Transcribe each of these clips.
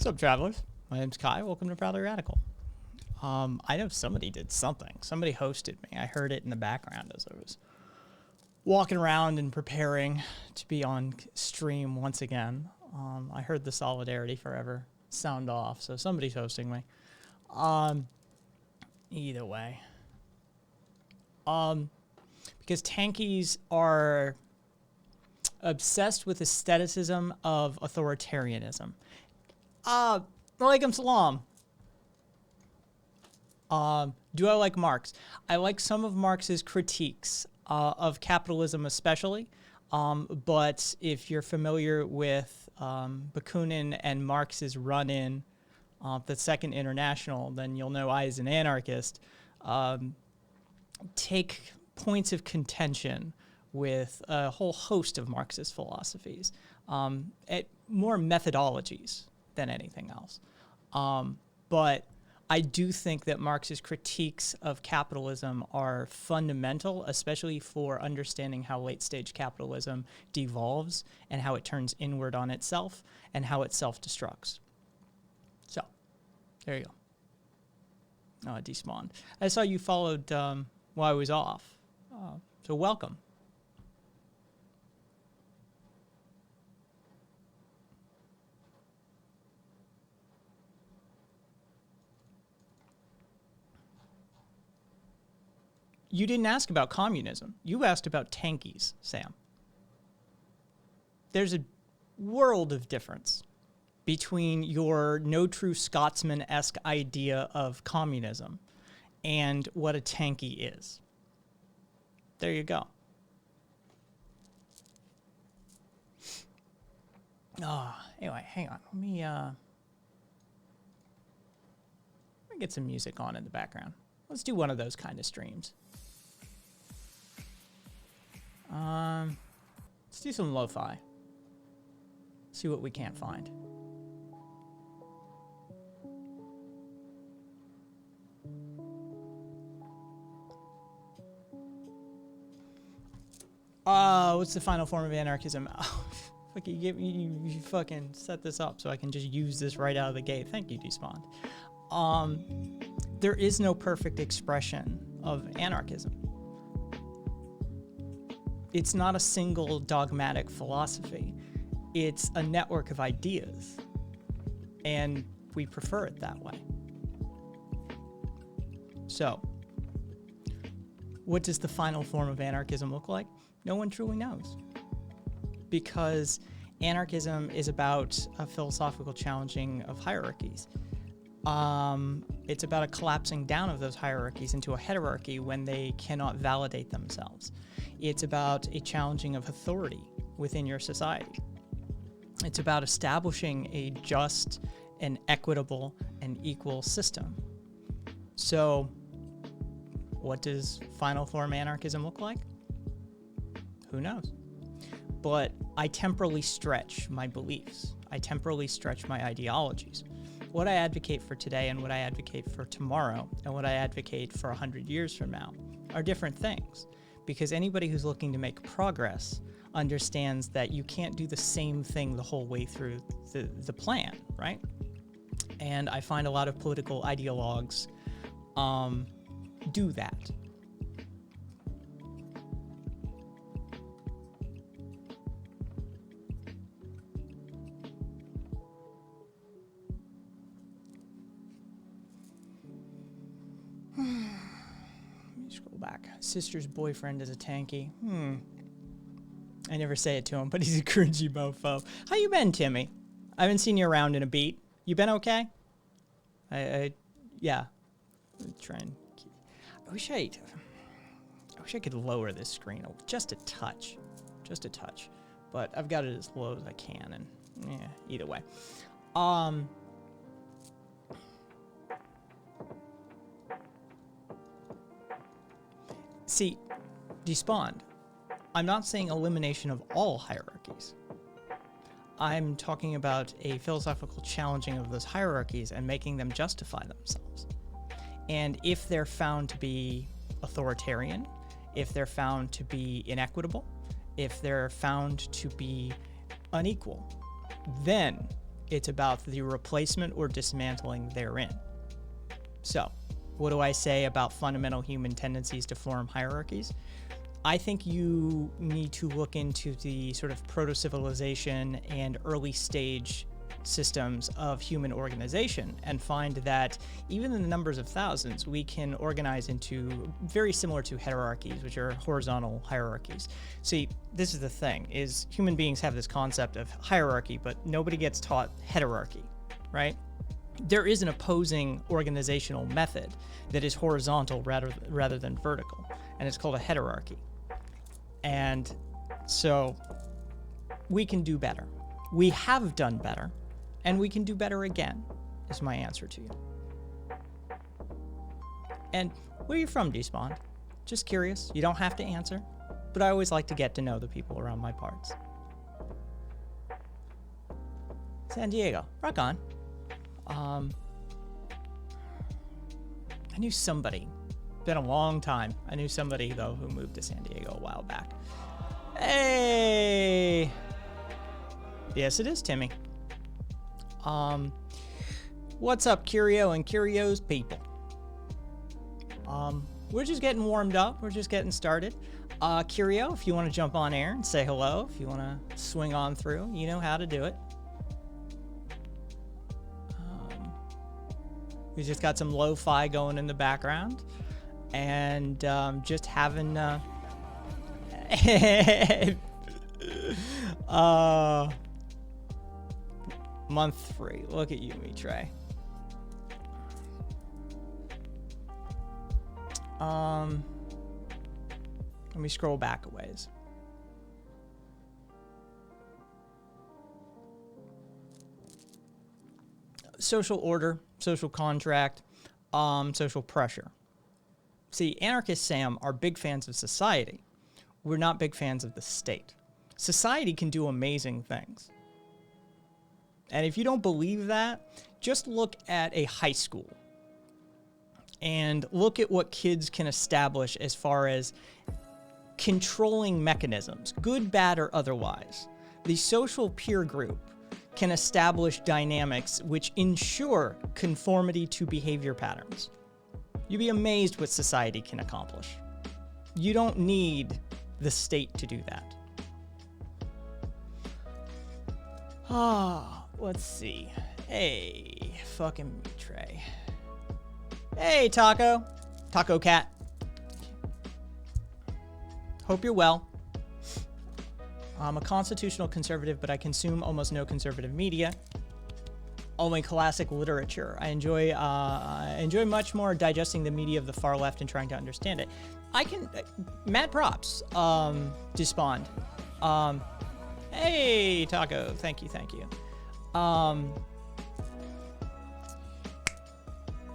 up, travelers? My name's Kai. Welcome to Proudly Radical. I know somebody did something. Somebody hosted me. I heard it in the background as I was walking around and preparing to be on stream once again. I heard the Solidarity Forever sound off, so somebody's hosting me. Either way. Because tankies are obsessed with aestheticism of authoritarianism. Walaikum salam. Do I like Marx? I like some of Marx's critiques of capitalism especially, but if you're familiar with Bakunin and Marx's run-in, the Second International, then you'll know I, as an anarchist, take points of contention with a whole host of Marxist philosophies, more methodologies than anything else. But I do think that Marx's critiques of capitalism are fundamental, especially for understanding how late-stage capitalism devolves and how it turns inward on itself and how it self-destructs. So, there you go. Despawned. I saw you followed while I was off, so welcome. You didn't ask about communism. You asked about tankies, Sam. There's a world of difference between your no true Scotsman-esque idea of communism and what a tanky is. There you go. Anyway, hang on. Let me get some music on in the background. Let's do one of those kind of streams. Let's do some lo-fi. See what we can't find. What's the final form of anarchism? Oh, you fucking set this up so I can just use this right out of the gate. Thank you, Despawned. There is no perfect expression of anarchism. It's not a single dogmatic philosophy. It's a network of ideas, and we prefer it that way. So, what does the final form of anarchism look like? No one truly knows, because anarchism is about a philosophical challenging of hierarchies. It's about a collapsing down of those hierarchies into a heterarchy when they cannot validate themselves. It's about a challenging of authority within your society. It's about establishing a just and equitable and equal system. So, what does final form anarchism look like? Who knows? But I temporally stretch my beliefs. I temporally stretch my ideologies. What I advocate for today and what I advocate for tomorrow and what I advocate for 100 years from now are different things, because anybody who's looking to make progress understands that you can't do the same thing the whole way through the plan, right? And I find a lot of political ideologues do that. Sister's boyfriend is a tanky. I never say it to him, but he's a cringy mofo. How you been, Timmy? I haven't seen you around in a beat. You been okay? Yeah. Try and I wish I could lower this screen just a touch. But I've got it as low as I can, and yeah, either way. See, Despawned, I'm not saying elimination of all hierarchies. I'm talking about a philosophical challenging of those hierarchies and making them justify themselves. And if they're found to be authoritarian, if they're found to be inequitable, if they're found to be unequal, then It's about the replacement or dismantling therein. So, what do I say about fundamental human tendencies to form hierarchies? I think you need to look into the sort of proto-civilization and early stage systems of human organization and find that even in the numbers of thousands, we can organize into very similar to heterarchies, which are horizontal hierarchies. See, this is the thing, is human beings have this concept of hierarchy, but nobody gets taught heterarchy, right? There is an opposing organizational method that is horizontal rather than vertical, and it's called a heterarchy. And so we can do better. We have done better, and we can do better again, is my answer to you. And where are you from, Despawn? Just curious. You don't have to answer, but I always like to get to know the people around my parts. San Diego. Rock on. I knew somebody. Been a long time. I knew somebody, though, who moved to San Diego a while back. Hey! Yes, it is Timmy. What's up, Curio and Curio's people? We're just getting warmed up. We're just getting started. Curio, if you want to jump on air and say hello, if you want to swing on through, you know how to do it. We just got some lo-fi going in the background, and just having month free. Look at you, Mitre. Let me scroll back a ways. Social order, social contract, social pressure. See, anarchist Sam are big fans of society. We're not big fans of the state. Society can do amazing things. And if you don't believe that, just look at a high school and look at what kids can establish as far as controlling mechanisms, good, bad, or otherwise. The social peer group can establish dynamics which ensure conformity to behavior patterns. You'd be amazed what society can accomplish. You don't need the state to do that. Let's see. Hey, fucking Trey. Hey, Taco. Taco Cat. Hope you're well. I'm a constitutional conservative, but I consume almost no conservative media. Only classic literature. I enjoy much more digesting the media of the far left and trying to understand it. I can, mad props, Despond. Hey, Taco, thank you.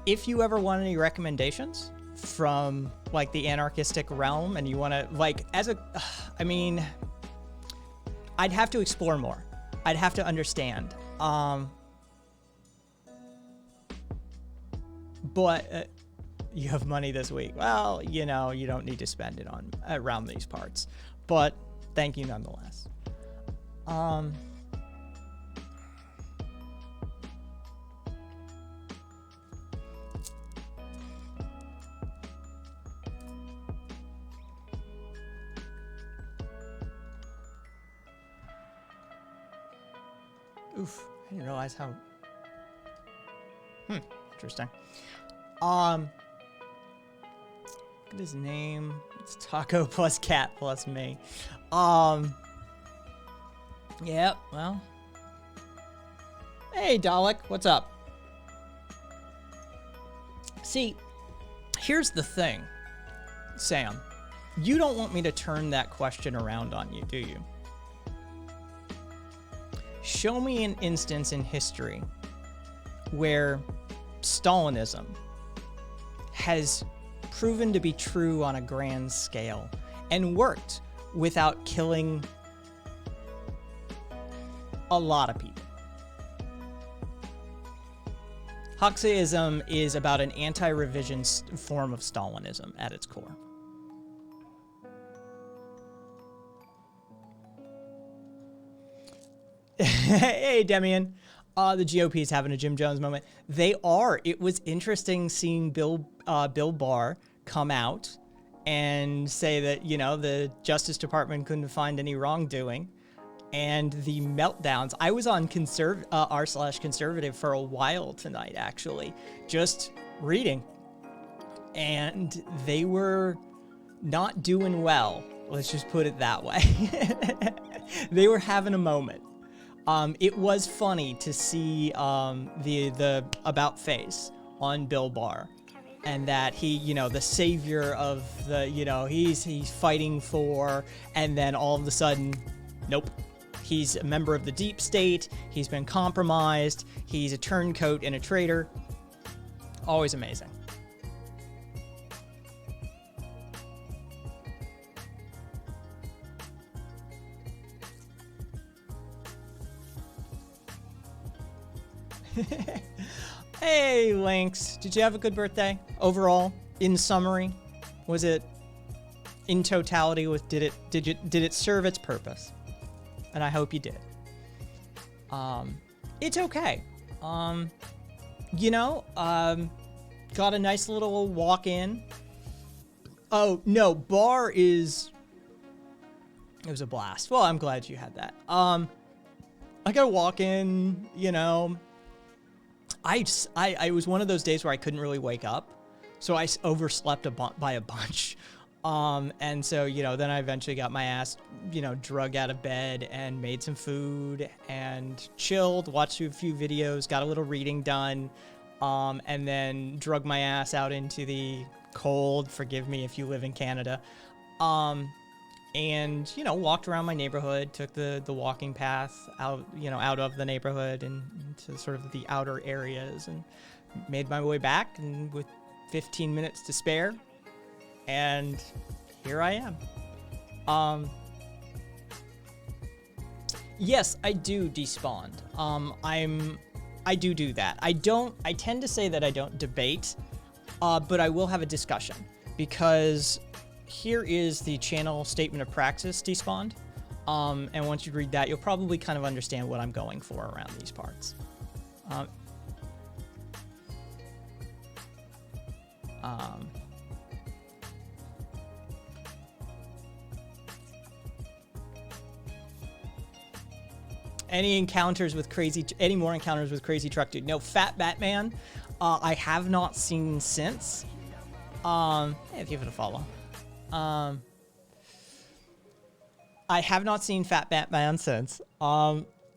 If you ever want any recommendations from like the anarchistic realm and you want to like, I mean, I'd have to explore more. I'd have to understand. But you have money this week. Well, you know, you don't need to spend it on around these parts. But thank you nonetheless. Oof, I didn't realize how... interesting. Look at his name. It's Taco plus Cat plus me. Yeah, well. Hey, Dalek, what's up? See, here's the thing, Sam. You don't want me to turn that question around on you, do you? Show me an instance in history where Stalinism has proven to be true on a grand scale and worked without killing a lot of people. Huxleyism is about an anti-revision form of Stalinism at its core. Hey, Demian. The GOP is having a Jim Jones moment. They are. It was interesting seeing Bill Barr come out and say that, you know, the Justice Department couldn't find any wrongdoing. And the meltdowns. I was on r/conservative for a while tonight, actually, just reading. And they were not doing well. Let's just put it that way. They were having a moment. It was funny to see the about face on Bill Barr, and that he, you know, the savior of the, you know, he's fighting for, and then all of a sudden, nope. He's a member of the deep state. He's been compromised. He's a turncoat and a traitor. Always amazing. Hey, Lynx. Did you have a good birthday? Overall, in summary, was it in totality? Did it serve its purpose? And I hope you did. It's okay. You know, got a nice little walk in. Oh, no, Barr is... It was a blast. Well, I'm glad you had that. I got a walk in, you know. I was one of those days where I couldn't really wake up. So I overslept by a bunch. And so, you know, then I eventually got my ass, you know, drug out of bed and made some food and chilled, watched a few videos, got a little reading done, and then drug my ass out into the cold, forgive me if you live in Canada, and, you know, walked around my neighborhood, took the walking path out, you know, out of the neighborhood and into sort of the outer areas, and made my way back, and with 15 minutes to spare, and here I am. Yes, I do despawned. I do that. I tend to say that I don't debate, but I will have a discussion, because here is the channel statement of practice despawned. And once you read that, you'll probably kind of understand what I'm going for around these parts. Any more encounters with Crazy Truck Dude? No, Fat Batman, I have not seen since. Hey, give it a follow. I have not seen Fat Batman since.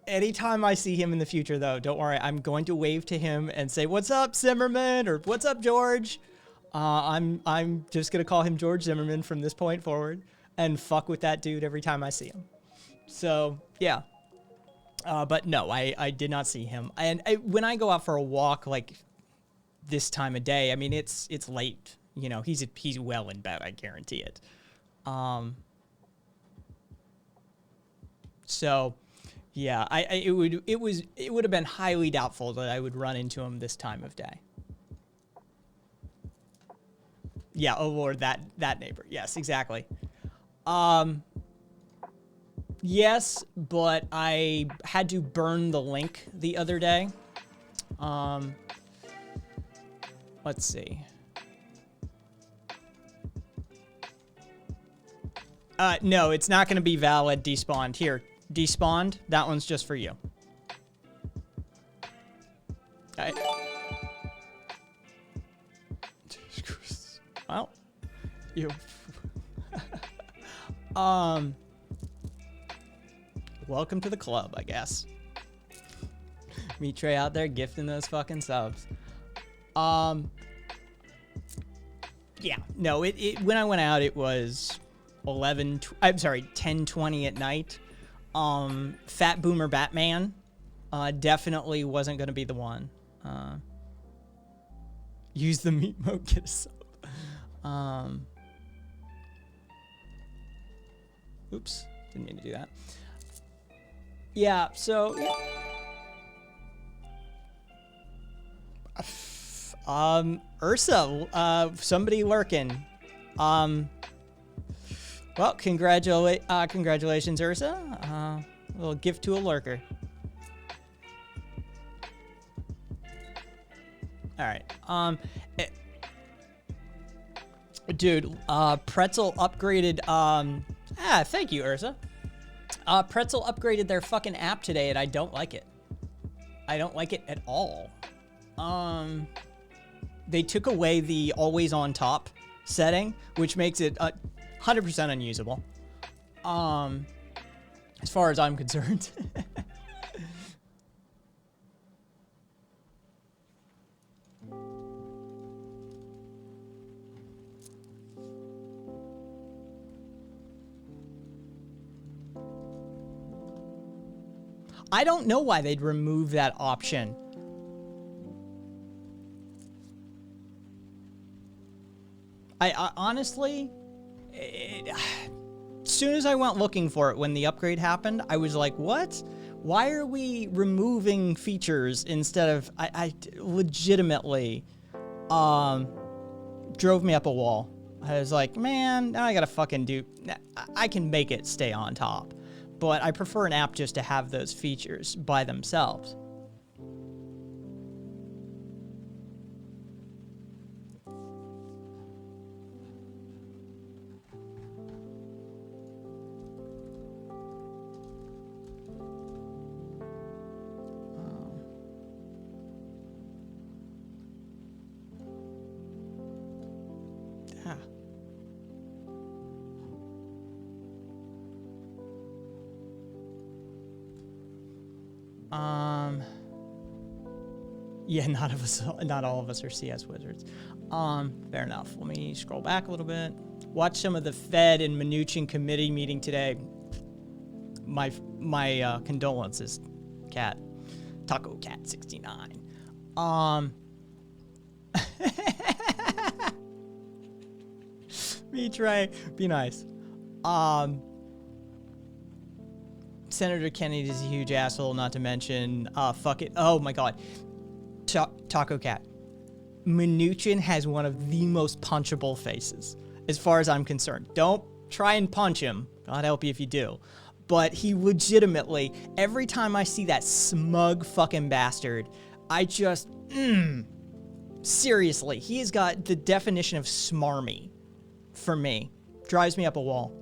Anytime I see him in the future, though, don't worry, I'm going to wave to him and say, "What's up, Zimmerman?" or "What's up, George?" I'm just gonna call him George Zimmerman from this point forward, and fuck with that dude every time I see him. So yeah. But no, I did not see him. And when I go out for a walk, like this time of day, I mean, it's late. You know, he's well in bed. I guarantee it. So, yeah, it would have been highly doubtful that I would run into him this time of day. Yeah. Oh Lord, that neighbor. Yes, exactly. Yes, but I had to burn the link the other day. Let's see. No, it's not going to be valid despawned. Here, despawned. That one's just for you. Well, you. Welcome to the club, I guess. Meet Trey out there gifting those fucking subs. Yeah, no, it when I went out, it was 10:20 at night. Fat Boomer Batman definitely wasn't going to be the one. Use the meat mode, get a sub. Oops, didn't mean to do that. Yeah, so yeah. Ursa, somebody lurking. Well, congratulations, Ursa. A little gift to a lurker. All right. Dude, Pretzel upgraded, thank you, Urza. Pretzel upgraded their fucking app today, and I don't like it. I don't like it at all. They took away the always on top setting, which makes it 100% unusable. As far as I'm concerned. I don't know why they'd remove that option. I honestly, as soon as I went looking for it when the upgrade happened, I was like, what? Why are we removing features instead of, I legitimately, drove me up a wall. I was like, man, now I gotta fucking do, I can make it stay on top. But I prefer an app just to have those features by themselves. Yeah, not all of us are CS wizards. Fair enough. Let me scroll back a little bit. Watch some of the Fed and Mnuchin committee meeting today. My condolences, Cat. Taco Cat 69. Me try. Be nice. Senator Kennedy is a huge asshole, not to mention, fuck it. Oh my god. Taco Cat. Mnuchin has one of the most punchable faces, as far as I'm concerned. Don't try and punch him. God help you if you do. But he legitimately, every time I see that smug fucking bastard, I just, seriously, he has got the definition of smarmy for me. Drives me up a wall.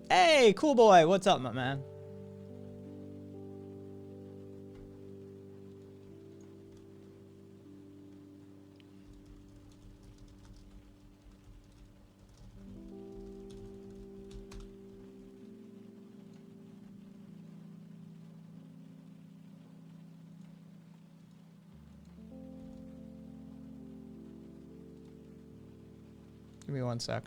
Hey, cool boy, what's up, my man? Give me one sec.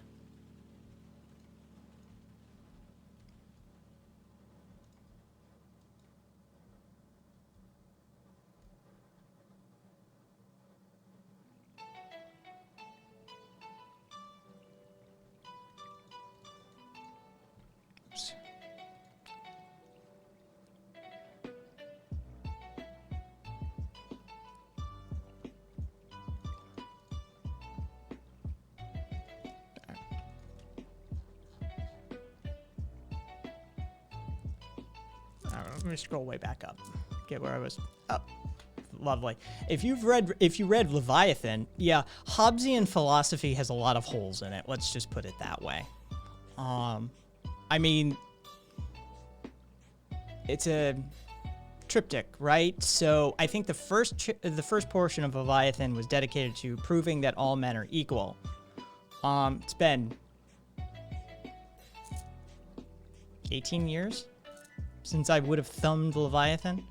Oops. Let me scroll way back up. Get where I was. Oh, lovely. If you read Leviathan, yeah, Hobbesian philosophy has a lot of holes in it. Let's just put it that way. I mean, it's a triptych, right? So I think the first portion of Leviathan was dedicated to proving that all men are equal. It's been 18 years since I would have thumbed Leviathan.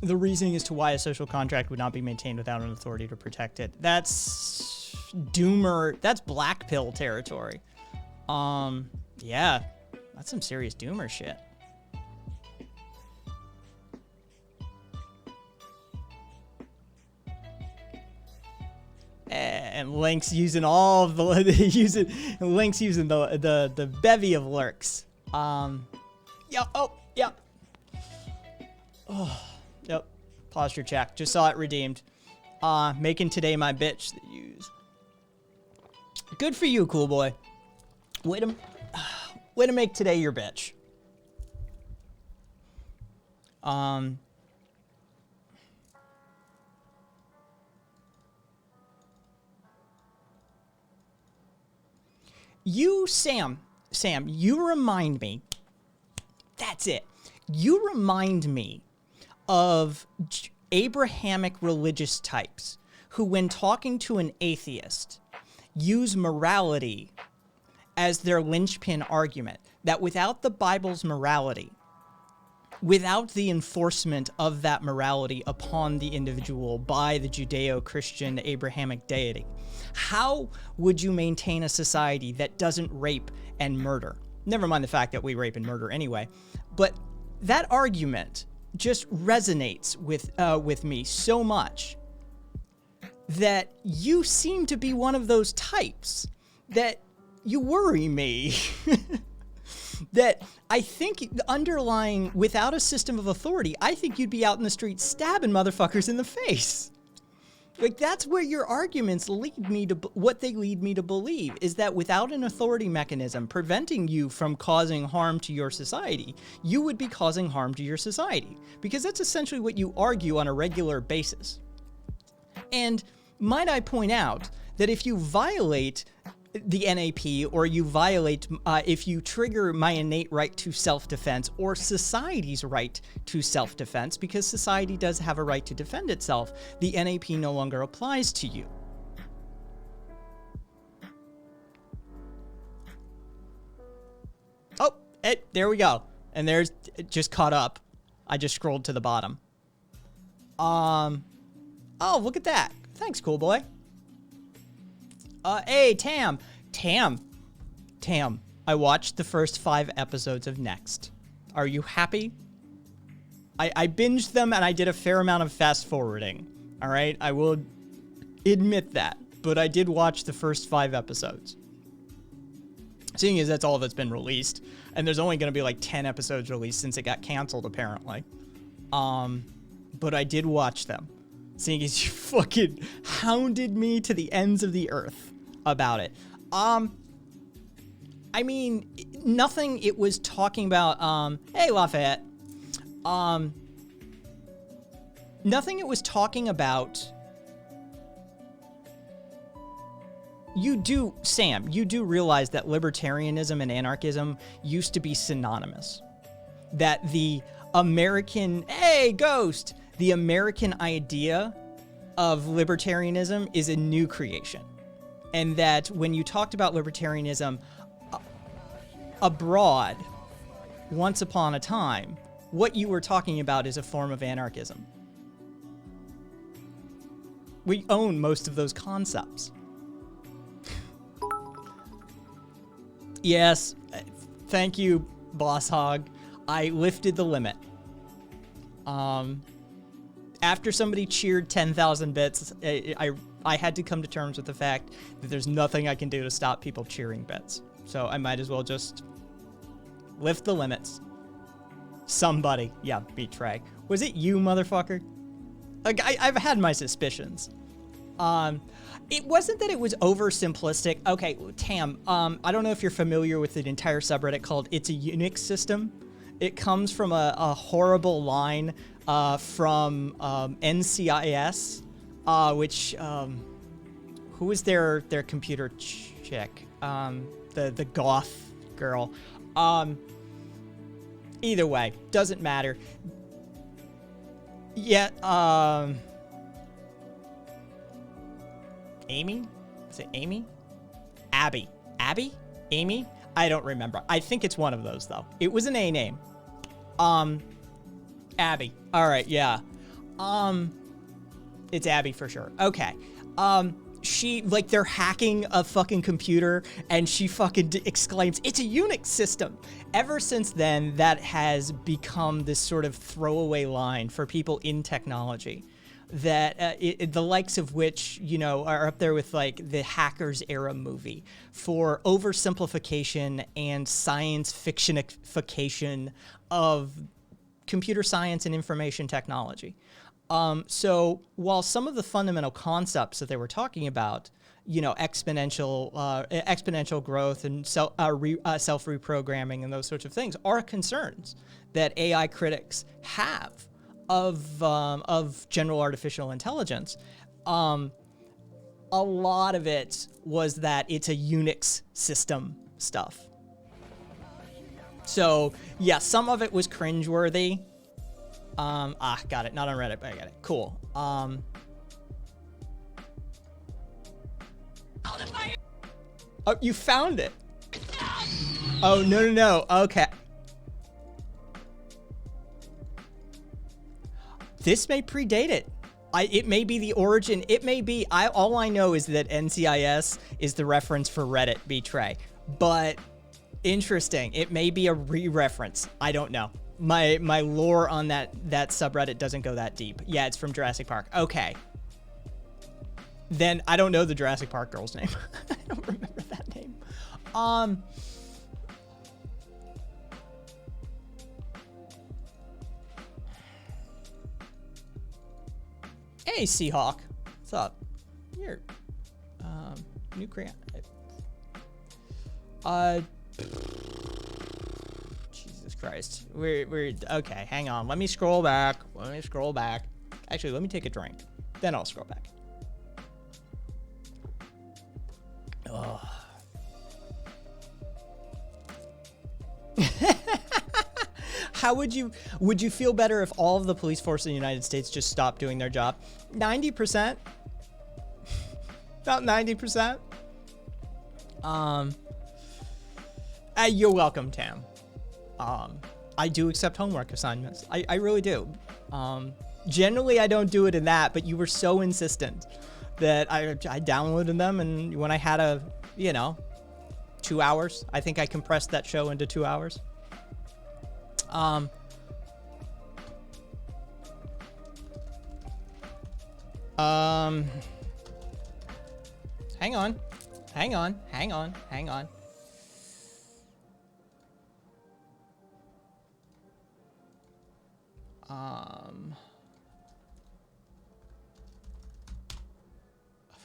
The reasoning as to why a social contract would not be maintained without an authority to protect it. That's Doomer. That's Black Pill territory. Yeah, that's some serious Doomer shit. And Link's using all of the Link's using the bevy of lurks. Yep. Oh, yep. Oh, yep. Posture check. Just saw it redeemed. Making today my bitch that use. Good for you, cool boy. Way to, way to make today your bitch. Sam, you remind me, that's it. You remind me of Abrahamic religious types who, when talking to an atheist, use morality as their linchpin argument, that without the Bible's morality, without the enforcement of that morality upon the individual by the Judeo-Christian Abrahamic deity, how would you maintain a society that doesn't rape and murder? Never mind the fact that we rape and murder anyway, but that argument just resonates with me so much that you seem to be one of those types that you worry me. That I think underlying, without a system of authority, I think you'd be out in the street stabbing motherfuckers in the face. Like, that's where your arguments lead me to, what they lead me to believe is that without an authority mechanism preventing you from causing harm to your society, you would be causing harm to your society. Because that's essentially what you argue on a regular basis. And might I point out that if you violate the NAP, or you violate, if you trigger my innate right to self-defense, or society's right to self-defense, because society does have a right to defend itself, the NAP no longer applies to you. Oh, there we go. And there's, it just caught up. I just scrolled to the bottom. Oh, look at that. Thanks, cool boy. Hey, Tam, I watched the first 5 episodes of Next. Are you happy? I binged them and I did a fair amount of fast forwarding. All right, I will admit that, but I did watch the first 5 episodes. Seeing as that's all that's been released, and there's only going to be like 10 episodes released since it got canceled apparently. But I did watch them. Seeing as you fucking hounded me to the ends of the earth about it. I mean, nothing it was talking about, hey, Lafayette. Nothing it was talking about. Sam, you do realize that libertarianism and anarchism used to be synonymous. That the American, hey, Ghost, the American idea of libertarianism is a new creation. And that when you talked about libertarianism abroad, once upon a time, what you were talking about is a form of anarchism. We own most of those concepts. Yes, thank you, Boss Hog. I lifted the limit. After somebody cheered 10,000 bits, I had to come to terms with the fact that there's nothing I can do to stop people cheering bits. So I might as well just lift the limits. Somebody, yeah, betray. Was it you, motherfucker? Like, I've had my suspicions. It wasn't that it was oversimplistic. Okay, Tam, I don't know if you're familiar with an entire subreddit called It's a Unix System. It comes from a horrible line from NCIS, which, who was their computer chick? The goth girl. Either way, doesn't matter. Yeah, Amy? Is it Amy? Abby? Amy? I don't remember. I think it's one of those, though. It was an A name. Abby. All right, yeah. It's Abby for sure. Okay. She, like, they're hacking a fucking computer, and she fucking exclaims, "It's a Unix system!" Ever since then, that has become this sort of throwaway line for people in technology. That the likes of which, you know, are up there with like the Hackers era movie for oversimplification and science fictionification of computer science and information technology. So while some of the fundamental concepts that they were talking about exponential growth and self reprogramming and those sorts of things are concerns that AI critics have of general artificial intelligence. A lot of it was that it's a Unix system stuff. So yeah, some of it was cringeworthy. Got it. Not on Reddit, but I got it. Cool. Oh, you found it. Oh, no. Okay. This may predate it. It may be the origin. It may be. All I know is that NCIS is the reference for Reddit Betray. But interesting. It may be a re-reference. I don't know. My lore on that subreddit doesn't go that deep. Yeah, it's from Jurassic Park. Okay. Then I don't know the Jurassic Park girl's name. I don't remember that name. Hey, Seahawk. What's up? You're new crayon. Jesus Christ. We're okay. Hang on. Let me scroll back. Actually, let me take a drink. Then I'll scroll back. Oh. How would you feel better if all of the police force in the United States just stopped doing their job? 90%. About 90%. You're welcome, Tam. I do accept homework assignments. I really do. Generally, I don't do it in that, but you were so insistent that I downloaded them, and when I had 2 hours, I think I compressed that show into 2 hours. Hang on. Oh,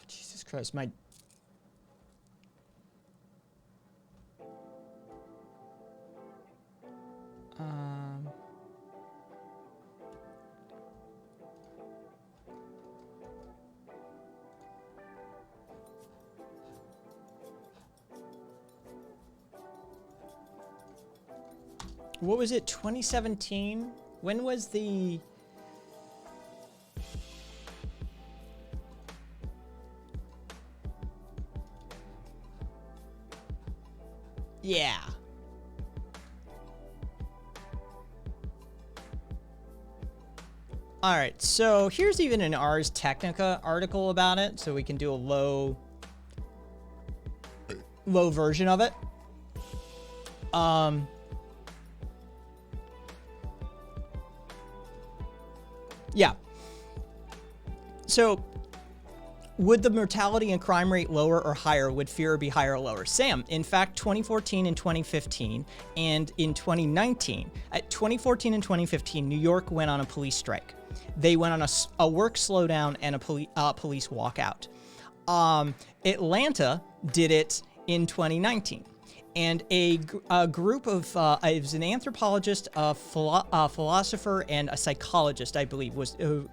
Jesus Christ, what was it, 2017? When was the... Yeah. All right, so here's even an Ars Technica article about it, so we can do a low version of it. Yeah. So, would the mortality and crime rate lower or higher? Would fear be higher or lower? Sam, in fact, 2014 and 2015, and in 2019, at 2014 and 2015, New York went on a police strike. They went on a work slowdown and a police walkout. Atlanta did it in 2019. And a group of, it was an anthropologist, a philosopher, and a psychologist, I believe,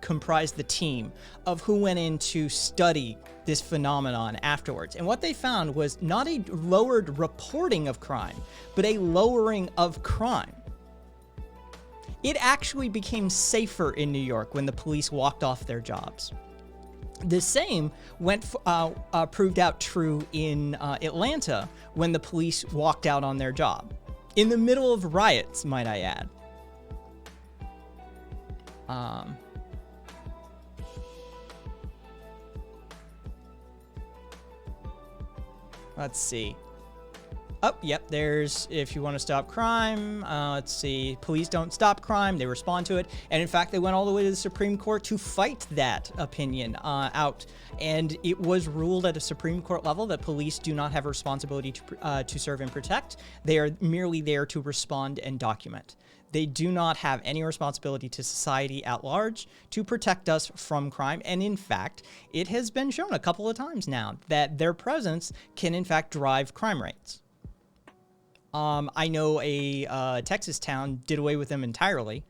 comprised the team of who went in to study this phenomenon afterwards. And what they found was not a lowered reporting of crime, but a lowering of crime. It actually became safer in New York when the police walked off their jobs. The same proved out true in Atlanta when the police walked out on their job. In the middle of riots, might I add. Let's see. Oh, yep, there's, if you want to stop crime, let's see, police don't stop crime, they respond to it. And in fact, they went all the way to the Supreme Court to fight that opinion out. And it was ruled at a Supreme Court level that police do not have a responsibility to serve and protect. They are merely there to respond and document. They do not have any responsibility to society at large to protect us from crime. And in fact, it has been shown a couple of times now that their presence can in fact drive crime rates. I know a Texas town did away with them entirely,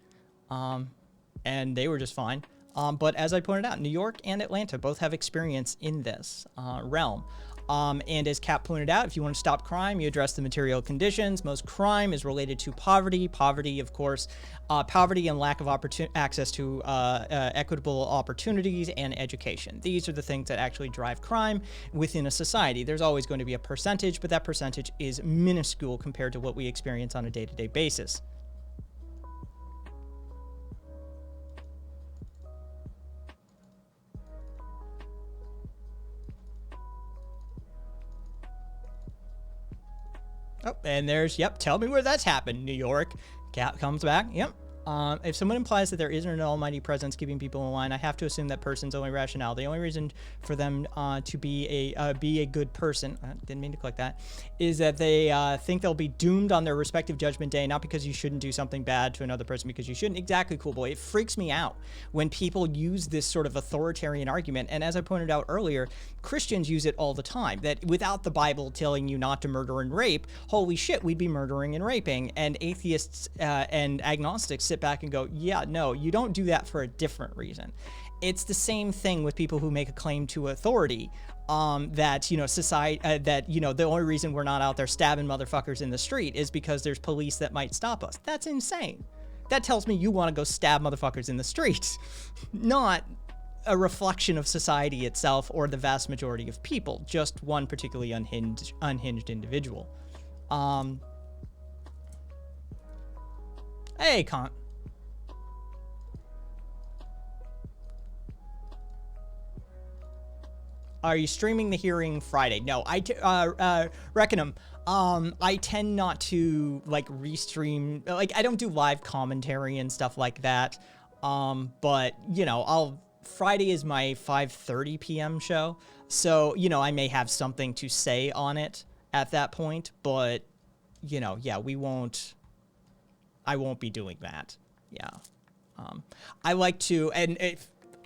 and they were just fine. But as I pointed out, New York and Atlanta both have experience in this realm. And as Cap pointed out, if you want to stop crime, you address the material conditions. Most crime is related to poverty. Poverty, of course, poverty and lack of access to equitable opportunities and education. These are the things that actually drive crime within a society. There's always going to be a percentage, but that percentage is minuscule compared to what we experience on a day-to-day basis. Oh, and there's, yep, tell me where that's happened, New York. Cat comes back, yep. If someone implies that there isn't an almighty presence keeping people in line, I have to assume that person's only rationale. The only reason for them to be a good person, didn't mean to click that, is that they think they'll be doomed on their respective judgment day, not because you shouldn't do something bad to another person because you shouldn't. Exactly, cool boy. It freaks me out when people use this sort of authoritarian argument. And as I pointed out earlier, Christians use it all the time, that without the Bible telling you not to murder and rape, holy shit, we'd be murdering and raping. And atheists and agnostics sit back and go, yeah, no, you don't do that for a different reason. It's the same thing with people who make a claim to authority, that, you know, society, that, you know, the only reason we're not out there stabbing motherfuckers in the street is because there's police that might stop us. That's insane. That tells me you want to go stab motherfuckers in the streets, not a reflection of society itself or the vast majority of people, just one particularly unhinged individual. Hey, Kant. Are you streaming the hearing Friday? No, Reckonum. I tend not to like restream, like I don't do live commentary and stuff like that. But you know, Friday is my 5:30 p.m. show. So, you know, I may have something to say on it at that point, but you know, yeah, I won't be doing that. Yeah. I like to, and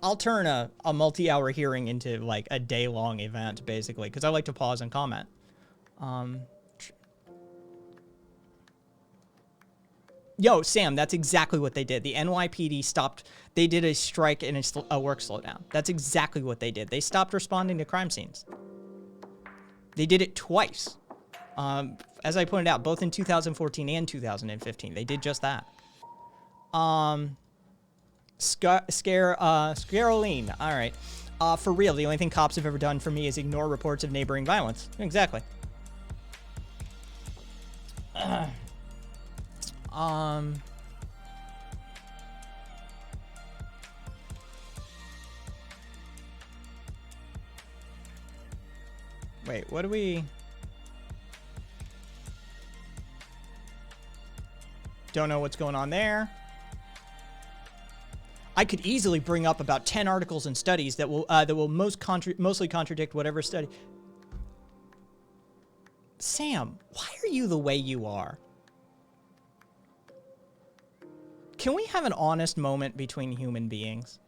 I'll turn a multi-hour hearing into like a day-long event, basically, because I like to pause and comment. Yo, Sam, that's exactly what they did. The NYPD stopped, they did a strike and a work slowdown. That's exactly what they did. They stopped responding to crime scenes. They did it twice. As I pointed out, both in 2014 and 2015, they did just that. Scaroline, all right. For real, the only thing cops have ever done for me is ignore reports of neighboring violence. Exactly. Wait, what do we... Don't know what's going on there. I could easily bring up about 10 articles and studies that will mostly contradict whatever study. Sam, why are you the way you are? Can we have an honest moment between human beings?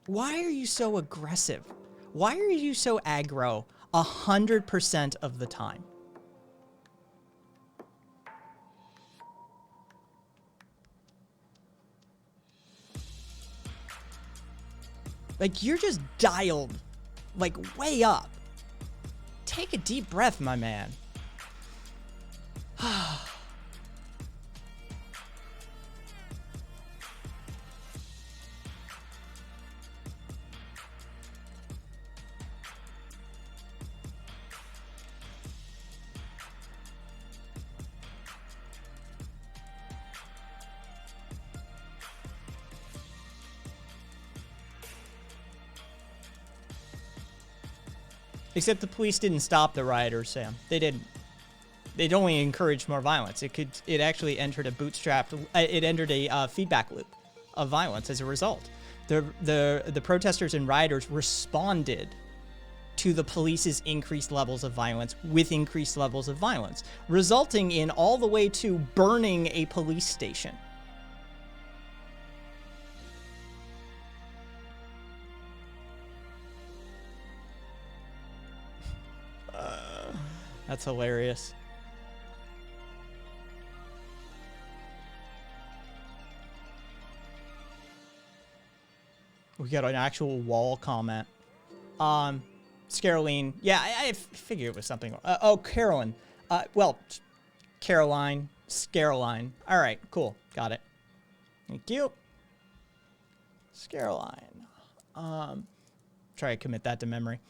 Why are you so aggressive? Why are you so aggro 100% of the time? Like, you're just dialed, like, way up. Take a deep breath, my man. Except the police didn't stop the rioters, Sam. They didn't. It only encouraged more violence. It actually entered a feedback loop of violence as a result. The protesters and rioters responded to the police's increased levels of violence with increased levels of violence, resulting in all the way to burning a police station. That's hilarious. We got an actual wall comment. Scaroline. Yeah, I figured it was something. Oh, Carolyn. Well, Caroline. Scaroline. All right, cool. Got it. Thank you. Scaroline. Try to commit that to memory.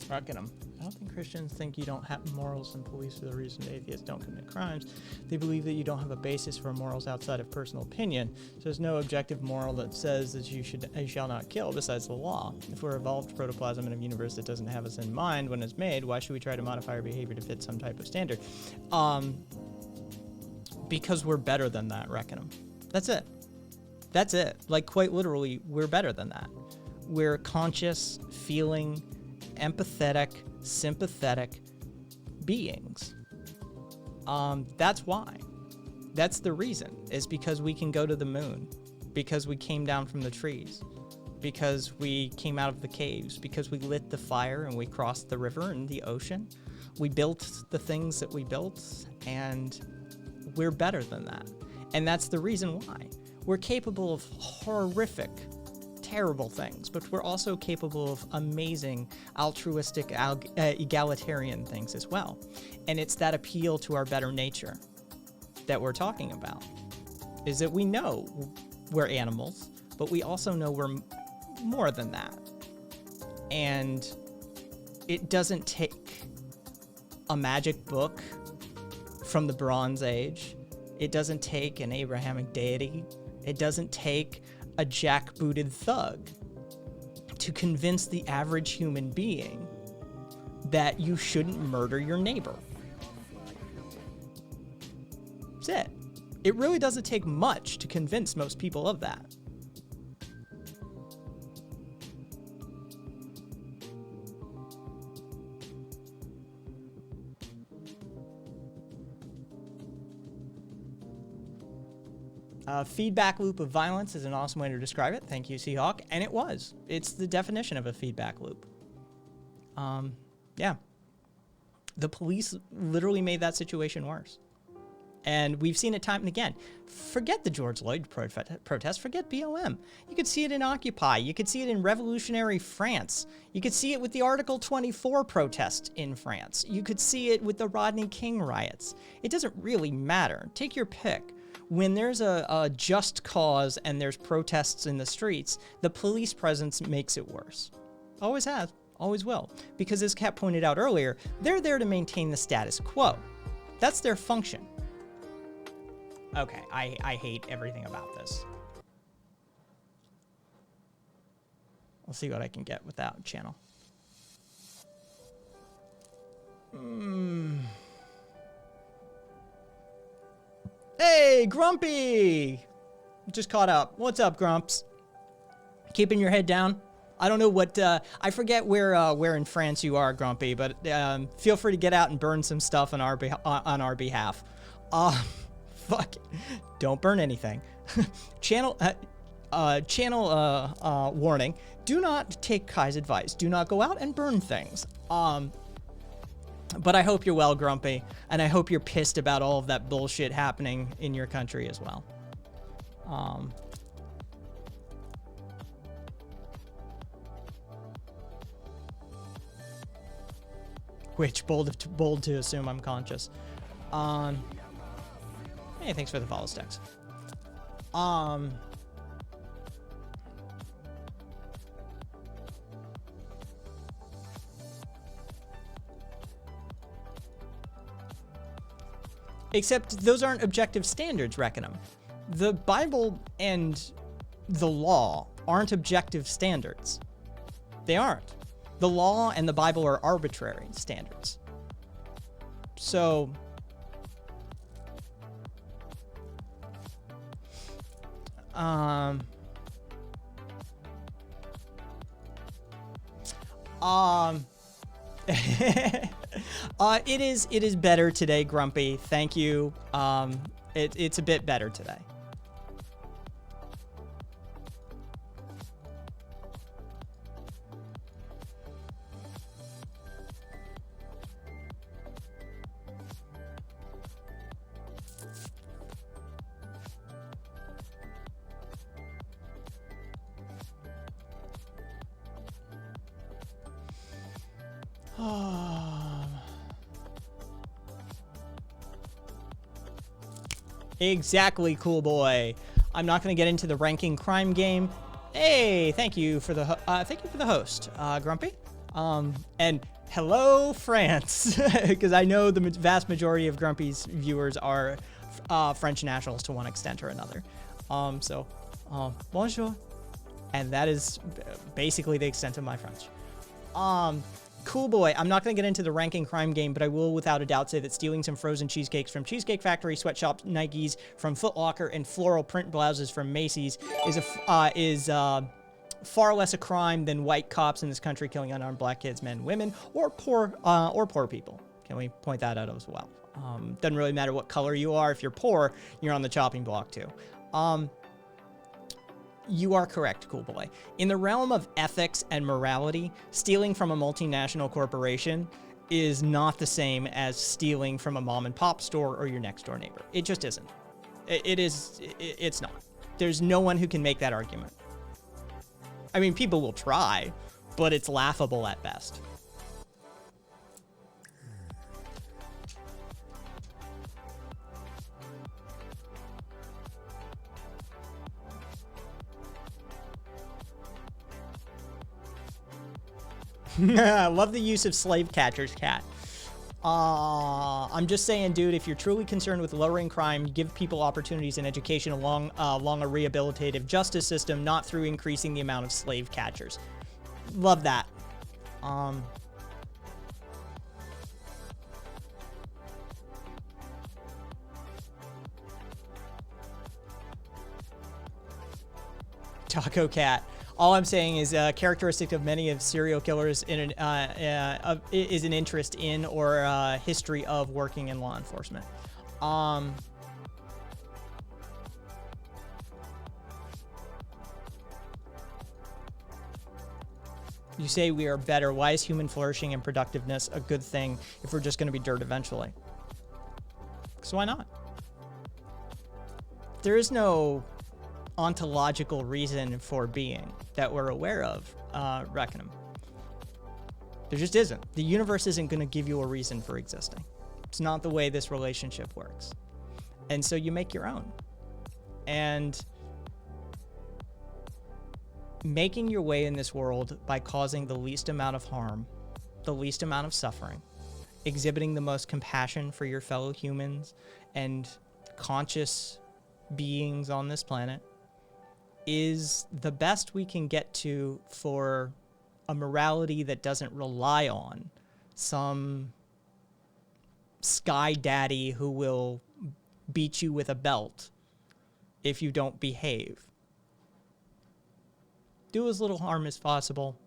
Rocking them. I don't think Christians think you don't have morals and police are the reason atheists don't commit crimes. They believe that you don't have a basis for morals outside of personal opinion. So there's no objective moral that says that you shall not kill besides the law. If we're evolved protoplasm in a universe that doesn't have us in mind when it's made, why should we try to modify our behavior to fit some type of standard? Because we're better than that, reckon 'em. That's it. That's it. Like, quite literally, we're better than that. We're conscious, feeling, empathetic, sympathetic beings. That's why. That's the reason, is because we can go to the moon, because we came down from the trees, because we came out of the caves, because we lit the fire and we crossed the river and the ocean. We built the things that we built, and we're better than that. And that's the reason why. We're capable of horrific, terrible things, but we're also capable of amazing, altruistic, egalitarian things as well. And it's that appeal to our better nature that we're talking about, is that we know we're animals, but we also know we're more than that. And it doesn't take a magic book from the Bronze Age. It doesn't take an Abrahamic deity. It doesn't take a jackbooted thug to convince the average human being that you shouldn't murder your neighbor. That's it. It really doesn't take much to convince most people of that. Feedback loop of violence is an awesome way to describe it. Thank you, Seahawk. And it was. It's the definition of a feedback loop. Yeah. The police literally made that situation worse. And we've seen it time and again. Forget the George Floyd protest. Forget BLM. You could see it in Occupy. You could see it in revolutionary France. You could see it with the Article 24 protest in France. You could see it with the Rodney King riots. It doesn't really matter. Take your pick. When there's a just cause and there's protests in the streets, the police presence makes it worse. Always has, always will. Because as Kat pointed out earlier, they're there to maintain the status quo. That's their function. Okay, I hate everything about this. I'll see what I can get with that channel. Hey, Grumpy! Just caught up. What's up, Grumps? Keeping your head down? I don't know what, I forget where in France you are, Grumpy, but feel free to get out and burn some stuff on our behalf. Fuck. Don't burn anything. Channel warning. Do not take Kai's advice. Do not go out and burn things. But I hope you're well, Grumpy, and I hope you're pissed about all of that bullshit happening in your country as well. Which, bold to assume I'm conscious. Hey, thanks for the follow, Stacks. Except those aren't objective standards, Reckonum. The Bible and the law aren't objective standards. They aren't. The law and the Bible are arbitrary standards. So, it is better today, Grumpy. Thank you. It's a bit better today. Exactly, cool boy. I'm not going to get into the ranking crime game. Hey, thank you for the host, Grumpy. And hello, France, because I know the vast majority of Grumpy's viewers are French nationals to one extent or another. Bonjour. And that is basically the extent of my French. Cool boy, I'm not going to get into the ranking crime game, but I will without a doubt say that stealing some frozen cheesecakes from Cheesecake Factory, Sweatshop Nikes from Foot Locker, and floral print blouses from Macy's is far less a crime than white cops in this country killing unarmed black kids, men, women, or poor people. Can we point that out as well? Doesn't really matter what color you are. If you're poor, you're on the chopping block too. You are correct, cool boy. In the realm of ethics and morality, stealing from a multinational corporation is not the same as stealing from a mom and pop store or your next door neighbor. It just isn't. It's not. There's no one who can make that argument. I mean, people will try, but it's laughable at best. Love the use of slave catcher's cat. I'm just saying, dude, if you're truly concerned with lowering crime, give people opportunities and education along a rehabilitative justice system, not through increasing the amount of slave catchers. Love that. Taco Cat. All I'm saying is characteristic of many of serial killers is an interest in or history of working in law enforcement. You say we are better. Why is human flourishing and productiveness a good thing if we're just going to be dirt eventually? So why not? There is no ontological reason for being that we're aware of, Reckonum. There just isn't. The universe isn't going to give you a reason for existing. It's not the way this relationship works. And so you make your own. And making your way in this world by causing the least amount of harm, the least amount of suffering, exhibiting the most compassion for your fellow humans and conscious beings on this planet is the best we can get to for a morality that doesn't rely on some sky daddy who will beat you with a belt if you don't behave. Do as little harm as possible.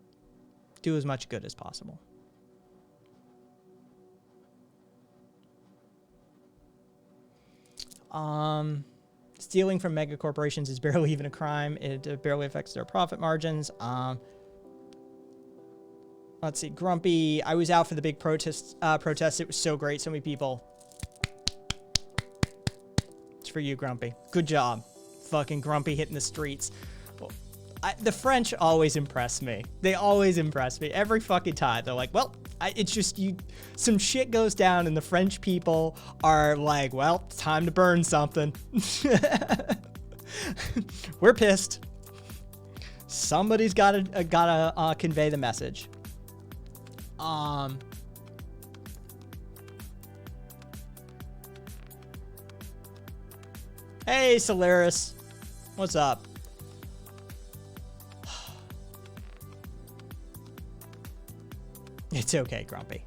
Do as much good as possible. Stealing from mega corporations is barely even a crime. It barely affects their profit margins. Let's see, Grumpy. I was out for the big protest. It was so great. So many people. It's for you, Grumpy. Good job. Fucking Grumpy hitting the streets. The French always impress me. They always impress me every fucking time. They're like, well, it's just you. Some shit goes down, and the French people are like, well, it's time to burn something. We're pissed. Somebody's gotta convey the message. Hey, Solaris. What's up? It's okay, Grumpy.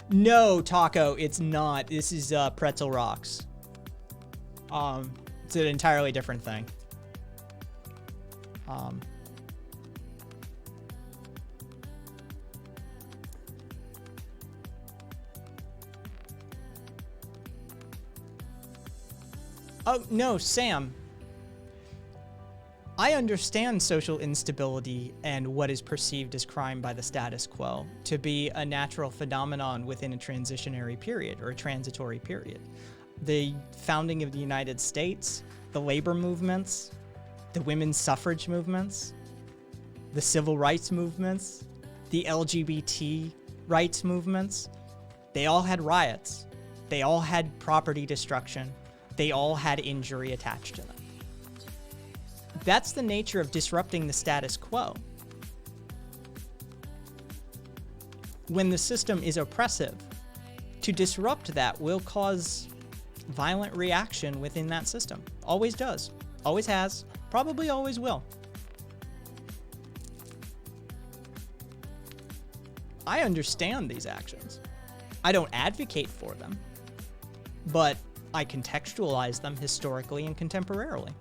No, Taco, it's not. This is Pretzel Rocks. It's an entirely different thing. Oh, no, Sam. I understand social instability and what is perceived as crime by the status quo to be a natural phenomenon within a transitionary period or a transitory period. The founding of the United States, the labor movements, the women's suffrage movements, the civil rights movements, the LGBT rights movements, they all had riots. They all had property destruction. They all had injury attached to them. That's the nature of disrupting the status quo. When the system is oppressive, to disrupt that will cause violent reaction within that system. Always does. Always has. Probably always will. I understand these actions. I don't advocate for them, but I contextualize them historically and contemporarily.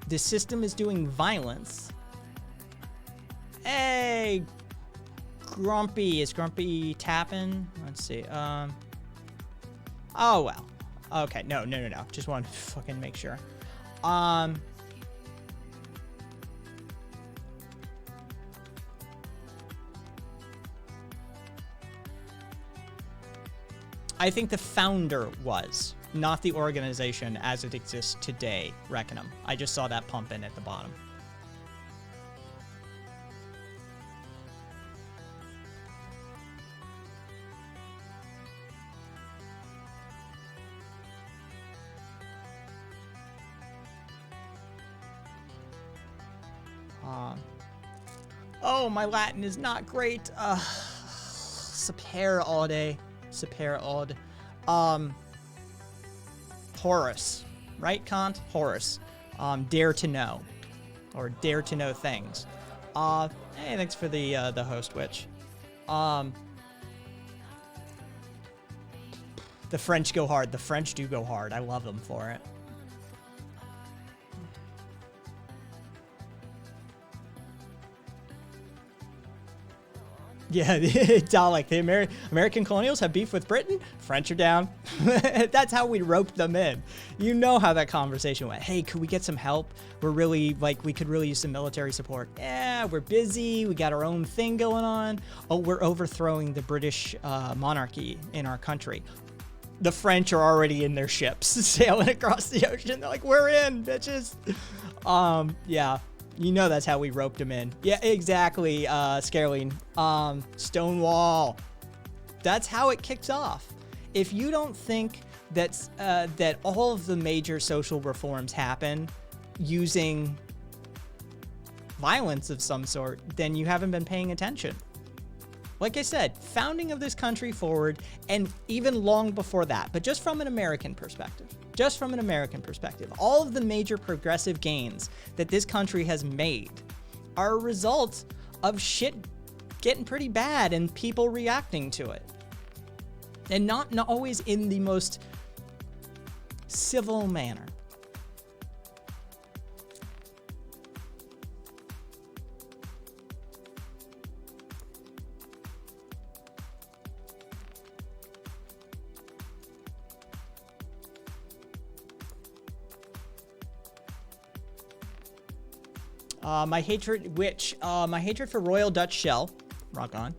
The system is doing violence. Hey, Grumpy. Is Grumpy tapping? Let's see. Oh, well. Okay, no. Just wanted to fucking make sure. I think the founder was, not the organization as it exists today, Reckonham. I just saw that pump in at the bottom. Oh, my Latin is not great. Sapere aude. Sapere aude. Horace, right, Kant? Horace. Dare to know. Or dare to know things. Hey, thanks for the host witch. The French go hard. The French do go hard. I love them for it. Yeah, Dalek, the American colonials have beef with Britain. French are down. That's how we roped them in. You know how that conversation went. Hey, could we get some help? We're really, we could really use some military support. Yeah, we're busy. We got our own thing going on. Oh, we're overthrowing the British monarchy in our country. The French are already in their ships sailing across the ocean. They're like, we're in, bitches. Yeah. You know that's how we roped him in. Yeah, exactly, Scareline. Stonewall. That's how it kicks off. If you don't think that all of the major social reforms happen using violence of some sort, then you haven't been paying attention. Like I said, founding of this country forward, and even long before that, but just from an American perspective. Just from an American perspective, all of the major progressive gains that this country has made are a result of shit getting pretty bad and people reacting to it. And not always in the most civil manner. My hatred for Royal Dutch Shell, rock on,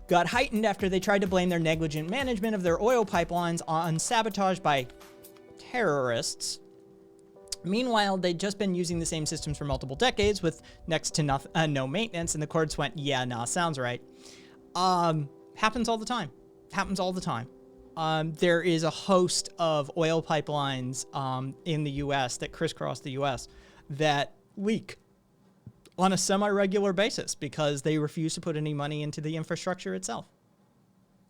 got heightened after they tried to blame their negligent management of their oil pipelines on sabotage by terrorists. Meanwhile, they'd just been using the same systems for multiple decades with next to no maintenance, and the courts went, yeah, nah, sounds right. Happens all the time. Happens all the time. There is a host of oil pipelines in the U.S. that crisscross the U.S. that leak on a semi-regular basis because they refuse to put any money into the infrastructure itself.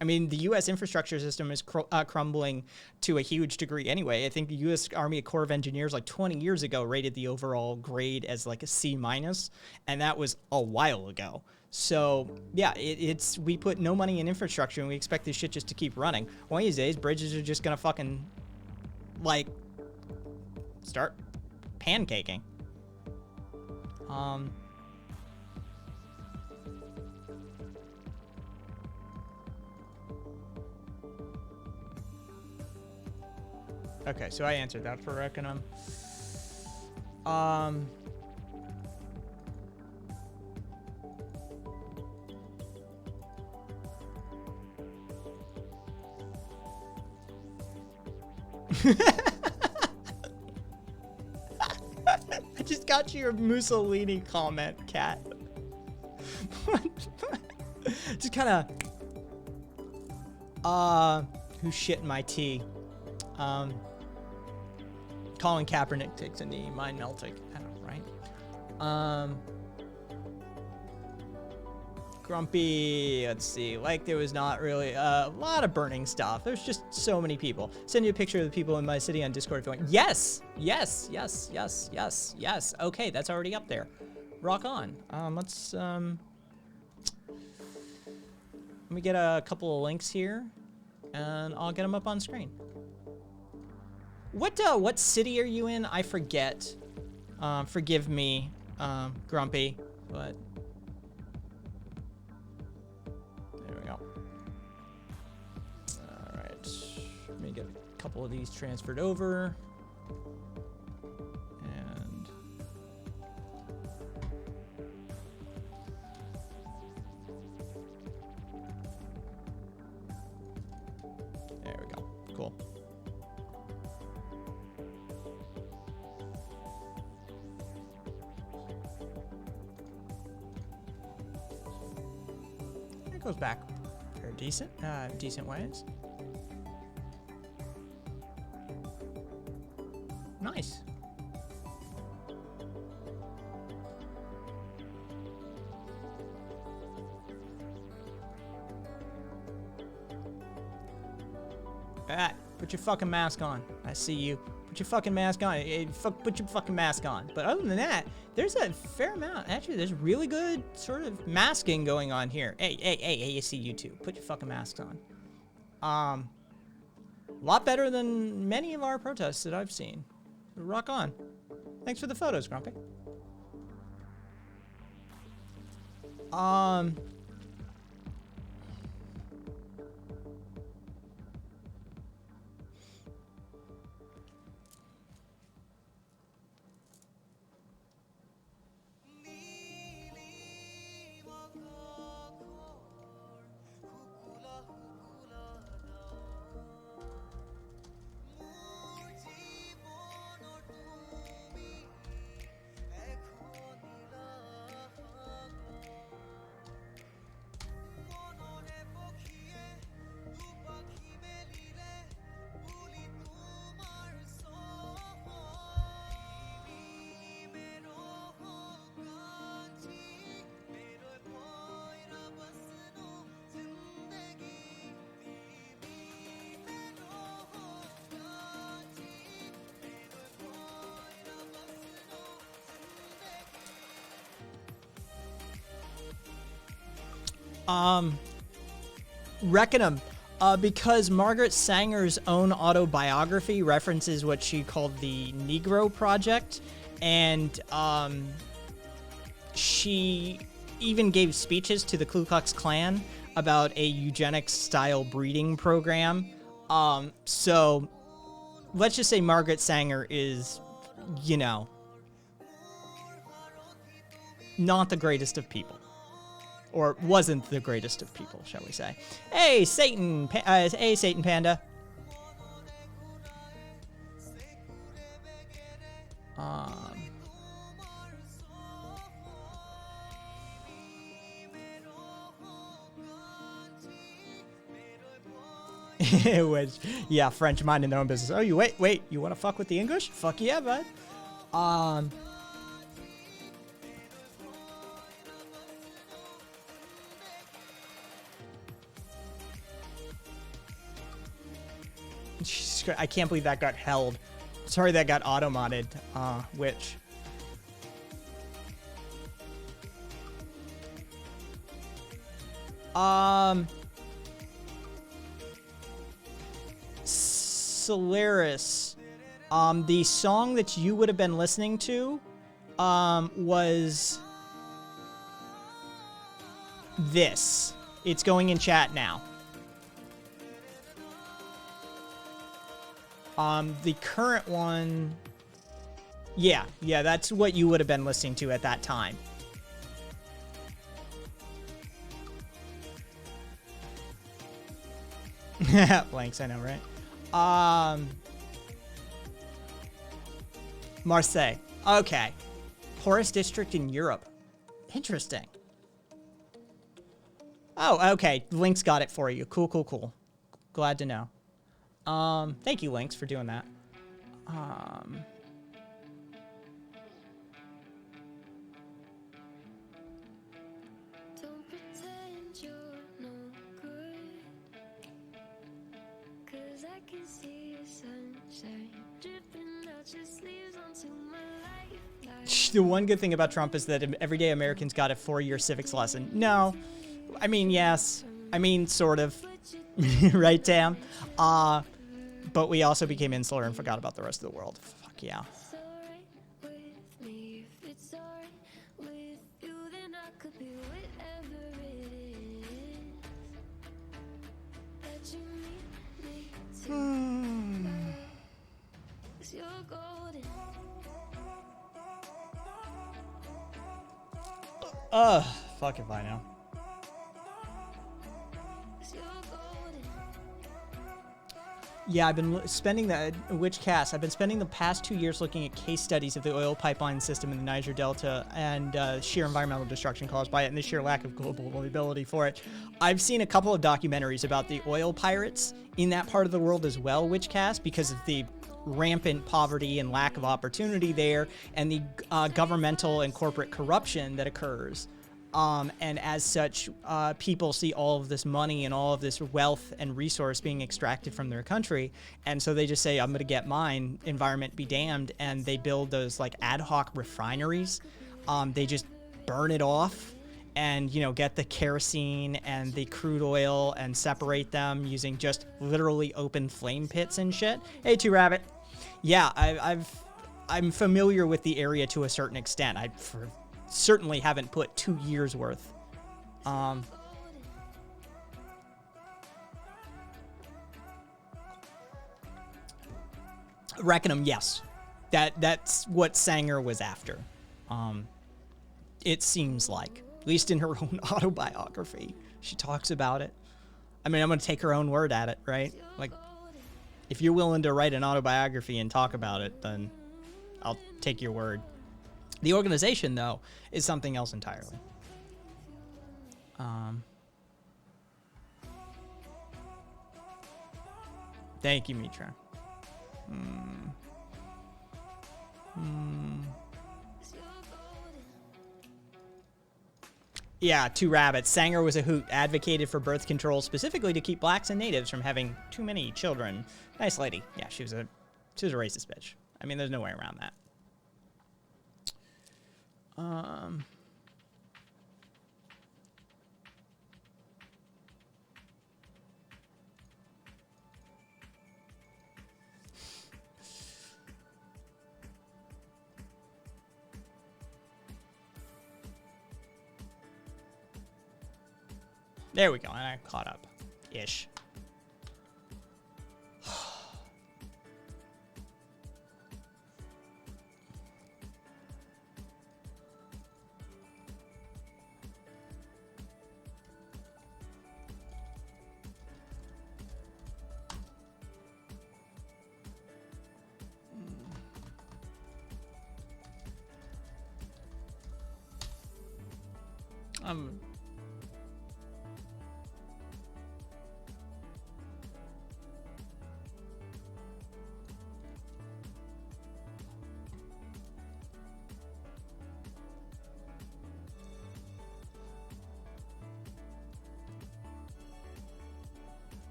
I mean, the U.S. infrastructure system is crumbling to a huge degree anyway. I think the U.S. Army Corps of Engineers, like 20 years ago, rated the overall grade as like a C-, and that was a while ago. So yeah, it's we put no money in infrastructure and we expect this shit just to keep running. One of these days, bridges are just gonna fucking like start pancaking. Okay, so I answered that for Reckonum. I just got your Mussolini comment, Cat. Just kind of, who's shitting my tea? Colin Kaepernick takes a knee, mind melting. I don't know, right? Grumpy, let's see, like there was not really a lot of burning stuff. There's just so many people. Send you a picture of the people in my city on Discord if you want. Yes, yes, yes, yes, yes, yes. Okay, that's already up there. Rock on. Let me get a couple of links here, and I'll get them up on screen. What city are you in? I forget. Forgive me, Grumpy, but there we go. All right, let me get a couple of these transferred over, and there we go. Cool. Goes back very decent ways. Nice. Put your fucking mask on. I see you. Put your fucking mask on. Put your fucking mask on. But other than that, there's a fair amount. Actually, there's really good sort of masking going on here. Hey, you see you too. Put your fucking masks on. A lot better than many of our protests that I've seen. Rock on. Thanks for the photos, Grumpy. Reckonum, because Margaret Sanger's own autobiography references what she called the Negro Project, and she even gave speeches to the Ku Klux Klan about a eugenics-style breeding program. So let's just say Margaret Sanger is, you know, not the greatest of people. Or wasn't the greatest of people, shall we say. Hey, Satan! Hey, Satan Panda. Which, yeah, French minding their own business. Oh, you wait, you want to fuck with the English? Fuck yeah, bud. I can't believe that got held. Sorry that got auto-modded, which... Solaris, the song that you would have been listening to, was this. It's going in chat now. The current one, yeah, that's what you would have been listening to at that time. Blanks, I know, right? Marseille. Okay. Poorest district in Europe. Interesting. Oh, okay. Lynx got it for you. Cool. Glad to know. Thank you, Lynx, for doing that. Don't pretend you're no good, 'cause I can see your sunshine dripping out your sleeves onto my life. The one good thing about Trump is that everyday Americans got a 4-year civics lesson. No. I mean, yes. I mean, sort of. Right, Tam? But we also became insular and forgot about the rest of the world. Fuck yeah. It's alright with me. If it's alright with you, then I could be whatever it is that you need me to. 'Cause you're golden. Fuck if I know. 'Cause you're golden. Yeah, I've been spending I've been spending the past 2 years looking at case studies of the oil pipeline system in the Niger Delta and sheer environmental destruction caused by it and the sheer lack of global availability for it. I've seen a couple of documentaries about the oil pirates in that part of the world as well, Witchcast, because of the rampant poverty and lack of opportunity there and the governmental and corporate corruption that occurs. And as such, people see all of this money and all of this wealth and resource being extracted from their country. And so they just say, I'm going to get mine, environment be damned. And they build those like ad hoc refineries. They just burn it off and, you know, get the kerosene and the crude oil and separate them using just literally open flame pits and shit. Hey, 2Rabbit. Yeah, I'm familiar with the area to a certain extent. Certainly haven't put 2 years worth. Reckonum, yes. That's what Sanger was after. It seems like. At least in her own autobiography. She talks about it. I mean, I'm going to take her own word at it, right? Like, if you're willing to write an autobiography and talk about it, then I'll take your word. The organization, though, is something else entirely. Thank you, Mitra. Yeah, 2Rabbits. Sanger was a hoot, advocated for birth control specifically to keep blacks and natives from having too many children. Nice lady. Yeah, she was a racist bitch. I mean, there's no way around that. There we go, and I caught up. Ish.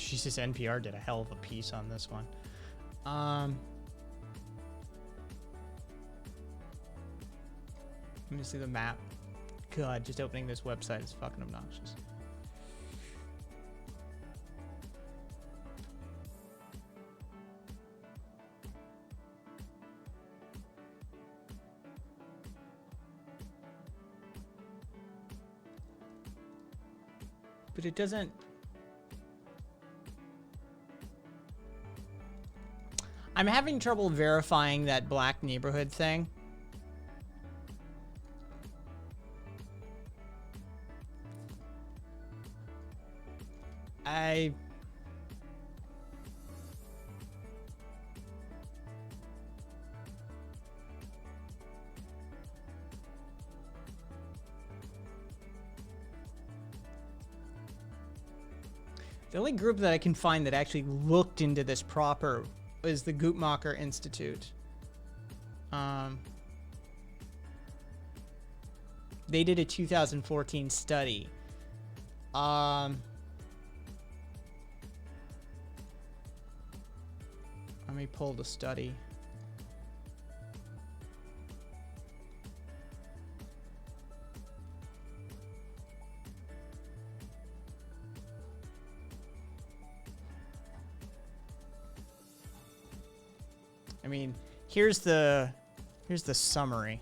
Jesus, NPR did a hell of a piece on this one. Let me see the map. God, just opening this website is fucking obnoxious. But it doesn't... I'm having trouble verifying that black neighborhood thing. The only group that I can find that actually looked into this proper is the Guttmacher Institute. They did a 2014 study. Let me pull the study. I mean, here's the summary.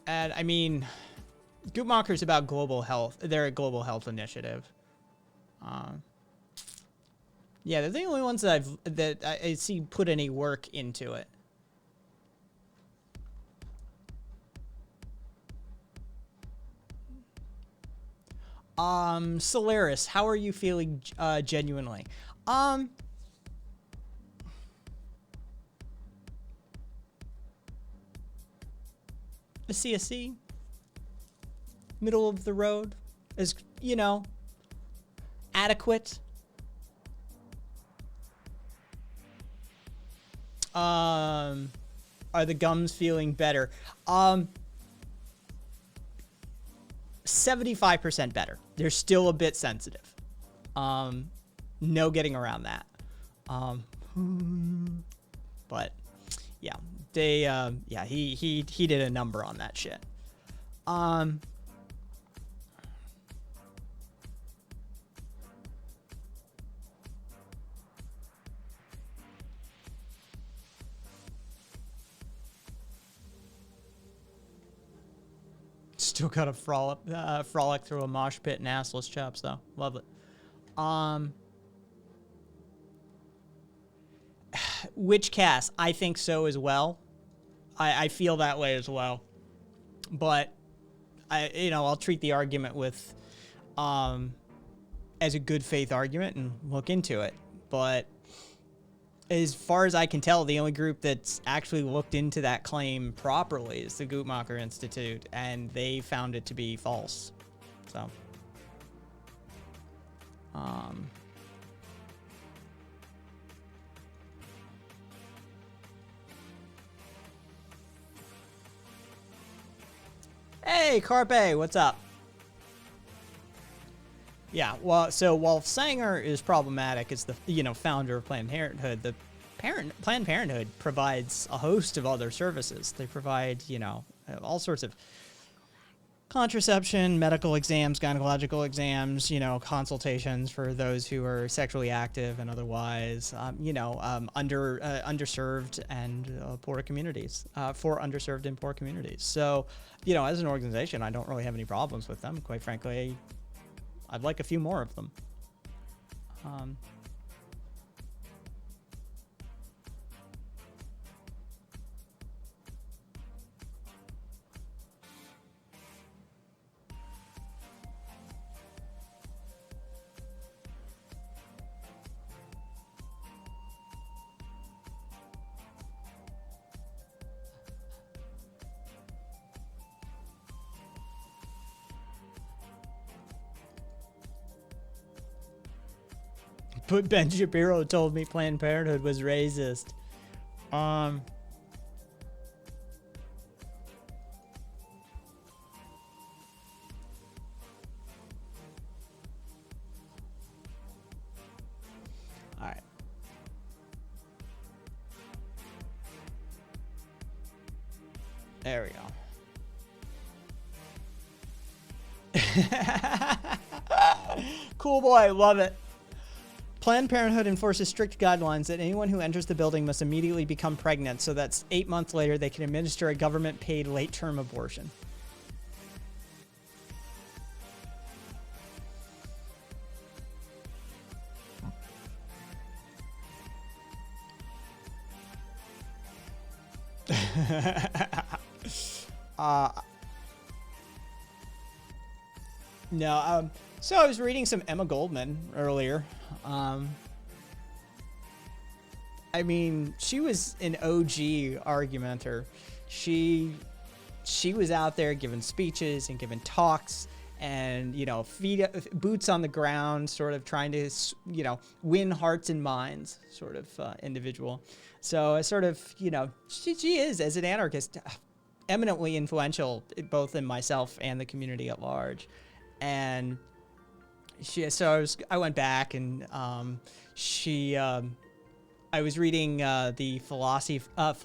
And I mean, Guttmacher's about global health. They're a global health initiative. Yeah, they're the only ones that I see put any work into it. Solaris, how are you feeling genuinely? The CSC, middle of the road, is, you know, adequate. Are the gums feeling better? 75% better. They're still a bit sensitive. No getting around that. But yeah, they yeah, he did a number on that shit. Still got a frolic through a mosh pit and assless chops, though. Love it. Witch cast, I think so as well. I feel that way as well. But I'll treat the argument with as a good faith argument and look into it. But as far as I can tell, the only group that's actually looked into that claim properly is the Guttmacher Institute, and they found it to be false. So, hey, Carpe, what's up? Yeah, well, so while Sanger is problematic as the founder of Planned Parenthood, Planned Parenthood provides a host of other services. They provide all sorts of contraception, medical exams, gynecological exams, consultations for those who are sexually active and otherwise, underserved and poor communities, for underserved and poor communities. So, as an organization, I don't really have any problems with them. Quite frankly, I'd like a few more of them. But Ben Shapiro told me Planned Parenthood was racist. All right. There we go. Cool boy, love it. Planned Parenthood enforces strict guidelines that anyone who enters the building must immediately become pregnant, so that's 8 months later they can administer a government-paid late-term abortion. No, so I was reading some Emma Goldman earlier. I mean, she was an OG argumenter. She was out there giving speeches and giving talks and, you know, boots on the ground, sort of trying to, you know, win hearts and minds sort of individual. So I sort of, you know, she is, as an anarchist, eminently influential, both in myself and the community at large. And I went back and I was reading the philosophy of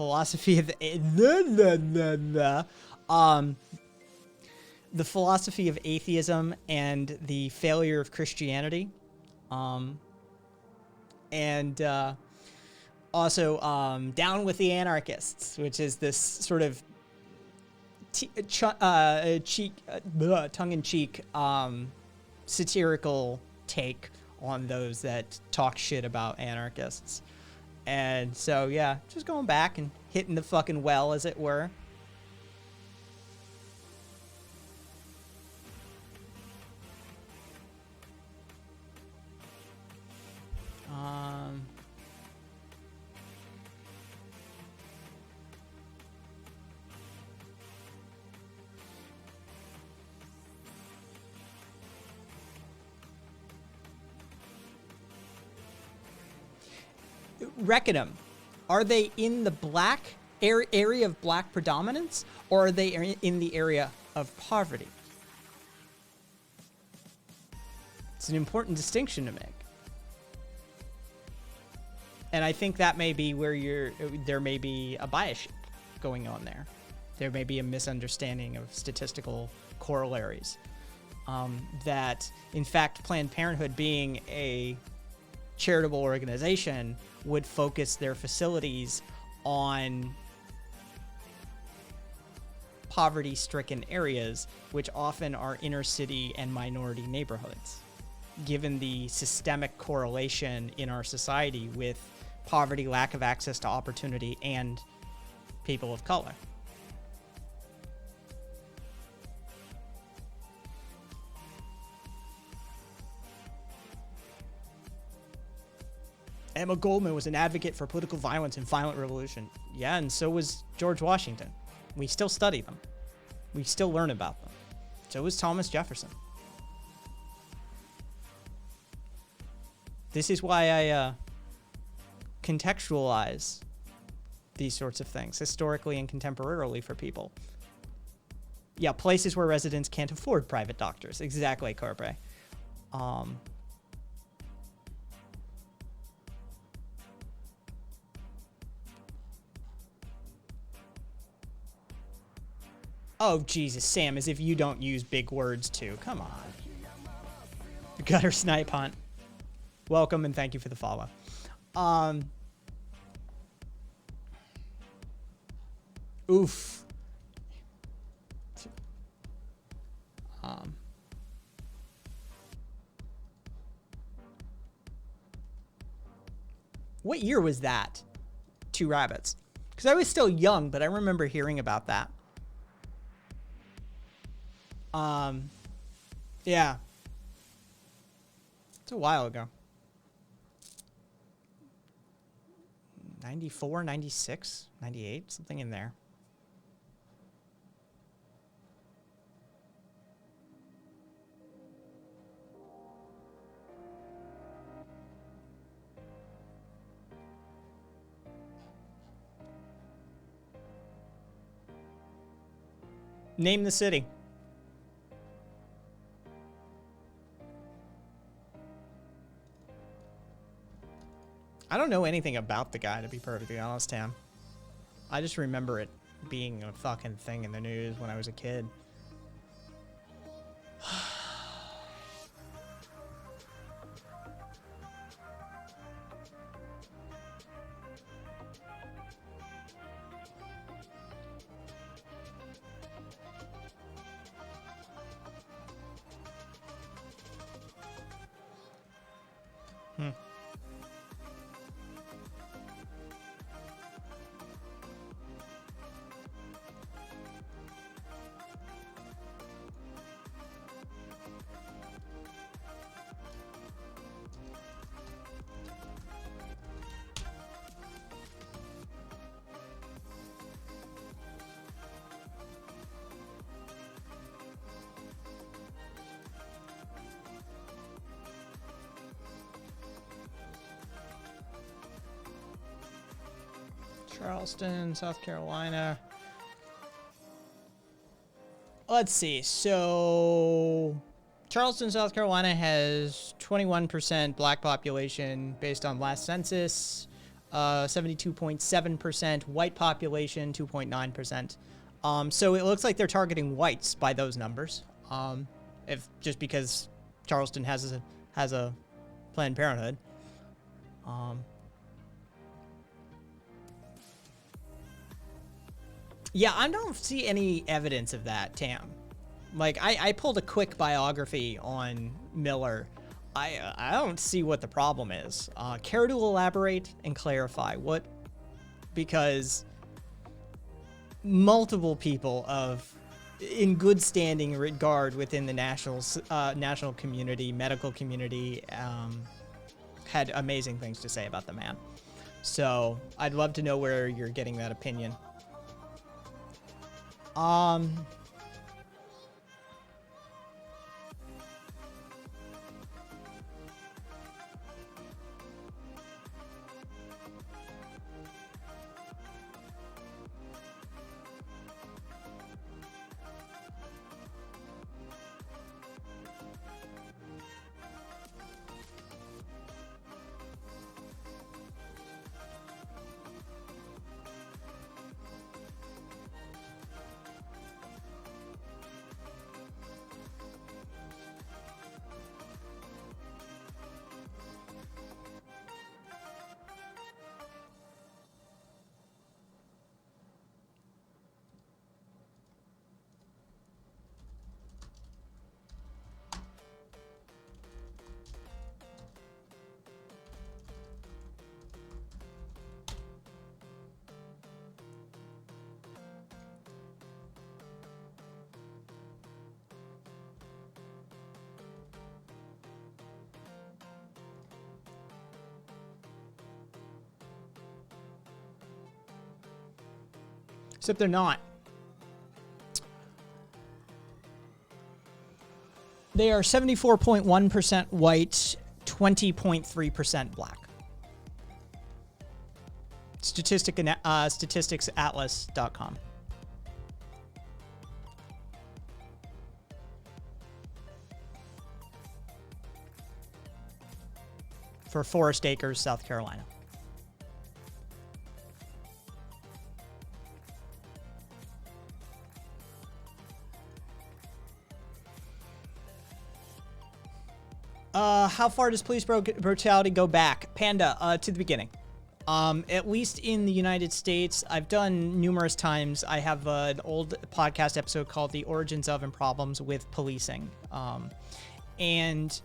the philosophy of atheism and the failure of Christianity, and also Down with the Anarchists, which is this sort of tongue-in-cheek satirical take on those that talk shit about anarchists. And so, yeah, just going back and hitting the fucking well, as it were. Reckonum, are they in the black area of black predominance, or are they in the area of poverty? It's an important distinction to make. And I think that may be where there may be a bias going on there. There may be a misunderstanding of statistical corollaries. That, in fact, Planned Parenthood, being a charitable organization, would focus their facilities on poverty-stricken areas, which often are inner city and minority neighborhoods, given the systemic correlation in our society with poverty, lack of access to opportunity, and people of color. Emma Goldman was an advocate for political violence and violent revolution. Yeah, and so was George Washington. We still study them. We still learn about them. So was Thomas Jefferson. This is why I contextualize these sorts of things historically and contemporarily for people. Yeah, places where residents can't afford private doctors. Exactly, Corpe. Oh, Jesus, Sam, as if you don't use big words, too. Come on. Gutter Snipe Hunt. Welcome, and thank you for the follow. Oof. What year was that? Two Rabbits. Because I was still young, but I remember hearing about that. Yeah. It's a while ago. 94, 96, 98, something in there. Name the city. I don't know anything about the guy, to be perfectly honest, Tam. I just remember it being a fucking thing in the news when I was a kid. Charleston, South Carolina. Let's see. So, Charleston, South Carolina has 21% black population based on last census. 72.7% white population, 2.9%. So it looks like they're targeting whites by those numbers. If just because Charleston has a Planned Parenthood. Yeah, I don't see any evidence of that, Tam. Like, I pulled a quick biography on Miller. I don't see what the problem is. Care to elaborate and clarify what? Because multiple people in good standing regard within the national community, medical community, had amazing things to say about the man. So I'd love to know where you're getting that opinion. Except they're not. They are 74.1% white, 20.3% black. Statisticsatlas.com. For Forest Acres, South Carolina. How far does police brutality go back? Panda, to the beginning. At least in the United States, I've done numerous times. I have an old podcast episode called The Origins of and Problems with Policing. And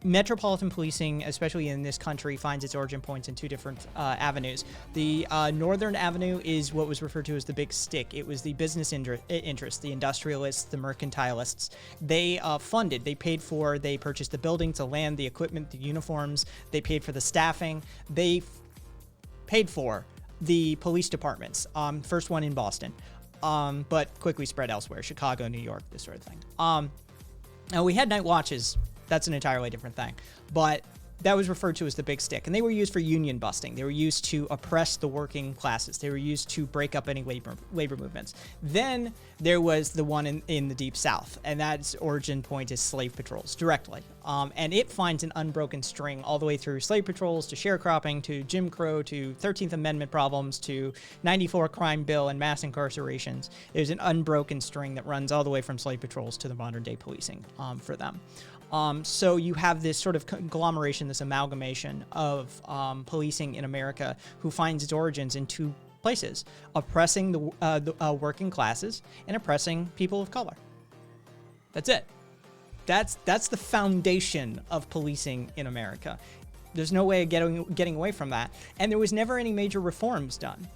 metropolitan policing, especially in this country, finds its origin points in two different avenues. The northern avenue is what was referred to as the Big Stick. It was the business interests, the industrialists, the mercantilists. They funded, they paid for, they purchased the buildings, the land, the equipment, the uniforms. They paid for the staffing. They paid for the police departments. First one in Boston, but quickly spread elsewhere. Chicago, New York, this sort of thing. Now we had night watches. That's an entirely different thing. But that was referred to as the Big Stick. And they were used for union busting. They were used to oppress the working classes. They were used to break up any labor movements. Then there was the one in the Deep South. And that's origin point is slave patrols directly. And it finds an unbroken string all the way through slave patrols to sharecropping to Jim Crow to 13th Amendment problems to 94 crime bill and mass incarcerations. There's an unbroken string that runs all the way from slave patrols to the modern day policing for them. So you have this sort of conglomeration, this amalgamation of policing in America who finds its origins in two places: oppressing the working classes and oppressing people of color. That's it. That's the foundation of policing in America. There's no way of getting away from that. And there was never any major reforms done.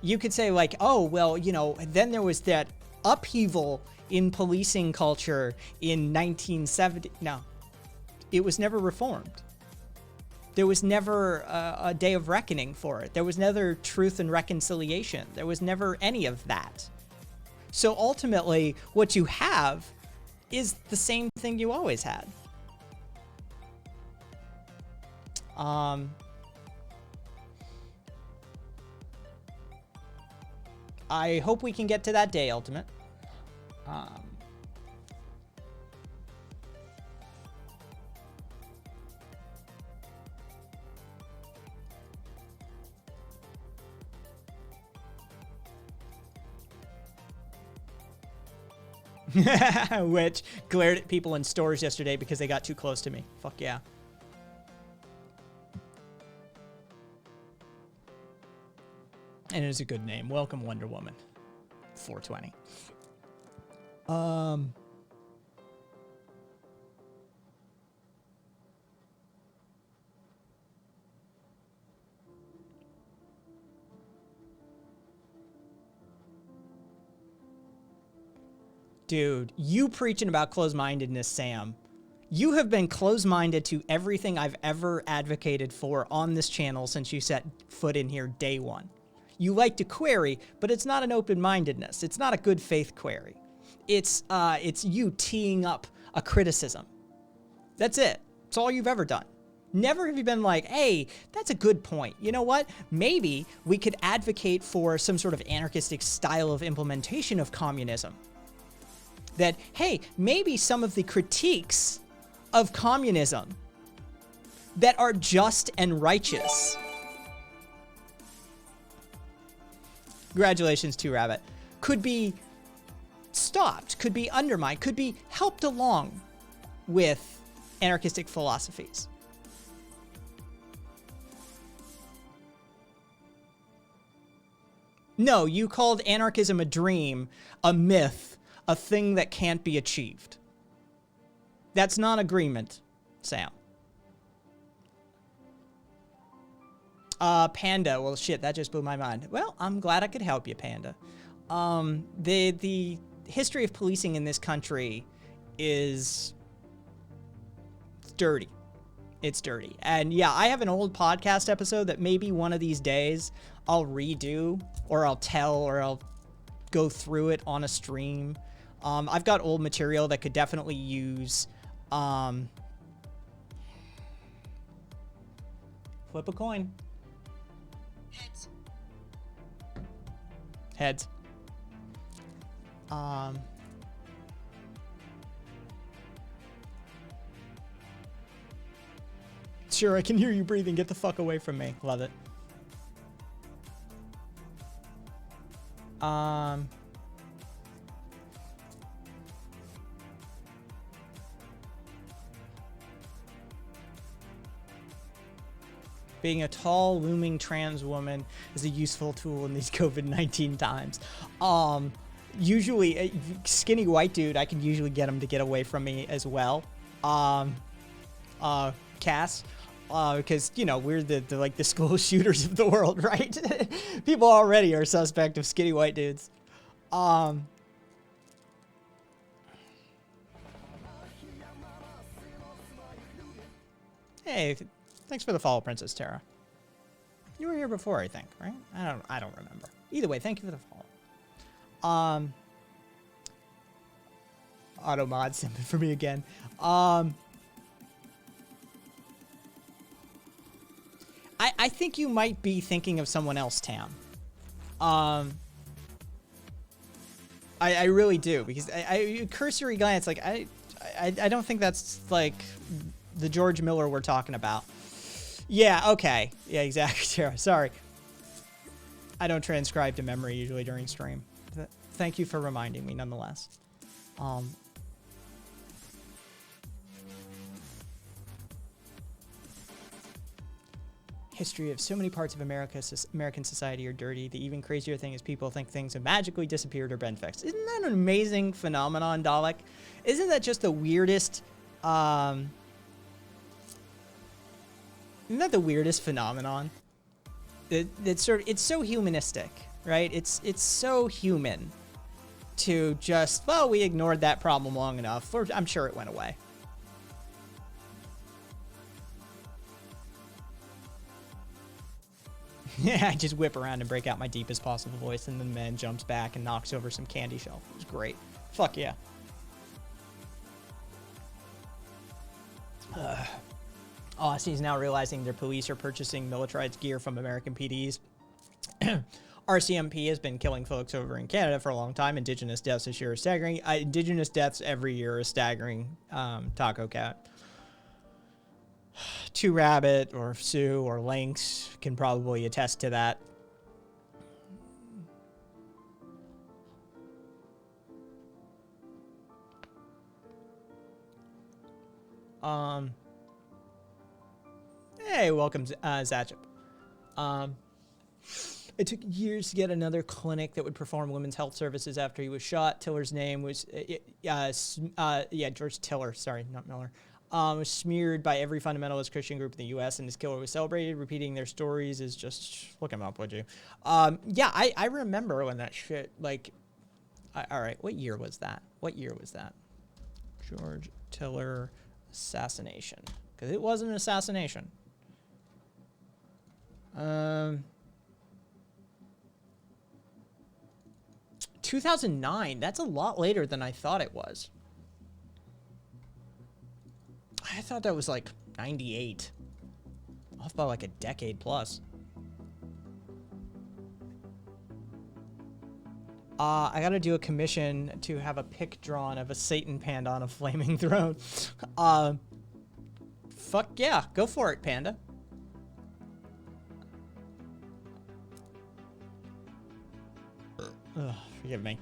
You could say like, oh, well, you know, then there was that upheaval in policing culture in 1970. No, it was never reformed. There was never a day of reckoning for it. There was never truth and reconciliation. There was never any of that. So ultimately, what you have is the same thing you always had. I hope we can get to that day, Ultimate. Which glared at people in stores yesterday because they got too close to me. Fuck yeah. And it is a good name. Welcome, Wonder Woman. 420. Dude, you preaching about closed-mindedness, Sam. You have been closed-minded to everything I've ever advocated for on this channel since you set foot in here day one. You like to query, but it's not an open-mindedness. It's not a good faith query. It's you teeing up a criticism. That's it. It's all you've ever done. Never have you been like, hey, that's a good point. You know what? Maybe we could advocate for some sort of anarchistic style of implementation of communism. That, hey, maybe some of the critiques of communism that are just and righteous. Congratulations, 2Rabbit. Could be stopped, could be undermined, could be helped along with anarchistic philosophies. No, you called anarchism a dream, a myth, a thing that can't be achieved. That's not agreement, Sam. Panda. Well, shit, that just blew my mind. Well, I'm glad I could help you, Panda. The history of policing in this country is dirty. It's dirty. And yeah, I have an old podcast episode that maybe one of these days I'll redo, or I'll tell, or I'll go through it on a stream. I've got old material that could definitely use, flip a coin. Heads. Heads. Sure, I can hear you breathing. Get the fuck away from me. Love it. Being a tall, looming trans woman is a useful tool in these COVID-19 times. Usually, a skinny white dude, I can usually get him to get away from me as well. Cass, because, you know, we're the school shooters of the world, right? People already are suspect of skinny white dudes. Hey, thanks for the follow, Princess Tara. You were here before, I think, right? I don't remember. Either way, thank you for the follow. Auto mod simping for me again. I think you might be thinking of someone else, Tam. I really do, because I cursory glance, like I I don't think that's like the George Miller we're talking about. Yeah, okay. Yeah, exactly, Tara. Sorry. I don't transcribe to memory usually during stream. Thank you for reminding me nonetheless. History of so many parts of American society are dirty. The even crazier thing is people think things have magically disappeared or been fixed. Isn't that an amazing phenomenon, Dalek? Isn't that just the weirdest? Isn't that the weirdest phenomenon? It's so humanistic, right? It's so human to just, well, we ignored that problem long enough. I'm sure it went away. Yeah, I just whip around and break out my deepest possible voice, and then the man jumps back and knocks over some candy shelf. It was great. Fuck yeah. Aussies now realizing their police are purchasing militarized gear from American PDs. RCMP has been killing folks over in Canada for a long time. Indigenous deaths this year are staggering. Indigenous deaths every year is staggering. Taco Cat. Two Rabbit or Sue or Lynx can probably attest to that. Hey, welcome, Zatchup. It took years to get another clinic that would perform women's health services after he was shot. Tiller's name was, George Tiller, sorry, not Miller. Was smeared by every fundamentalist Christian group in the U.S. and his killer was celebrated. Repeating their stories is just, look him up, would you? Yeah, I remember when that shit, like, all right, what year was that? George Tiller assassination. Because it was an assassination. 2009, that's a lot later than I thought it was. I thought that was like 98. Off by like a decade plus. I gotta do a commission to have a pic drawn of a Satan panda on a flaming throne. Fuck yeah, go for it, panda. Ugh, forgive me.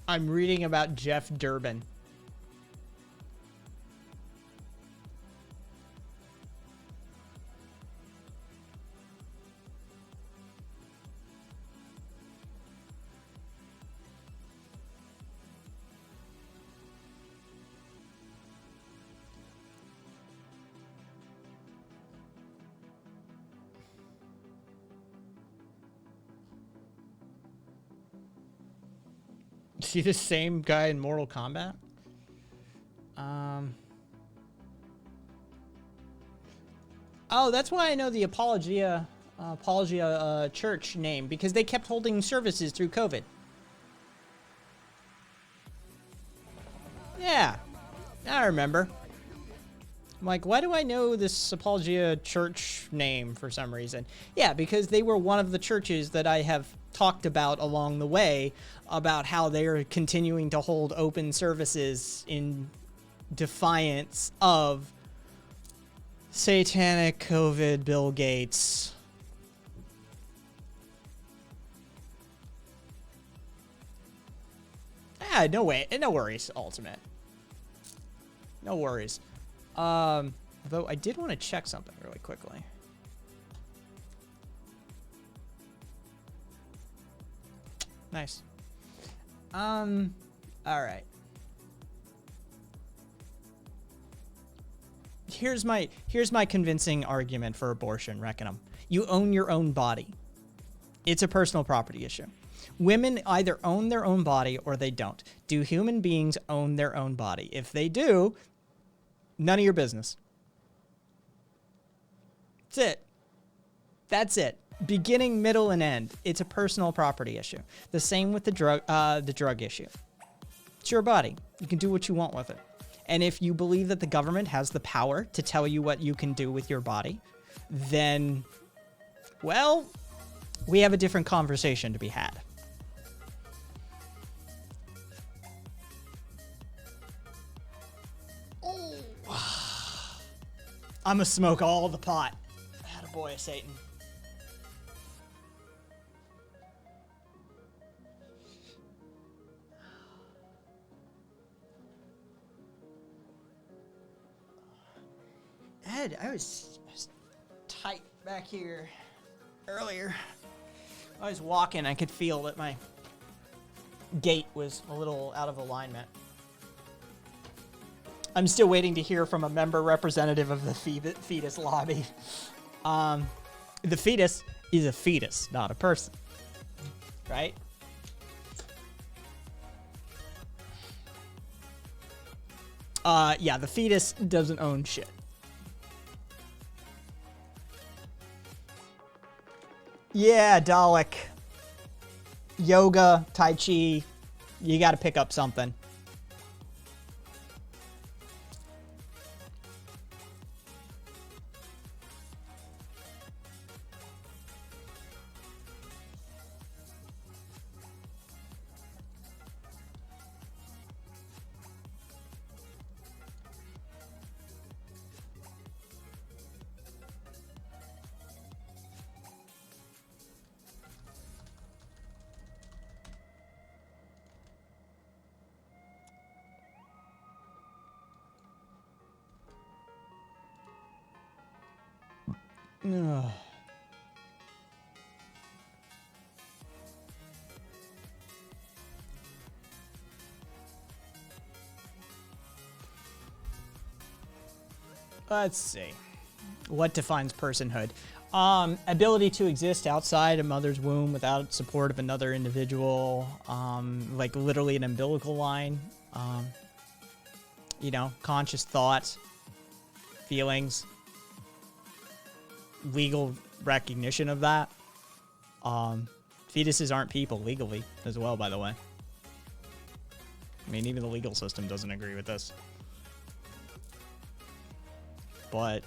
I'm reading about Jeff Durbin. Is he the same guy in Mortal Kombat? Oh, that's why I know the Apologia church name, because they kept holding services through COVID. Yeah, I remember. I'm like, why do I know this Apologia church name for some reason? Yeah, because they were one of the churches that I have talked about along the way about how they are continuing to hold open services in defiance of satanic COVID Bill Gates. Ah, no way, no worries, Ultimate. No worries. Though I did want to check something really quickly. Nice. All right. Here's my convincing argument for abortion, Reckonum. You own your own body. It's a personal property issue. Women either own their own body or they don't. Do human beings own their own body? If they do, none of your business. That's it. That's it. Beginning, middle, and end. It's a personal property issue. The same with the drug issue. It's your body. You can do what you want with it. And if you believe that the government has the power to tell you what you can do with your body, then, well, we have a different conversation to be had. I'm gonna smoke all the pot. Attaboy, Satan. Ed, I was tight back here earlier. I was walking, I could feel that my gait was a little out of alignment. I'm still waiting to hear from a member representative of the fetus lobby. The fetus is a fetus, not a person. Right? Yeah, the fetus doesn't own shit. Yeah, Dalek. Yoga, Tai Chi. You gotta pick up something. Ugh. Let's see. What defines personhood? Ability to exist outside a mother's womb without support of another individual, like literally an umbilical line, you know, conscious thought, feelings, legal recognition of that. Fetuses aren't people legally as well, by the way. I mean, even the legal system doesn't agree with this. But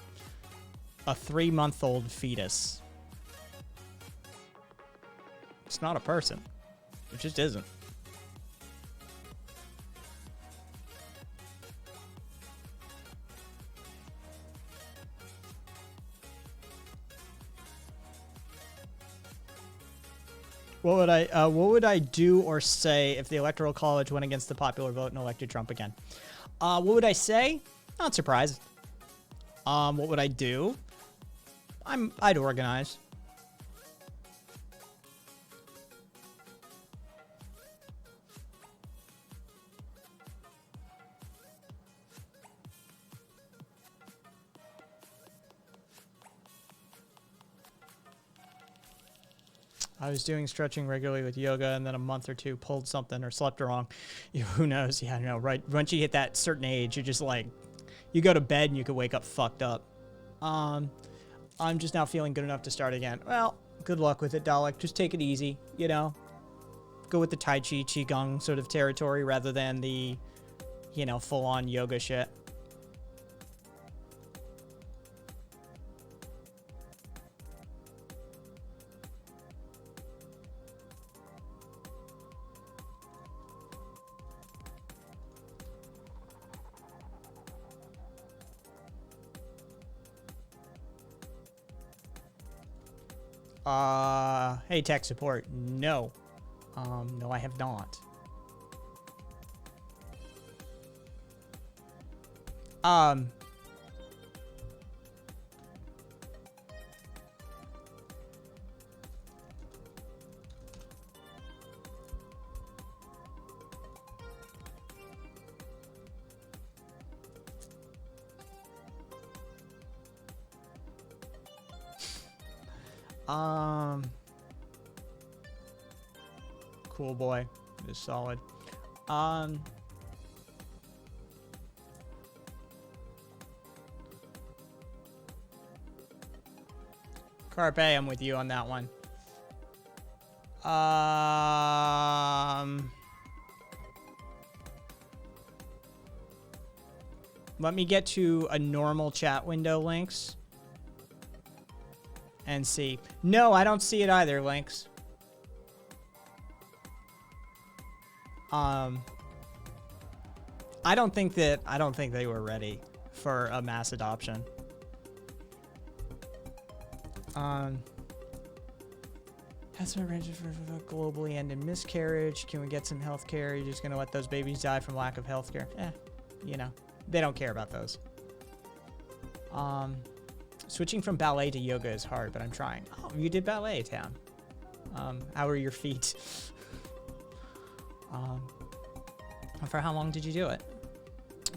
a 3-month-old fetus, it's not a person. It just isn't. What would I do or say if the Electoral College went against the popular vote and elected Trump again? What would I say? Not surprised. What would I do? I'd organize. I was doing stretching regularly with yoga, and then a month or two pulled something or slept wrong. Who knows? Yeah, I know, right? Once you hit that certain age, you're just like, you go to bed and you could wake up fucked up. I'm just now feeling good enough to start again. Well, good luck with it, Dalek. Just take it easy, you know? Go with the Tai Chi, Qigong sort of territory rather than the, you know, full-on yoga shit. Hey, tech support. No. No, I have not. Um, cool boy is solid. Carpe, I'm with you on that one. Let me get to a normal chat window, Lynx, and see. No, I don't see it either, Lynx. I don't think they were ready for a mass adoption. Has been arranged for globally end in miscarriage. Can we get some health care? You're just gonna let those babies die from lack of health care? You know, they don't care about those. Switching from ballet to yoga is hard, but I'm trying. Oh, you did ballet, Tam. How are your feet? For how long did you do it?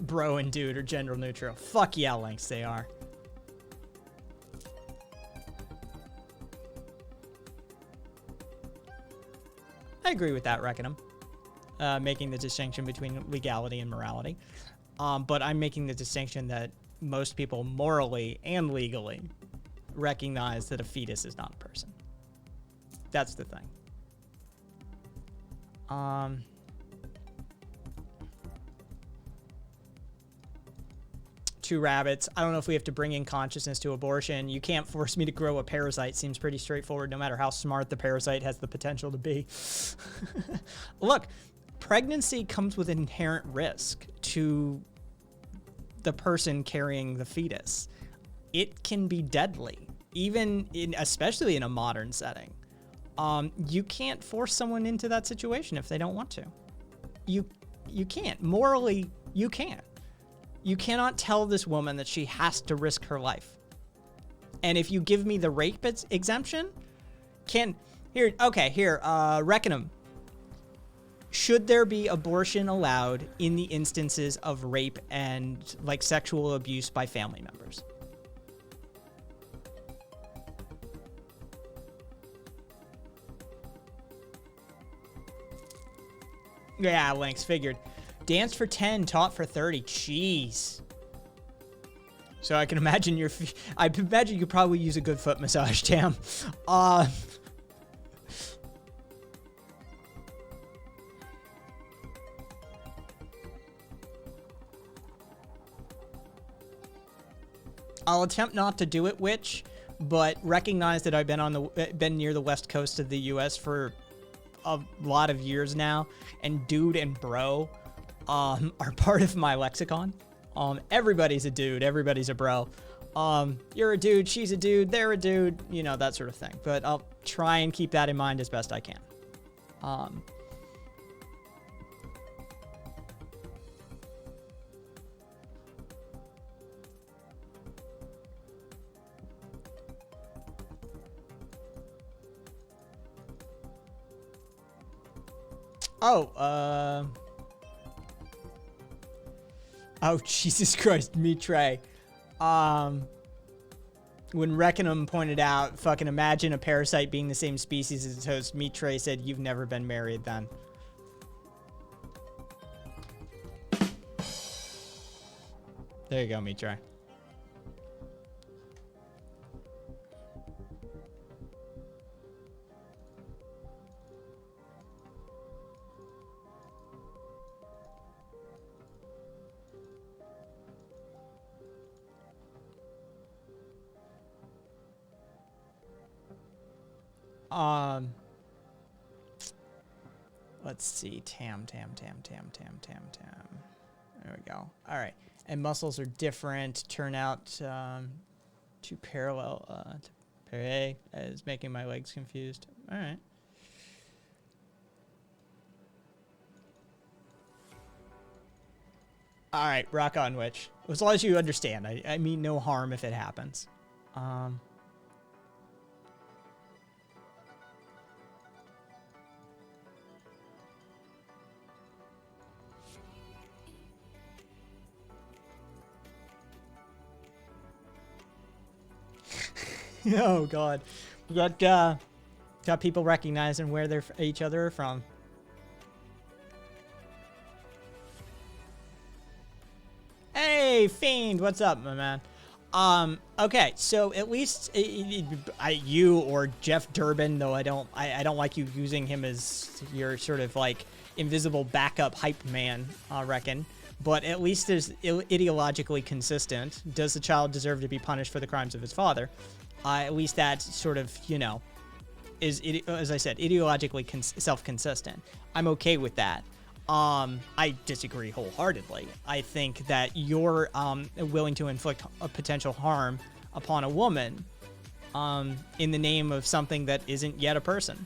Bro and dude are gender neutral. Fuck yeah, Lynx, they are. I agree with that, Reckonum. Making the distinction between legality and morality. But I'm making the distinction that most people morally and legally recognize that a fetus is not a person. That's the thing. Two rabbits. I don't know if we have to bring in consciousness to abortion. You can't force me to grow a parasite. Seems pretty straightforward, no matter how smart the parasite has the potential to be. Look, pregnancy comes with inherent risk to the person carrying the fetus. It can be deadly, especially in a modern setting. You can't force someone into that situation if they don't want to. You can't. Morally, you can't. You cannot tell this woman that she has to risk her life. And if you give me the rape exemption, Reckonum. Should there be abortion allowed in the instances of rape and like sexual abuse by family members? Yeah, Lynx, figured. Dance for 10, taught for 30. Jeez. So I can imagine I imagine you could probably use a good foot massage, Tam. I'll attempt not to do it, Witch, but recognize that I've been near the west coast of the U.S. for a lot of years now, and dude and bro are part of my lexicon. Everybody's a dude, everybody's a bro. You're a dude, she's a dude, they're a dude, you know, that sort of thing. But I'll try and keep that in mind as best I can. Oh, Jesus Christ, Mitre. When Reckonum pointed out, fucking imagine a parasite being the same species as its host, Mitre said, you've never been married then. There you go, Mitre. Let's see. Tam. There we go. All right. And muscles are different. Turn out to parallel to pare is making my legs confused. All right. All right, rock on, Witch. As long as you understand, I mean no harm if it happens. Oh God, we got people recognizing where they're each other are from. Hey, Fiend, what's up, my man? Okay, so at least you or Jeff Durbin, though I don't like you using him as your sort of like invisible backup hype man, I reckon. But at least there's ideologically consistent. Does the child deserve to be punished for the crimes of his father? At least that sort of, you know, is, as I said, ideologically self-consistent. I'm okay with that. I disagree wholeheartedly. I think that you're willing to inflict a potential harm upon a woman in the name of something that isn't yet a person.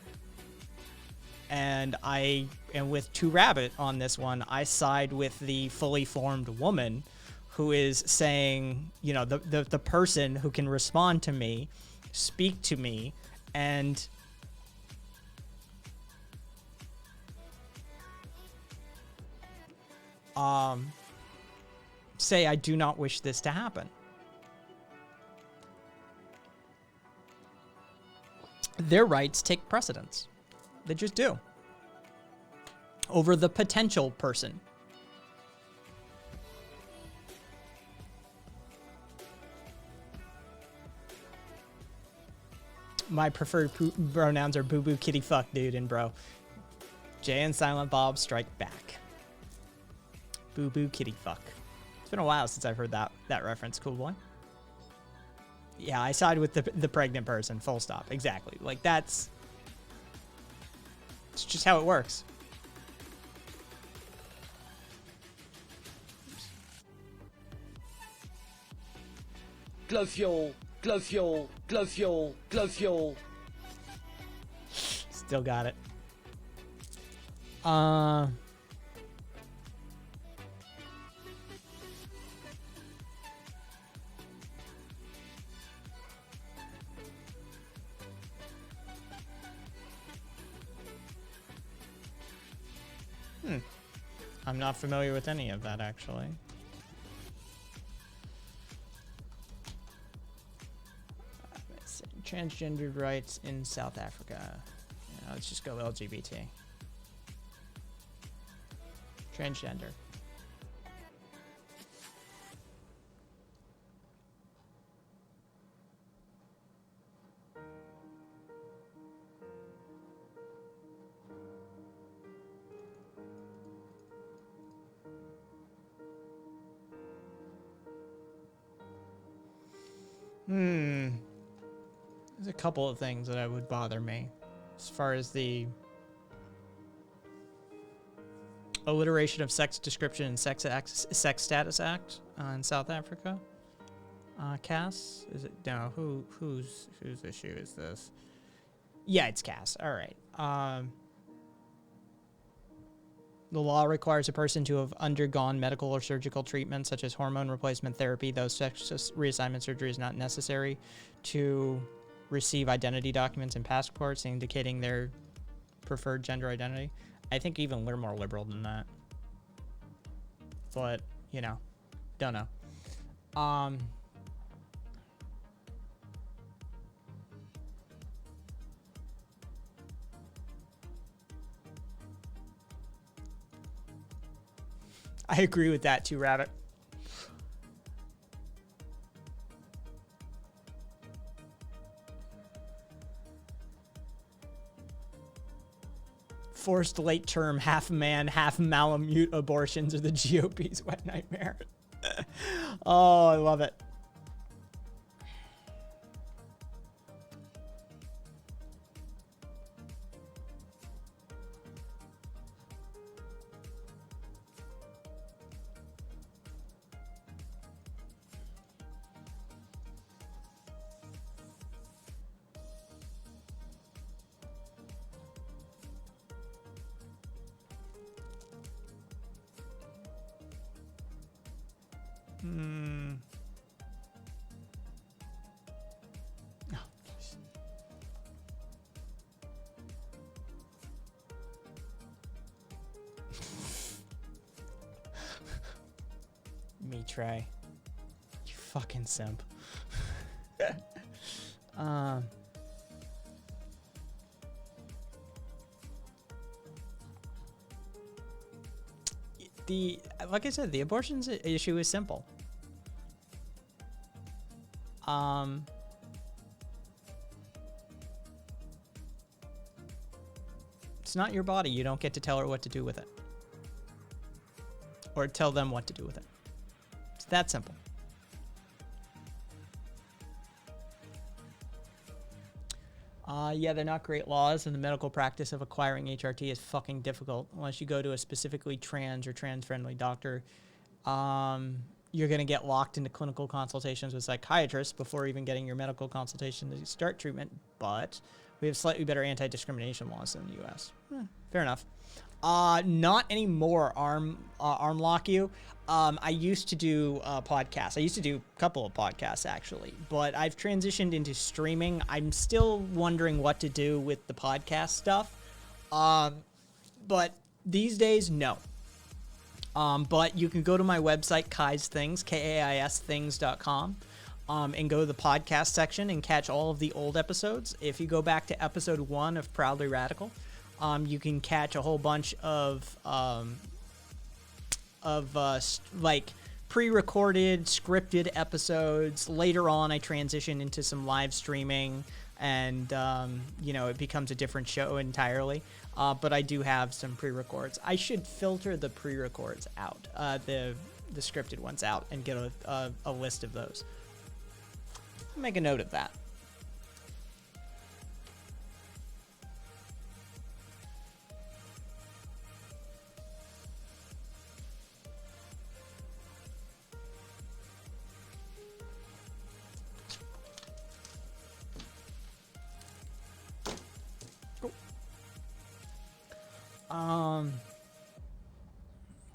And I am with 2Rabbit on this one. I side with the fully formed woman who is saying, you know, the person who can respond to me, speak to me, and say, I do not wish this to happen. Their rights take precedence. They just do. Over the potential person. My preferred pronouns are boo-boo, kitty, fuck, dude, and bro. Jay and Silent Bob strike back. Boo-boo, kitty, fuck. It's been a while since I've heard that reference, cool boy. Yeah, I side with the pregnant person, full stop. Exactly. Like, it's just how it works. Glacial, glacial, glacial, glacial. Still got it. I'm not familiar with any of that, actually. Let's see. Transgendered rights in South Africa. Yeah, let's just go LGBT. Transgender. There's a couple of things that would bother me as far as the alliteration of sex description and sex status act in South Africa. Cass, is it? No, whose issue is this? Yeah, it's Cass. All right. The law requires a person to have undergone medical or surgical treatment, such as hormone replacement therapy, though sex reassignment surgery is not necessary, to receive identity documents and passports indicating their preferred gender identity. I think even we're more liberal than that. But, you know, don't know. I agree with that too, Rabbit. Forced late-term, half-man, half-malamute abortions are the GOP's wet nightmare. Oh, I love it. Oh, jeez. Me try. You fucking simp. um. Like I said, the abortions issue is simple. It's not your body. You don't get to tell her what to do with it. Or tell them what to do with it. It's that simple. Yeah, they're not great laws, and the medical practice of acquiring HRT is fucking difficult. Unless you go to a specifically trans or trans-friendly doctor, you're going to get locked into clinical consultations with psychiatrists before even getting your medical consultation to start treatment. But we have slightly better anti-discrimination laws than the U.S. Fair enough. Not anymore, arm lock you. I used to do podcasts. I used to do a couple of podcasts, actually. But I've transitioned into streaming. I'm still wondering what to do with the podcast stuff. But these days, no. But you can go to my website, Kai's Things, KAISthings.com, and go to the podcast section and catch all of the old episodes. If you go back to episode 1 of Proudly Radical, you can catch a whole bunch of like pre-recorded, scripted episodes. Later on, I transition into some live streaming, and it becomes a different show entirely. But I do have some pre-records. I should filter the pre-records out, the scripted ones out, and get a list of those. Make a note of that.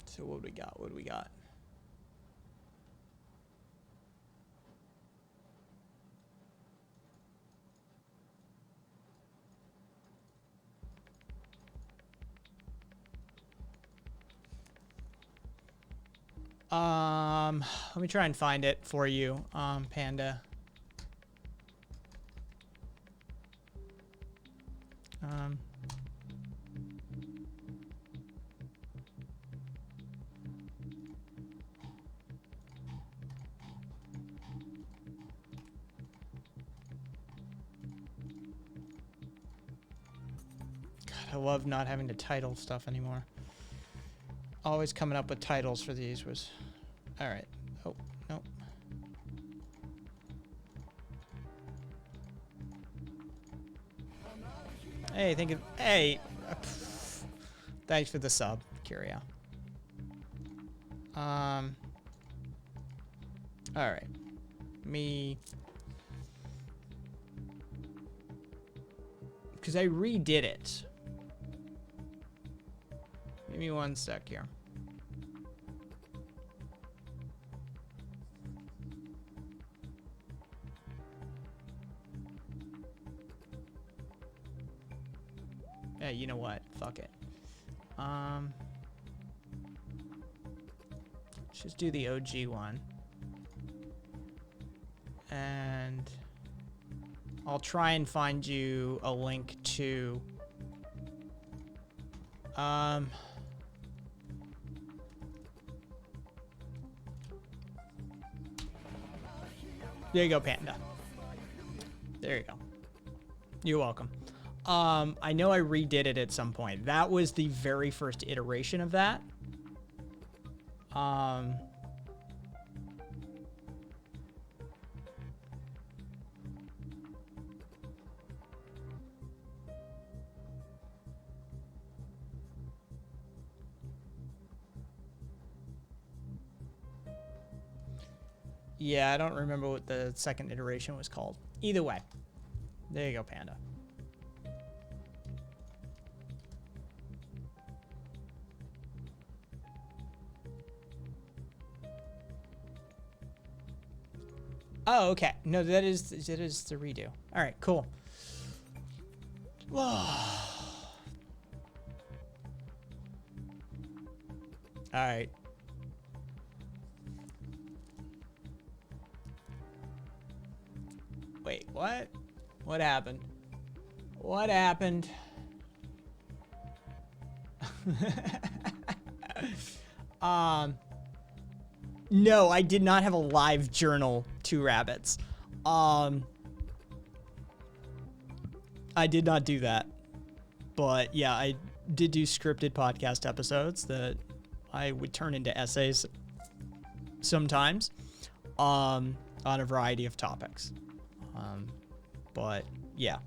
So what do we got? Let me try and find it for you, Panda. I love not having to title stuff anymore. Always coming up with titles for these was... Alright. Oh, no. Hey, thank you. Hey! Thanks for the sub, Curio. Alright. Because I redid it. Give me one sec here. Yeah, you know what? Fuck it. Let's just do the OG one. And I'll try and find you a link to there you go, Panda. There you go. You're welcome. I know I redid it at some point. That was the very first iteration of that. Yeah, I don't remember what the second iteration was called. Either way. There you go, Panda. Oh, okay. No, that is the redo. All right, cool. All right. Wait, what? What happened? What happened? No, I did not have a live journal, Two Rabbits. I did not do that. But yeah, I did do scripted podcast episodes that I would turn into essays sometimes, on a variety of topics. But yeah.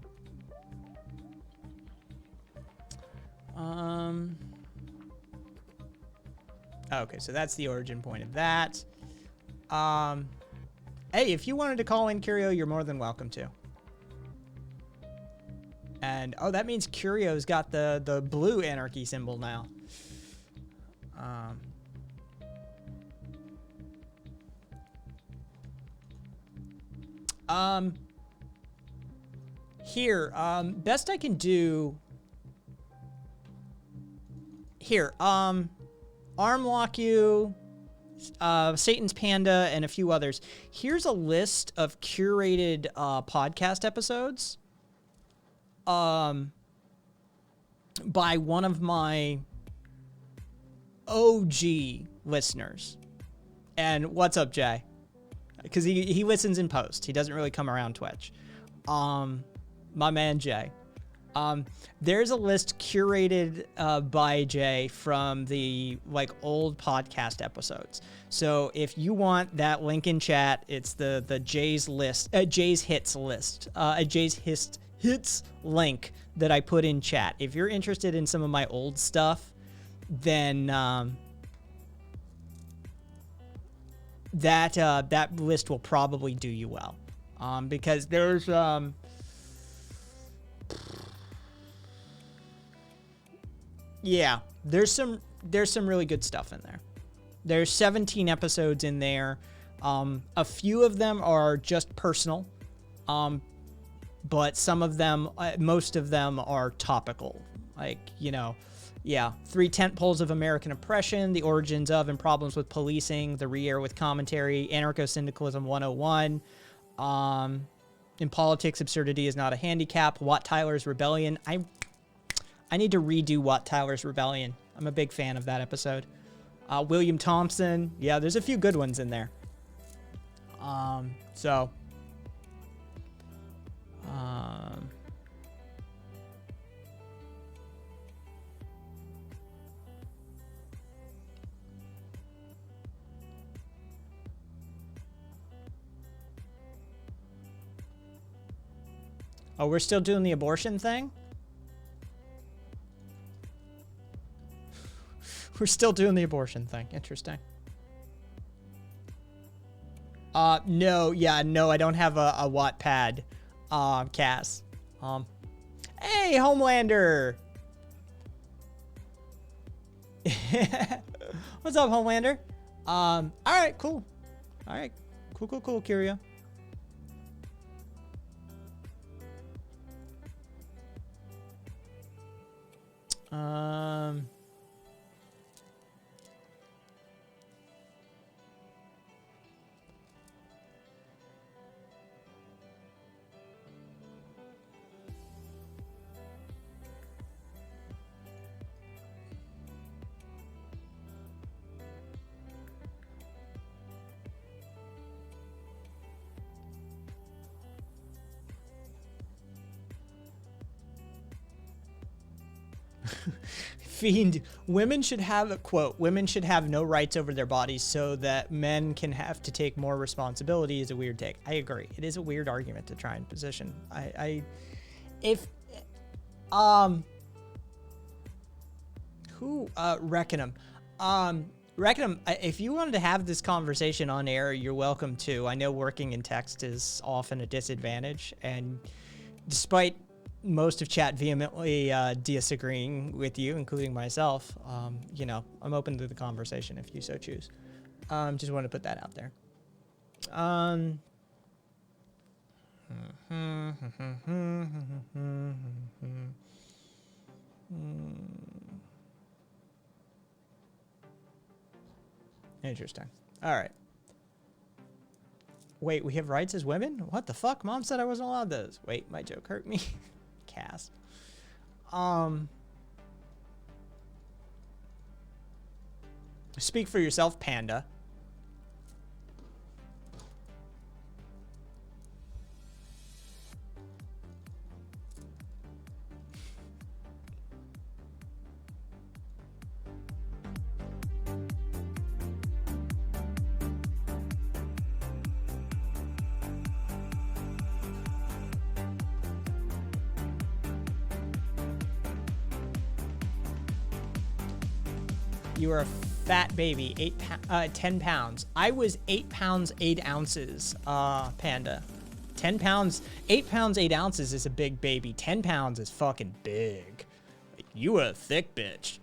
Okay, so that's the origin point of that. Hey, if you wanted to call in, Curio, you're more than welcome to. And, oh, that means Curio's got the blue anarchy symbol now. Here, best I can do... Here, Armlock You, Satan's Panda, and a few others. Here's a list of curated podcast episodes by one of my OG listeners. And what's up, Jay? Because he listens in post. He doesn't really come around Twitch. My man, Jay. There's a list curated by Jay from the old podcast episodes. So if you want that link in chat, it's the Jay's list, Jay's hits list, Jay's hits link that I put in chat. If you're interested in some of my old stuff, then that list will probably do you well, because there's yeah, there's some really good stuff in there. There's 17 episodes in there. A few of them are just personal, but some of them, most of them are topical. Yeah, 3 tentpoles of American oppression, the origins of and problems with policing, the re-air with commentary, anarcho-syndicalism 101, in politics, absurdity is not a handicap, Wat Tyler's Rebellion. I need to redo Wat Tyler's Rebellion. I'm a big fan of that episode. William Thompson. Yeah, there's a few good ones in there. Oh, we're still doing the abortion thing? We're still doing the abortion thing. Interesting. No, I don't have a Wattpad, Cass. Hey, Homelander! What's up, Homelander? Alright, cool. Alright, cool, Curio. Fiend, women should have, quote, women should have no rights over their bodies so that men can have to take more responsibility is a weird take. I agree. It is a weird argument to try and position. Reckonum. Reckonum, if you wanted to have this conversation on air, you're welcome to. I know working in text is often a disadvantage, and despite most of chat vehemently disagreeing with you, including myself, I'm open to the conversation if you so choose. Just want to put that out there. Interesting. All right. Wait, we have rights as women? What the fuck? Mom said I wasn't allowed those. Wait, my joke hurt me. Cast. Speak for yourself, Panda. You were a fat baby, 10 pounds. I was 8 pounds, 8 ounces, Panda. 10 pounds, 8 pounds, 8 ounces is a big baby. 10 pounds is fucking big. Like, you were a thick bitch.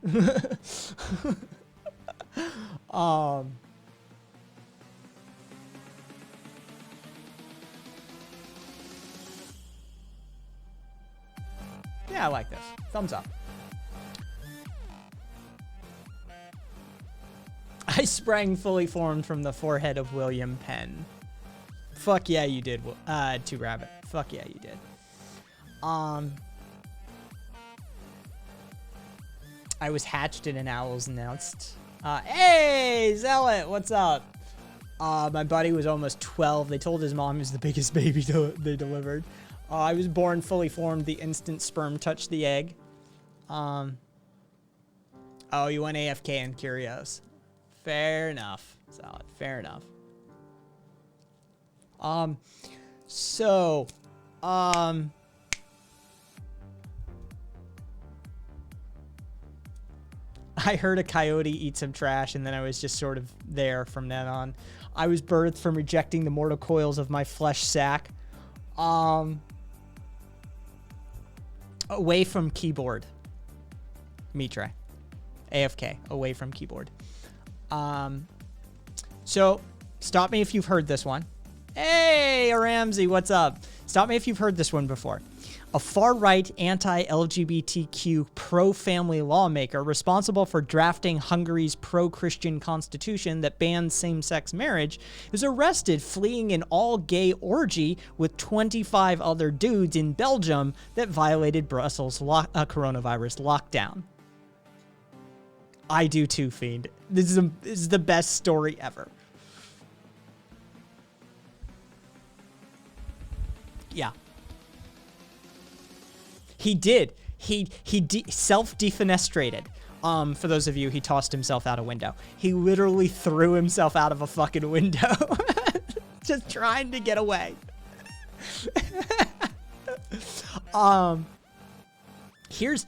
Yeah, I like this. Thumbs up. I sprang fully formed from the forehead of William Penn. Fuck yeah, you did, Two Rabbit. Fuck yeah, you did. I was hatched in an owl's nest. Hey, Zealot, what's up? My buddy was almost 12. They told his mom he was the biggest baby they delivered. I was born fully formed the instant sperm touched the egg. Oh, you went AFK and curious. Fair enough. Solid. Fair enough. I heard a coyote eat some trash, and then I was just sort of there from then on. I was birthed from rejecting the mortal coils of my flesh sack. Away from keyboard. Mitre. AFK. Away from keyboard. So, stop me if you've heard this one. Hey, Ramsey, what's up? Stop me if you've heard this one before. A far-right anti-LGBTQ pro-family lawmaker responsible for drafting Hungary's pro-Christian constitution that bans same-sex marriage is arrested fleeing an all-gay orgy with 25 other dudes in Belgium that violated Brussels' coronavirus lockdown. I do too, Fiend. This is the best story ever. Yeah. He did. He self-defenestrated. For those of you, he tossed himself out a window. He literally threw himself out of a fucking window. Just trying to get away. Here's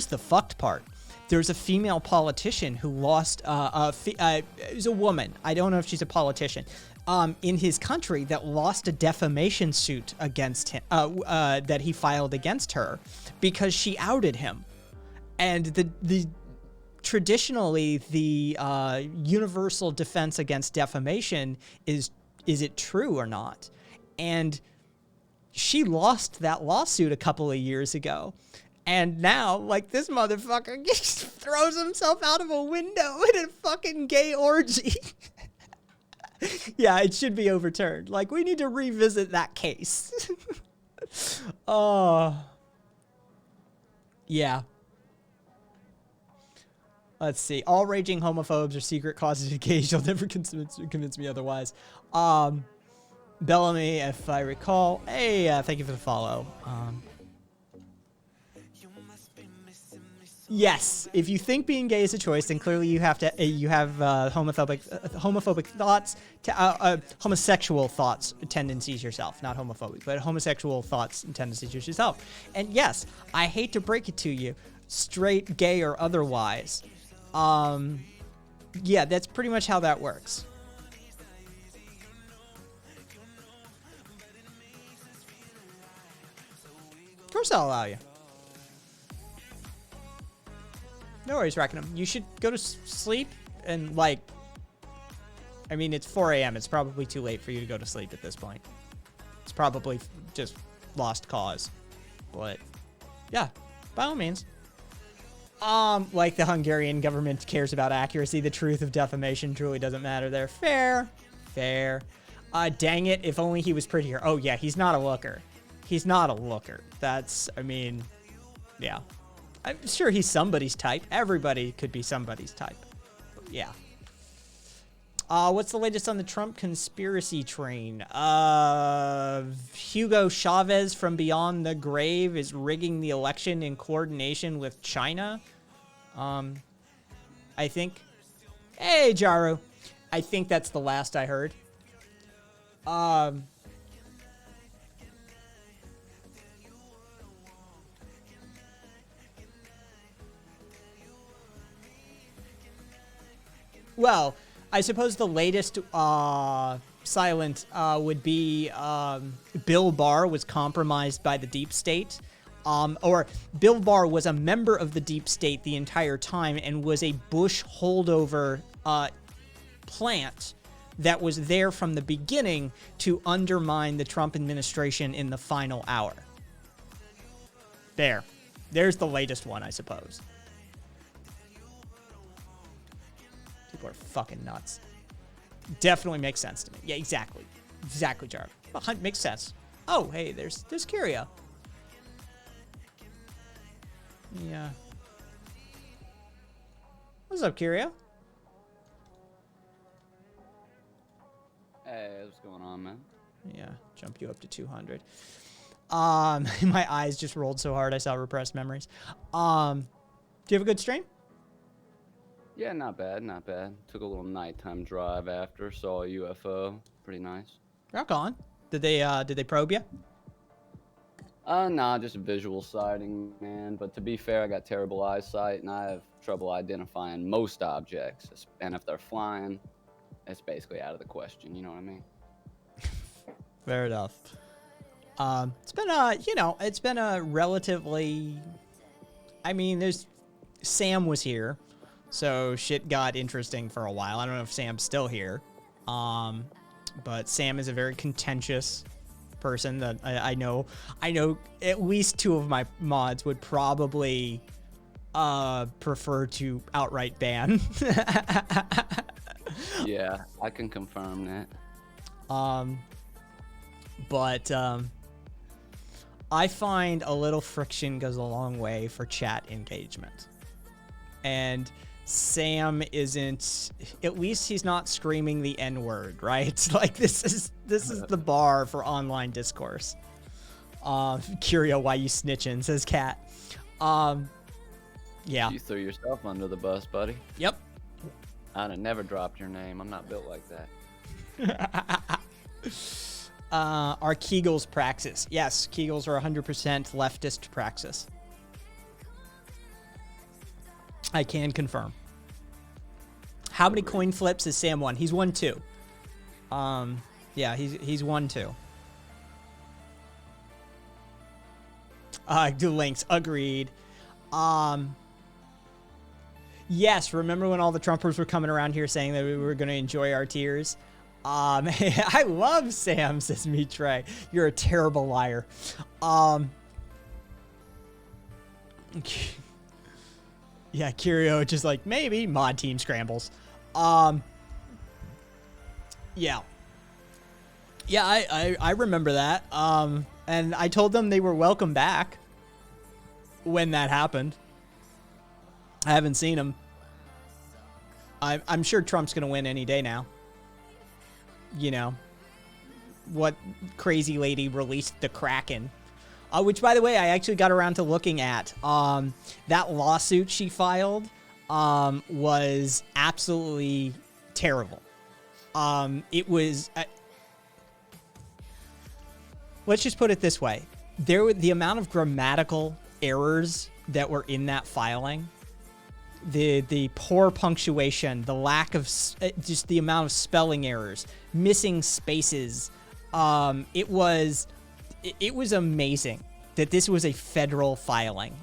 the fucked part. There's a female politician who lost, it was a woman. I don't know if she's a politician. In his country that lost a defamation suit against him, that he filed against her because she outed him. And the traditionally the universal defense against defamation is it true or not? And she lost that lawsuit a couple of years ago. And now, like, this motherfucker throws himself out of a window in a fucking gay orgy. Yeah, it should be overturned. Like, we need to revisit that case. Oh. Yeah. Let's see. All raging homophobes are secret causes of gays. You'll never convince me otherwise. Bellamy, if I recall. Hey, thank you for the follow. Yes, if you think being gay is a choice, then clearly you have homophobic thoughts, homosexual thoughts, tendencies yourself, not homophobic, but homosexual thoughts and tendencies yourself. And yes, I hate to break it to you, straight, gay, or otherwise. Yeah, that's pretty much how that works. Of course I'll allow you. No worries, Rackingham. You should go to sleep and, like, I mean, it's 4 a.m. It's probably too late for you to go to sleep at this point. It's probably just lost cause. But yeah, by all means. Like the Hungarian government cares about accuracy, the truth of defamation truly doesn't matter there. Fair. Dang it, if only he was prettier. Oh yeah, he's not a looker. He's not a looker. That's, I mean, yeah. I'm sure he's somebody's type. Everybody could be somebody's type. But yeah. What's the latest on the Trump conspiracy train? Hugo Chavez from beyond the grave is rigging the election in coordination with China. I think. Hey, Jaru. I think that's the last I heard. Well, I suppose the latest silent would be Bill Barr was compromised by the deep state. Or Bill Barr was a member of the deep state the entire time and was a Bush holdover plant that was there from the beginning to undermine the Trump administration in the final hour. There's the latest one, I suppose. People are fucking nuts. Definitely makes sense to me. Yeah, exactly. Exactly, Jar. Makes sense. Oh, hey, there's Kyria. Yeah. What's up, Kyria? Hey, what's going on, man? Yeah, jump you up to 200. My eyes just rolled so hard I saw repressed memories. Do you have a good stream? Yeah, not bad, not bad. Took a little nighttime drive after, saw a UFO. Pretty nice. Rock on. Did they probe you? Nah, just a visual sighting, man. But to be fair, I got terrible eyesight, and I have trouble identifying most objects. And if they're flying, it's basically out of the question. You know what I mean? Fair enough. It's been a relatively. I mean, Sam was here, so shit got interesting for a while. I don't know if Sam's still here, but Sam is a very contentious person that I know at least two of my mods would probably prefer to outright ban. Yeah, I can confirm that. But I find a little friction goes a long way for chat engagement. And Sam isn't, at least he's not screaming the N-word, right? Like this is the bar for online discourse. Curio, why you snitching, says Cat. Yeah. You threw yourself under the bus, buddy. Yep. I'd have never dropped your name. I'm not built like that. Are Kegels praxis? Yes, Kegels are 100% leftist praxis. I can confirm. How many coin flips has Sam won? He's won 2. Yeah, he's won 2. Do links. Agreed. Yes, remember when all the Trumpers were coming around here saying that we were going to enjoy our tears? I love Sam, says Mitre. You're a terrible liar. Yeah, Curio just like, maybe mod team scrambles. Yeah. Yeah, I remember that. And I told them they were welcome back when that happened. I haven't seen him. I'm sure Trump's going to win any day now. You know, what crazy lady released the Kraken? Which, by the way, I actually got around to looking at. That lawsuit she filed was absolutely terrible. It was... let's just put it this way. The amount of grammatical errors that were in that filing, the poor punctuation, the lack of... just the amount of spelling errors, missing spaces. It was amazing that this was a federal filing.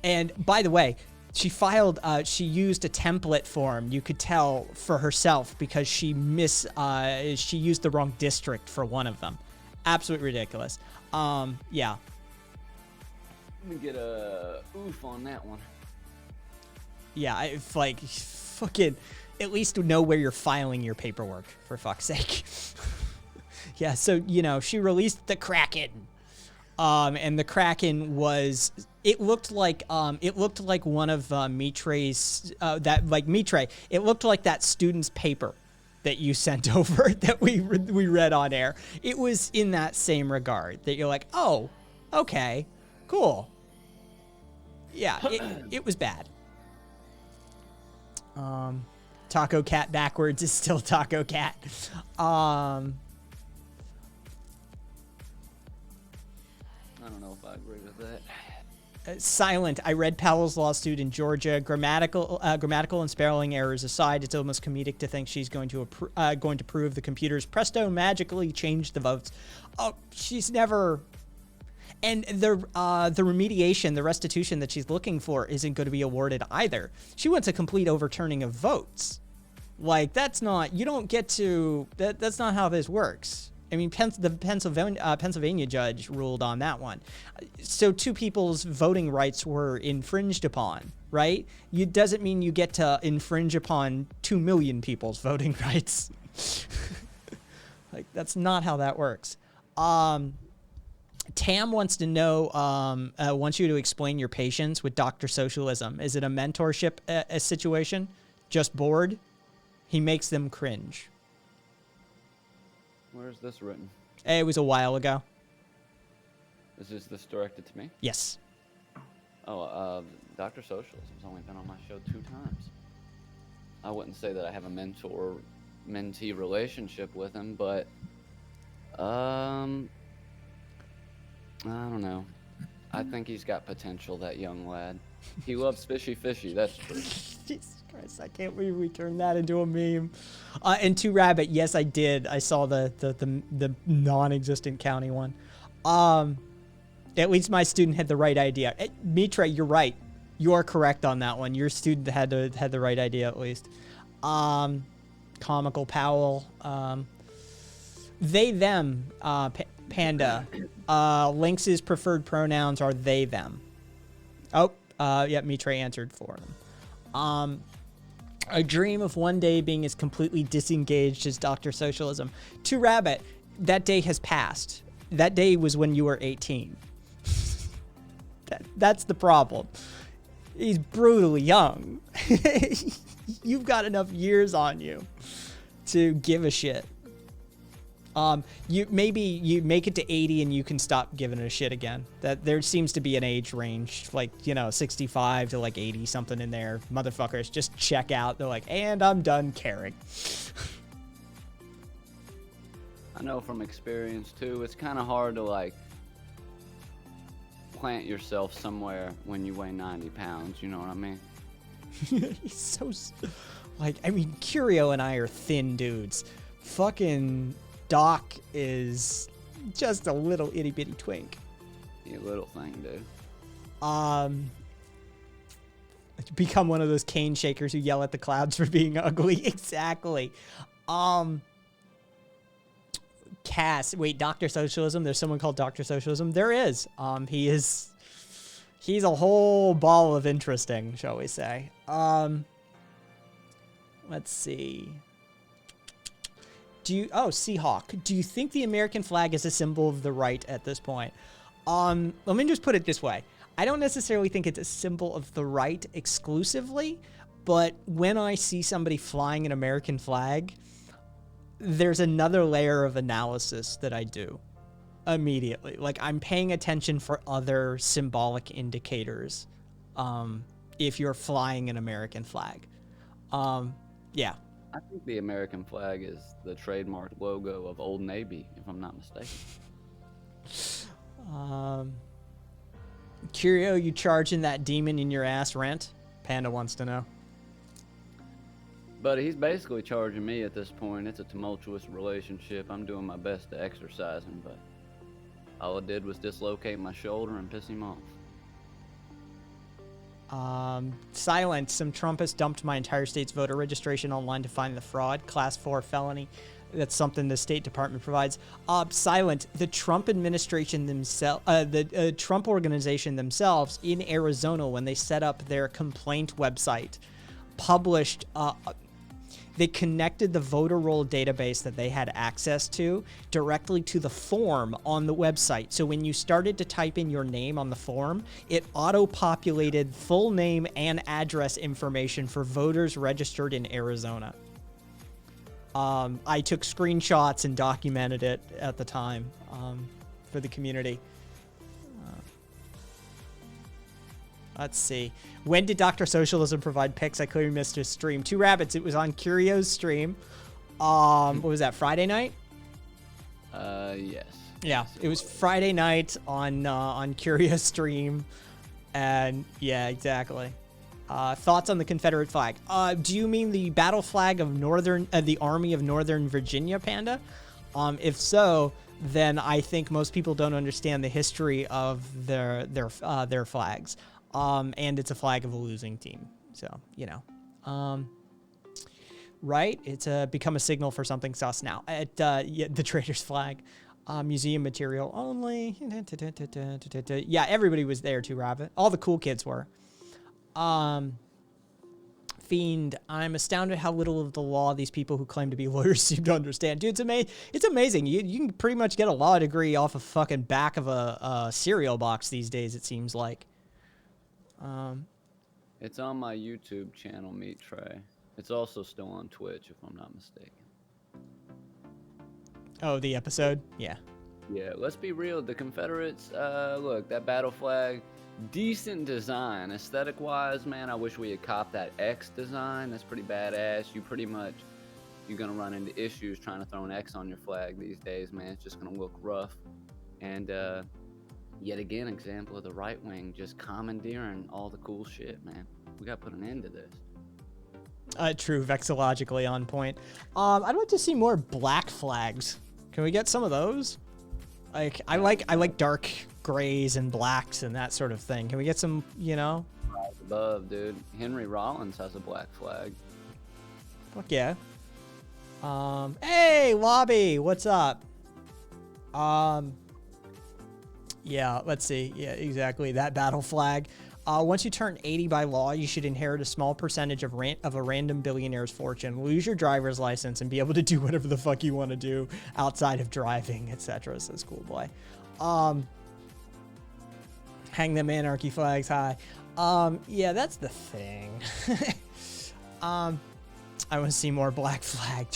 And by the way, she used a template form, you could tell, for herself because she used the wrong district for one of them. Absolutely ridiculous. Yeah. Let me get a oof on that one. Yeah, it's like, fucking, at least know where you're filing your paperwork, for fuck's sake. Yeah, so, you know, she released the Kraken. And the Kraken was, it looked like one of Mitre's, Mitre, it looked like that student's paper that you sent over that we read on air. It was in that same regard, that you're like, oh, okay, cool. Yeah, it was bad. Taco Cat backwards is still Taco Cat. I don't know if I agree with that. Silent. I read Powell's lawsuit in Georgia. Grammatical and spelling errors aside, it's almost comedic to think she's going to prove the computers presto magically changed the votes. Oh, she's never. And the remediation, the restitution that she's looking for isn't going to be awarded either. She wants a complete overturning of votes. Like, that's not, you don't get to, that's not how this works. I mean, the Pennsylvania judge ruled on that one. So 2 people's voting rights were infringed upon, right? It doesn't mean you get to infringe upon 2 million people's voting rights. Like, that's not how that works. Tam wants to know, wants you to explain your patience with Dr. Socialism. Is it a mentorship a situation? Just bored? He makes them cringe. Where's this written? It was a while ago. Is this directed to me? Yes. Oh, Dr. Socialism's only been on my show 2 times. I wouldn't say that I have a mentor-mentee relationship with him, but I don't know. I think he's got potential, that young lad. He loves fishy, that's true. Jesus Christ, I can't believe we turned that into a meme. And 2 Rabbit, yes, I did. I saw the non-existent county one. At least my student had the right idea. Mitre, you're right. You are correct on that one. Your student had the right idea at least. Comical Powell. They, them, Panda. Lynx's preferred pronouns are they, them. Oh, yeah, Mitre answered for them. I dream of one day being as completely disengaged as Dr. Socialism. 2 Rabbit, that day has passed. That day was when you were 18. That's the problem. He's brutally young. You've got enough years on you to give a shit. You make it to 80 and you can stop giving a shit again. That there seems to be an age range, like, 65 to like 80 something in there. Motherfuckers just check out. They're like, and I'm done caring. I know from experience too, it's kind of hard to like plant yourself somewhere when you weigh 90 pounds. You know what I mean? He's so, Curio and I are thin dudes. Fucking Doc is just a little itty bitty twink. You little thing, dude. Become one of those cane shakers who yell at the clouds for being ugly. Exactly. Cass, wait, Dr. Socialism. There's someone called Dr. Socialism. There is. He's a whole ball of interesting, shall we say. Let's see. Seahawk. Do you think the American flag is a symbol of the right at this point? Let me just put it this way. I don't necessarily think it's a symbol of the right exclusively, but when I see somebody flying an American flag, there's another layer of analysis that I do immediately. Like, I'm paying attention for other symbolic indicators if you're flying an American flag. Yeah. I think the American flag is the trademark logo of Old Navy, if I'm not mistaken. Curio, you charging that demon in your ass rent? Panda wants to know. But he's basically charging me at this point. It's a tumultuous relationship. I'm doing my best to exercise him, but all I did was dislocate my shoulder and piss him off. Silent. Some Trumpists dumped my entire state's voter registration online to find the fraud. Class 4 felony. That's something the State Department provides. Silent. The Trump administration themselves, the Trump organization themselves in Arizona, when they set up their complaint website, published, they connected the voter roll database that they had access to directly to the form on the website. So when you started to type in your name on the form, it auto-populated full name and address information for voters registered in Arizona. I took screenshots and documented it at the time for the community. Let's see. When did Dr. Socialism provide pics? I clearly missed his stream. Two Rabbits. It was on Curio's stream. What was that, Friday night? Yes. Yeah, it was Friday night on Curio's stream. And yeah, exactly. Thoughts on the Confederate flag? Do you mean the battle flag of the Army of Northern Virginia, Panda? If so, then I think most people don't understand the history of their flags. And it's a flag of a losing team. So, you know, right. It's become a signal for something sus now at, the traitor's flag, museum material only. Yeah. Everybody was there too, Rabbit. All the cool kids were, Fiend. I'm astounded how little of the law these people who claim to be lawyers seem to understand. Dude, it's amazing. You can pretty much get a law degree off a fucking back of a cereal box these days. It seems like. It's on my YouTube channel, Meat Tray. It's also still on Twitch, if I'm not mistaken. Oh, the episode? Yeah. Yeah, let's be real. The Confederates, look, that battle flag, decent design. Aesthetic-wise, man, I wish we had copped that X design. That's pretty badass. You're going to run into issues trying to throw an X on your flag these days, man. It's just going to look rough. And, yet again, example of the right wing just commandeering all the cool shit, man. We got to put an end to this. True, vexillologically on point. I'd like to see more black flags. Can we get some of those? Like, I like dark grays and blacks and that sort of thing. Can we get some, you know? Rise above, dude. Henry Rollins has a black flag. Fuck yeah. Hey, Lobby, what's up? Yeah, let's see. Yeah, exactly. That battle flag. Once you turn 80 by law, you should inherit a small percentage of a random billionaire's fortune, lose your driver's license, and be able to do whatever the fuck you want to do outside of driving, etc. Says Cool Boy. Hang them anarchy flags high. Yeah, that's the thing. I want to see more black flag.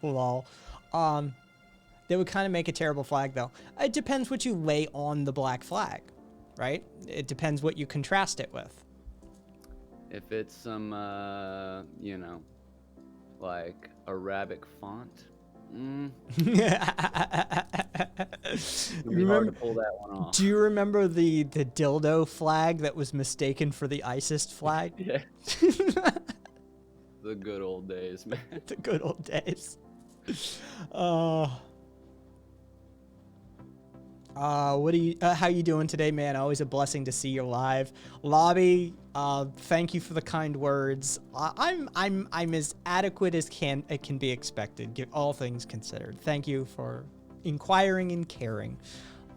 Lol. That would kind of make a terrible flag, though. It depends what you lay on the black flag, right? It depends what you contrast it with. If it's some, you know, like Arabic font, it'd be hard to pull that one off. Do you remember the dildo flag that was mistaken for the ISIS flag? Yeah. The good old days, man. The good old days. How you doing today, man? Always a blessing to see you live. Lobby, thank you for the kind words. I'm as adequate as it can be expected, all things considered. Thank you for inquiring and caring.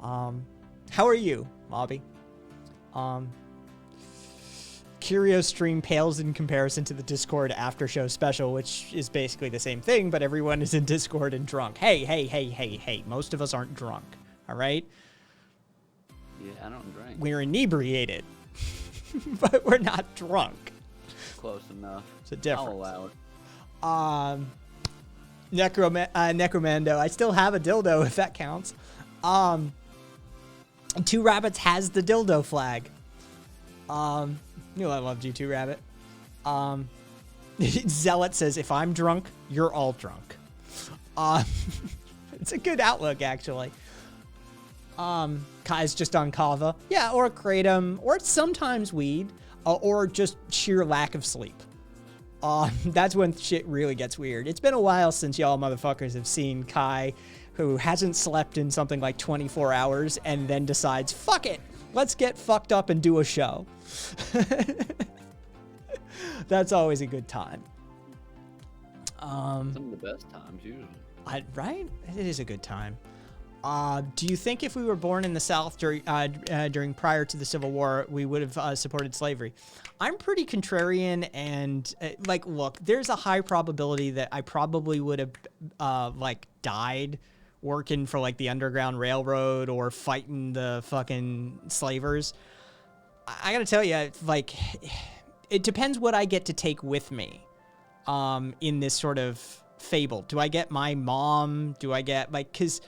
How are you, Lobby? Curio stream pales in comparison to the Discord after show special, which is basically the same thing, but everyone is in Discord and drunk. Hey, most of us aren't drunk. All right. Yeah, I don't drink. We're inebriated, but we're not drunk. Close enough. It's a difference. I'll allow it. Necromando. I still have a dildo if that counts. Two Rabbits has the dildo flag. You know I loved you, Two Rabbit. Zealot says, if I'm drunk, you're all drunk. It's a good outlook, actually. Kai's just on kava. Yeah, or kratom, or sometimes weed, or just sheer lack of sleep. That's when shit really gets weird. It's been a while since y'all motherfuckers have seen Kai, who hasn't slept in something like 24 hours and then decides, fuck it, Let's get fucked up and do a show. That's always a good time. Some of the best times usually. Right? It is a good time. Do you think if we were born in the South during prior to the Civil War, we would have supported slavery? I'm pretty contrarian, and like, look, there's a high probability that I probably would have like died working for like the Underground Railroad or fighting the fucking slavers. I gotta tell you, like, it depends what I get to take with me in this sort of fable. Do I get my mom? Do I get, like, because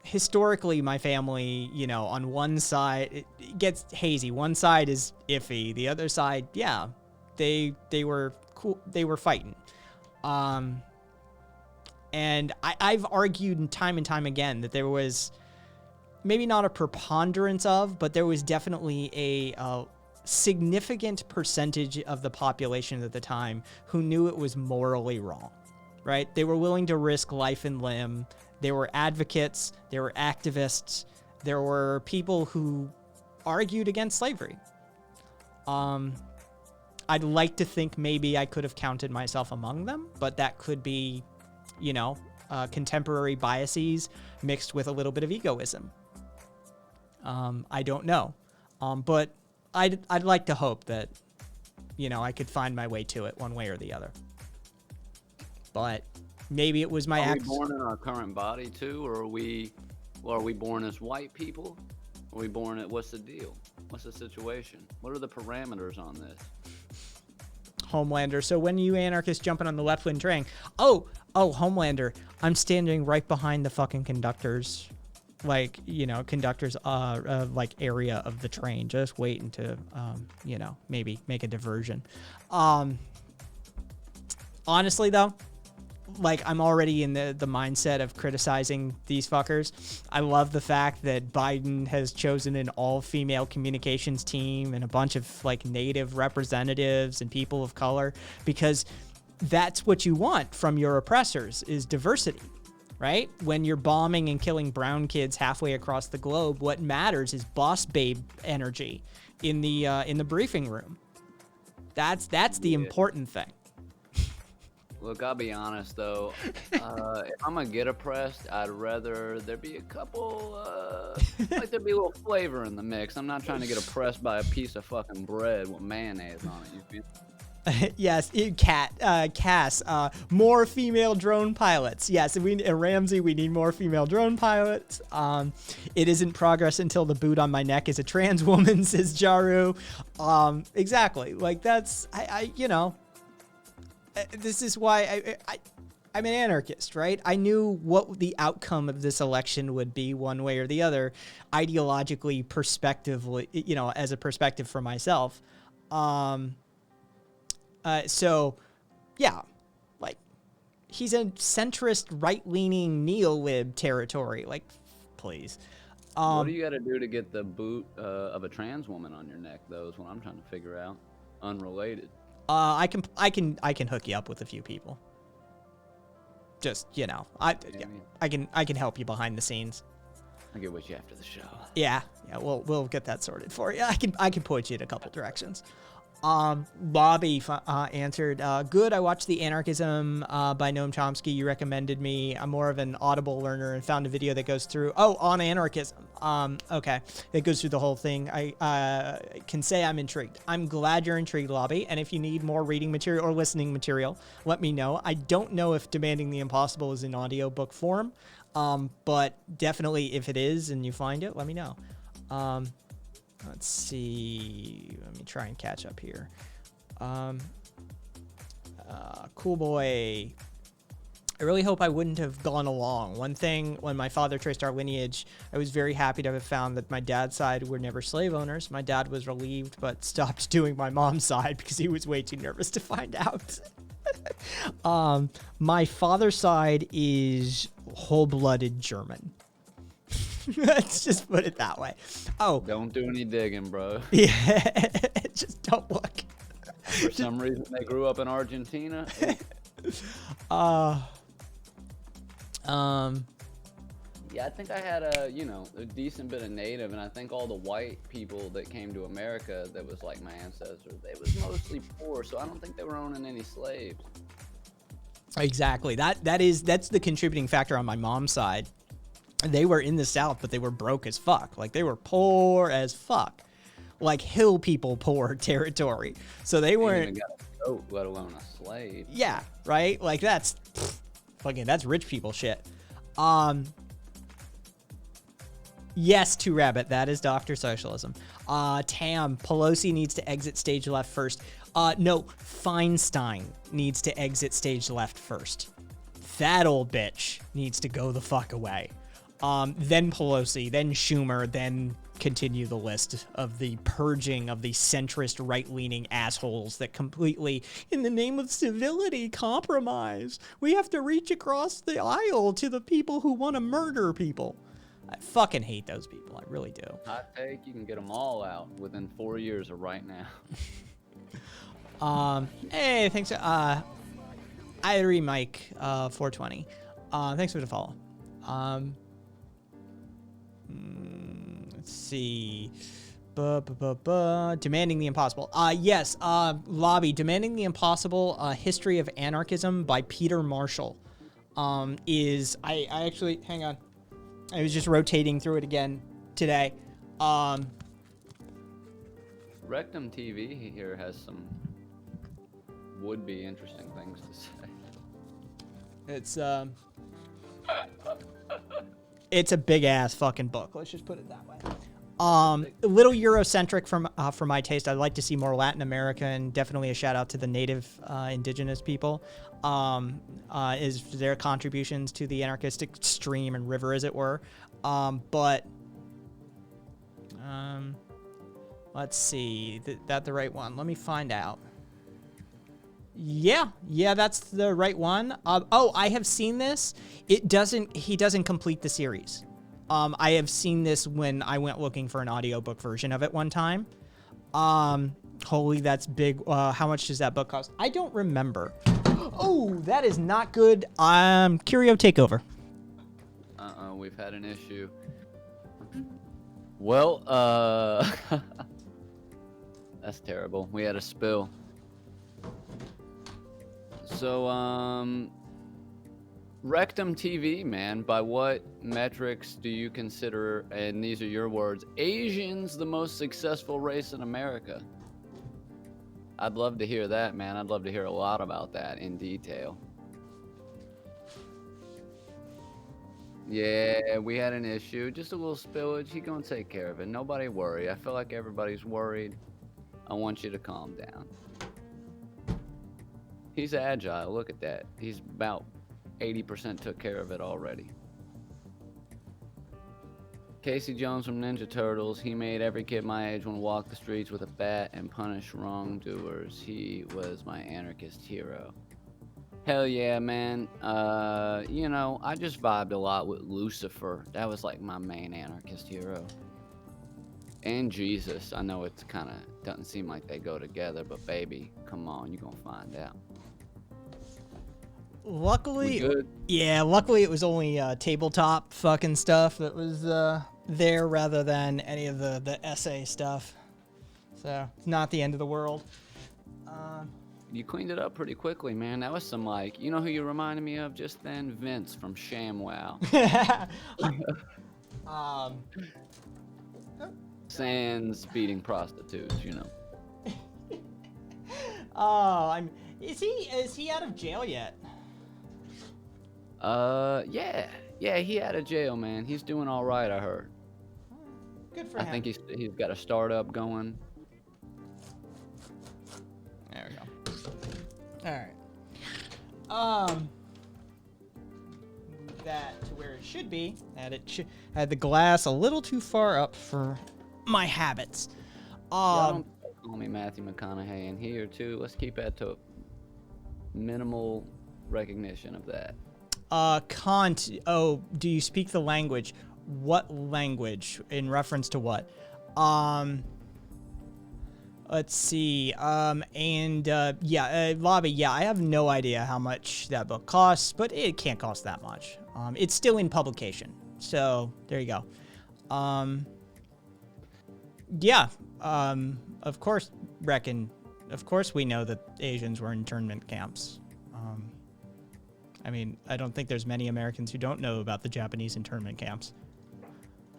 historically my family, you know, on one side it gets hazy. One side is iffy. The other side, yeah, they were cool. They were fighting. And I've argued time and time again that there was maybe not a preponderance of, but there was definitely a significant percentage of the population at the time who knew it was morally wrong, right? They were willing to risk life and limb. There were advocates, there were activists, there were people who argued against slavery. I'd like to think maybe I could have counted myself among them, but that could be, you know, contemporary biases mixed with a little bit of egoism. I don't know. But I'd like to hope that, you know, I could find my way to it one way or the other. But maybe it was my Are we born in our current body too, or are we born as white people? Are we born at, what's the deal? What's the situation? What are the parameters on this? Homelander. So when you anarchists jumping on the left-wing train, oh, Homelander, I'm standing right behind the fucking conductors, like, you know, conductors, like area of the train, just waiting to, you know, maybe make a diversion. Honestly though, like, I'm already in the mindset of criticizing these fuckers. I love the fact that Biden has chosen an all-female communications team and a bunch of, like, native representatives and people of color, because that's what you want from your oppressors, is diversity, right? When you're bombing and killing brown kids halfway across the globe, what matters is boss babe energy in the briefing room. That's the important thing. Look, I'll be honest though. If I'm gonna get oppressed, I'd rather there be a couple, like there be a little flavor in the mix. I'm not trying to get oppressed by a piece of fucking bread with mayonnaise on it. You feel? Yes, Cass, more female drone pilots. Yes, Ramsey, we need more female drone pilots. It isn't progress until the boot on my neck is a trans woman, says Jaru. Exactly. Like, that's, you know, this is why I'm an anarchist, right? I knew what the outcome of this election would be one way or the other, ideologically, perspectively, you know, as a perspective for myself. So, yeah, like, he's a centrist, right-leaning neo-lib territory. Like, please. What do you got to do to get the boot of a trans woman on your neck, though, is what I'm trying to figure out. Unrelated. I can hook you up with a few people. Just, you know, I can help you behind the scenes. I'll get with you after the show. Yeah, we'll get that sorted for you. I can point you in a couple directions. Bobby answered, good, I watched the Anarchism by Noam Chomsky. You recommended me. I'm more of an Audible learner and found a video that goes through, on anarchism. Okay, it goes through the whole thing. I can say I'm intrigued. I'm glad you're intrigued, Lobby, and if you need more reading material or listening material, let me know. I don't know if Demanding the Impossible is in audiobook form, but definitely if it is and you find it, let me know. Let's see. Let me try and catch up here. Cool boy. I really hope I wouldn't have gone along. One thing, when my father traced our lineage, I was very happy to have found that my dad's side were never slave owners. My dad was relieved, but stopped doing my mom's side because he was way too nervous to find out. My father's side is whole-blooded German. Let's just put it that way. Oh. Don't do any digging, bro. Yeah, just don't look. For some reason, they grew up in Argentina. Yeah, I think I had a decent bit of native, and I think all the white people that came to America that was like my ancestors, they was mostly poor, so I don't think they were owning any slaves. Exactly. That's the contributing factor on my mom's side. They were in the South, but they were broke as fuck. Like, they were poor as fuck. Like, hill people poor territory. So they They ain't weren't. even got a boat, let alone a slave. Yeah, right? Like, that's that's rich people shit. Yes, to Rabbit, that is Dr. Socialism. Tam, Pelosi needs to exit stage left first. No, Feinstein needs to exit stage left first. That old bitch needs to go the fuck away. Then Pelosi, then Schumer, then continue the list of the purging of the centrist right-leaning assholes that completely, in the name of civility, compromise. We have to reach across the aisle to the people who want to murder people. I fucking hate those people. I really do. Hot take, you can get them all out within 4 years of right now. Hey, thanks. Irie Mike, 420. Thanks for the follow. Let's see. Demanding the Impossible. Yes. Lobby. Demanding the Impossible. History of Anarchism by Peter Marshall. Is I actually hang on. I was just rotating through it again today. Rectum TV here has some would-be interesting things to say. It's a big ass fucking book. Let's just put it that way. A little Eurocentric for my taste. I'd like to see more Latin America, and definitely a shout out to the native indigenous people. Is their contributions to the anarchistic stream and river, as it were. Let's see. That the right one? Let me find out. Yeah, that's the right one. I have seen this. He doesn't complete the series. I have seen this when I went looking for an audiobook version of it one time. Holy, that's big. How much does that book cost? I don't remember. Oh, that is not good. Curio Takeover. We've had an issue. Well, that's terrible. We had a spill. So, Rectum TV, man, by what metrics do you consider, and these are your words, Asians the most successful race in America? I'd love to hear that, man. I'd love to hear a lot about that in detail. Yeah, we had an issue. Just a little spillage. He gonna take care of it. Nobody worry. I feel like everybody's worried. I want you to calm down. He's agile. Look at that. He's about 80% took care of it already. Casey Jones from Ninja Turtles. He made every kid my age want to walk the streets with a bat and punish wrongdoers. He was my anarchist hero. Hell yeah, man. I just vibed a lot with Lucifer. That was like my main anarchist hero. And Jesus. I know it's kind of doesn't seem like they go together, but baby, come on, you're gonna find out. Luckily, We good? yeah, luckily it was only tabletop fucking stuff that was there rather than any of the essay stuff. So it's not the end of the world. You cleaned it up pretty quickly, man. That was some like, you know who you reminded me of just then? Vince from ShamWow. Sans beating prostitutes, you know. Is he out of jail yet? Yeah, he out of jail, man. He's doing all right, I heard. Good for I him. think he's got a startup going. There we go. All right. Move that to where it should be. Had the glass a little too far up for my habits. Y'all don't call me Matthew McConaughey in here too. Let's keep that to minimal recognition of that. Kant. Oh, do you speak the language? What language? In reference to what? Let's see. Lobby. Yeah, I have no idea how much that book costs, but it can't cost that much. It's still in publication. So there you go. Yeah. Of course, of course we know that Asians were in internment camps. I mean, I don't think there's many Americans who don't know about the Japanese internment camps.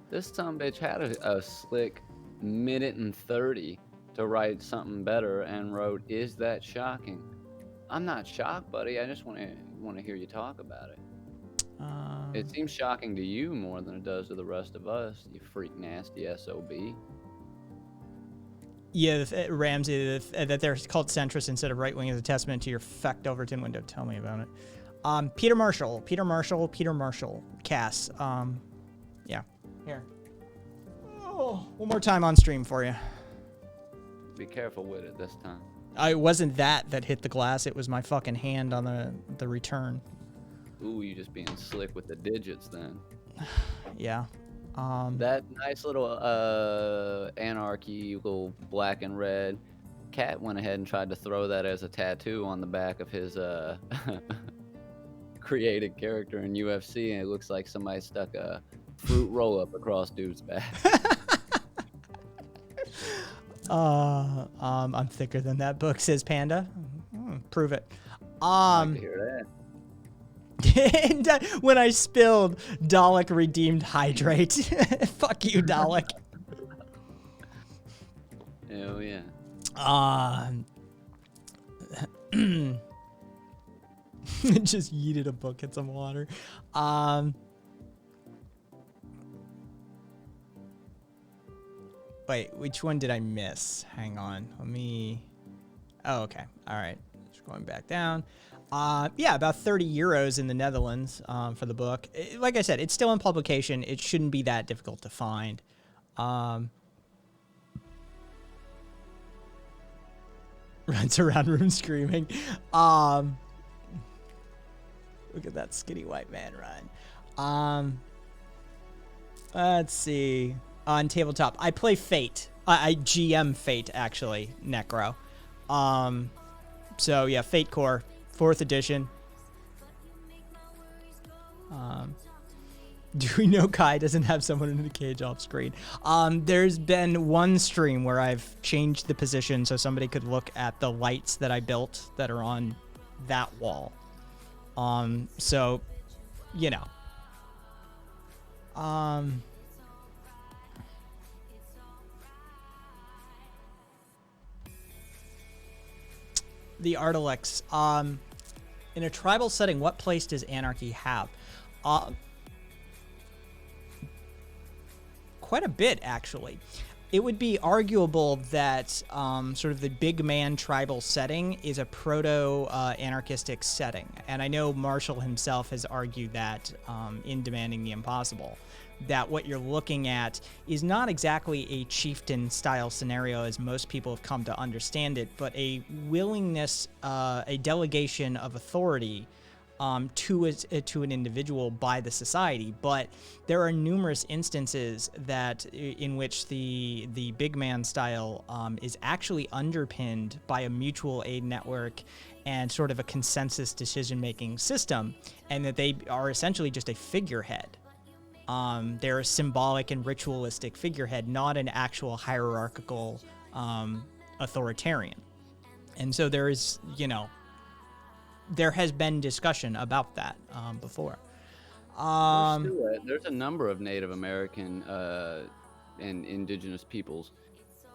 This sumbitch had a slick minute and 30 to write something better and wrote, "Is that shocking?" I'm not shocked, buddy. I just want to hear you talk about it. It seems shocking to you more than it does to the rest of us, you freak nasty SOB. Yeah, Ramsey, that they're called centrist instead of right wing is a testament to your fecked Overton window. Tell me about it. Peter Marshall, Cass. Yeah, here. Oh, one more time on stream for you. Be careful with it this time. It wasn't that hit the glass. It was my fucking hand on the return. Ooh, you just being slick with the digits then. Yeah. That nice little anarchy, little black and red. Cat went ahead and tried to throw that as a tattoo on the back of his created character in UFC, and it looks like somebody stuck a fruit roll up across dude's back. I'm thicker than that book, says Panda. Prove it. I'd like to hear that. And when I spilled, Dalek redeemed hydrate. Fuck you, Dalek. Hell yeah. Just yeeted a book in some water. Wait, which one did I miss? Hang on. Let me... Oh, okay. All right. Just going back down. Yeah, about 30 euros in the Netherlands for the book. Like I said, it's still in publication. It shouldn't be that difficult to find. Runs around room screaming. Look at that skinny white man run. Let's see. On tabletop, I play Fate. I GM Fate, actually, Necro. So yeah, Fate Core, 4th edition. Do we know Kai doesn't have someone in the cage off screen? There's been one stream where I've changed the position so somebody could look at the lights that I built that are on that wall. So, you know. The Artilex. In a tribal setting, what place does anarchy have? Quite a bit, actually. It would be arguable that sort of the big man tribal setting is a proto-anarchistic setting. And I know Marshall himself has argued that in Demanding the Impossible, that what you're looking at is not exactly a chieftain-style scenario as most people have come to understand it, but a willingness, a delegation of authority to an individual by the society. But there are numerous instances that in which the big man style is actually underpinned by a mutual aid network and sort of a consensus decision-making system, and that they are essentially just a figurehead. They're a symbolic and ritualistic figurehead, not an actual hierarchical authoritarian. And so there is, you know, there has been discussion about that before. There's a number of Native American and indigenous peoples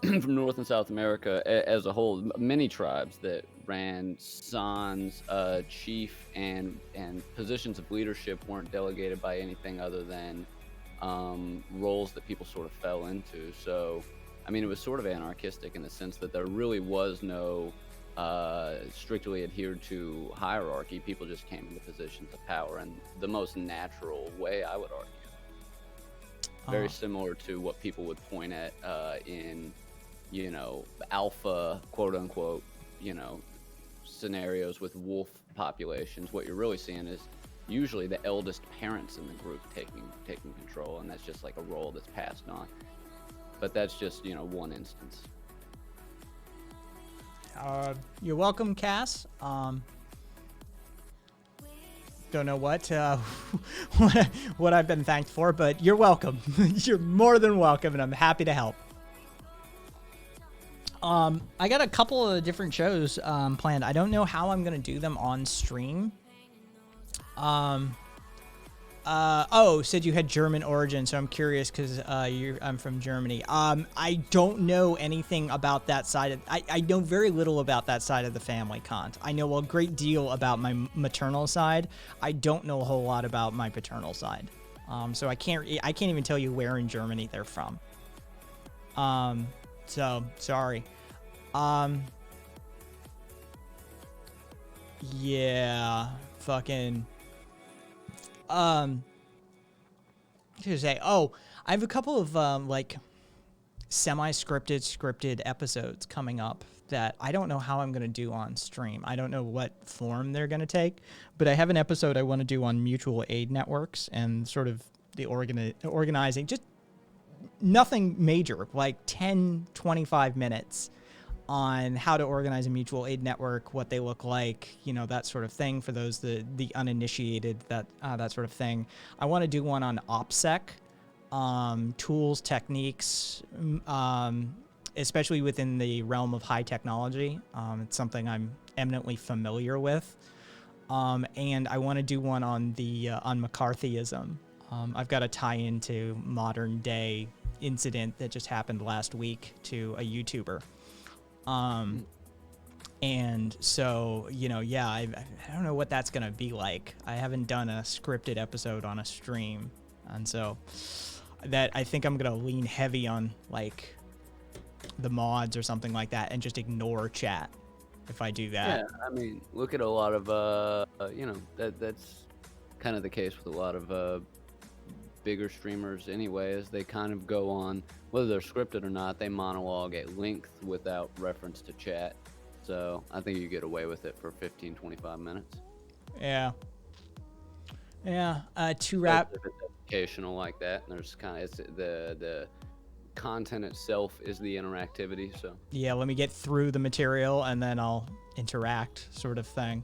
from North and South America as a whole, many tribes that ran sans chief, and positions of leadership weren't delegated by anything other than roles that people sort of fell into. So, I mean, it was sort of anarchistic in the sense that there really was no strictly adhered to hierarchy. People just came into positions of power in the most natural way, I would argue. Very similar to what people would point at in, you know, alpha, quote unquote, you know, scenarios with wolf populations. What you're really seeing is usually the eldest parents in the group taking control, and that's just like a role that's passed on. But that's just, you know, one instance. You're welcome, Cass. don't know what what I've been thanked for, but you're welcome. You're more than welcome, and I'm happy to help. I got a couple of different shows planned. I don't know how I'm gonna do them on stream. Said you had German origin, so I'm curious because I'm from Germany. I don't know anything about that side. I know very little about that side of the family, Kant. I know a great deal about my maternal side. I don't know a whole lot about my paternal side. So I can't even tell you where in Germany they're from. So sorry. Yeah, fucking. I have a couple of like semi-scripted, scripted episodes coming up that I don't know how I'm gonna do on stream. I don't know what form they're gonna take, but I have an episode I want to do on mutual aid networks and sort of the organizing, just nothing major, like 10, 25 minutes on how to organize a mutual aid network, what they look like, you know, that sort of thing for those the uninitiated, that sort of thing. I want to do one on OPSEC, tools, techniques, especially within the realm of high technology. It's something I'm eminently familiar with. And I want to do one on McCarthyism. I've got a tie into modern day incident that just happened last week to a YouTuber. And so, you know, yeah, I don't know what that's going to be like. I haven't done a scripted episode on a stream. And so that I think I'm going to lean heavy on like the mods or something like that and just ignore chat if I do that. Yeah, I mean, look at a lot of, you know, that's kind of the case with a lot of bigger streamers anyway, as they kind of go on, whether they're scripted or not, they monologue at length without reference to chat. So I think you get away with it for 15, 25 minutes. Yeah. To wrap. If it's educational like that, and there's kind of, it's the content itself is the interactivity. So yeah, let me get through the material and then I'll interact, sort of thing.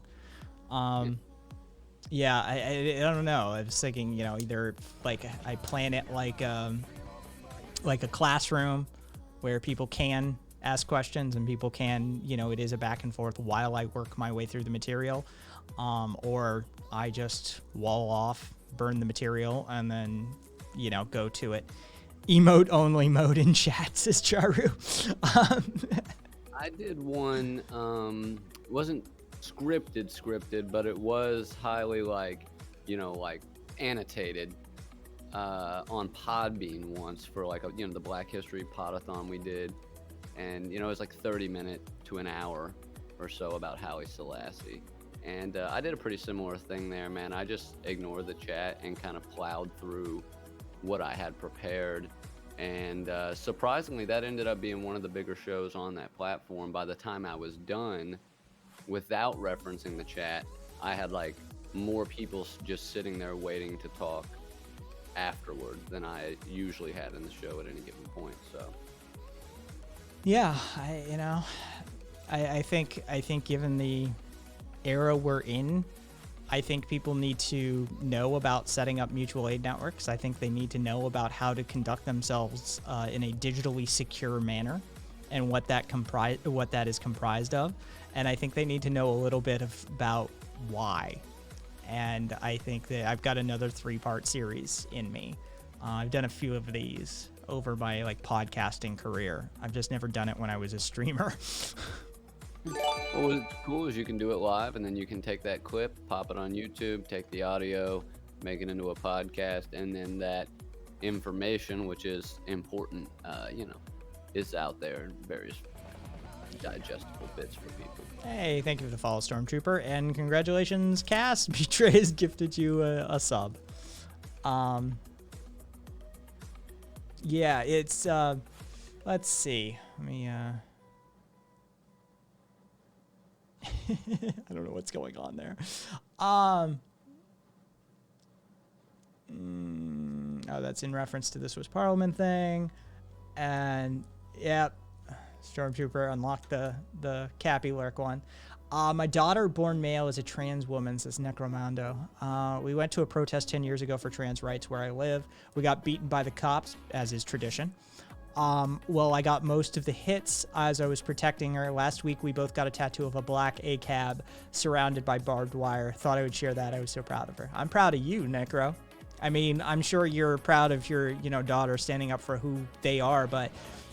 Yeah, I don't know. I was thinking, you know, either like I plan it like a classroom where people can ask questions and people can, you know, it is a back and forth while I work my way through the material, or I just wall off, burn the material, and then, you know, go to it. Emote only mode in chat, says Charu. I did one, it wasn't scripted, but it was highly like, you know, like annotated on Podbean once for like a, you know, the Black History Podathon we did, and you know, it was like 30-minute to an hour or so about Haile Selassie, and I did a pretty similar thing there, man. I just ignored the chat and kind of plowed through what I had prepared, and surprisingly that ended up being one of the bigger shows on that platform. By the time I was done, without referencing the chat, I had like more people just sitting there waiting to talk afterward than I usually had in the show at any given point. So yeah, I think given the era we're in, I think people need to know about setting up mutual aid networks. I think they need to know about how to conduct themselves in a digitally secure manner and what that is comprised of. And I think they need to know a little bit about why. And I think that I've got another 3-part series in me. I've done a few of these over my like podcasting career. I've just never done it when I was a streamer. well, what's cool is you can do it live, and then you can take that clip, pop it on YouTube, take the audio, make it into a podcast, and then that information, which is important, you know, is out there in various digestible bits for people. Hey, thank you for the follow, Stormtrooper, and congratulations, Cass. Betray has gifted you a sub. Yeah, it's let's see. Let me I don't know what's going on there. Oh, that's in reference to this was Parliament thing. And yeah, Stormtrooper unlocked the Cappy Lurk one. My daughter, born male, is a trans woman, says Necromando. We went to a protest 10 years ago for trans rights where I live. We got beaten by the cops, as is tradition. Well, I got most of the hits as I was protecting her. Last week, we both got a tattoo of a black ACAB surrounded by barbed wire. Thought I would share that. I was so proud of her. I'm proud of you, Necro. I mean, I'm sure you're proud of your, daughter standing up for who they are, but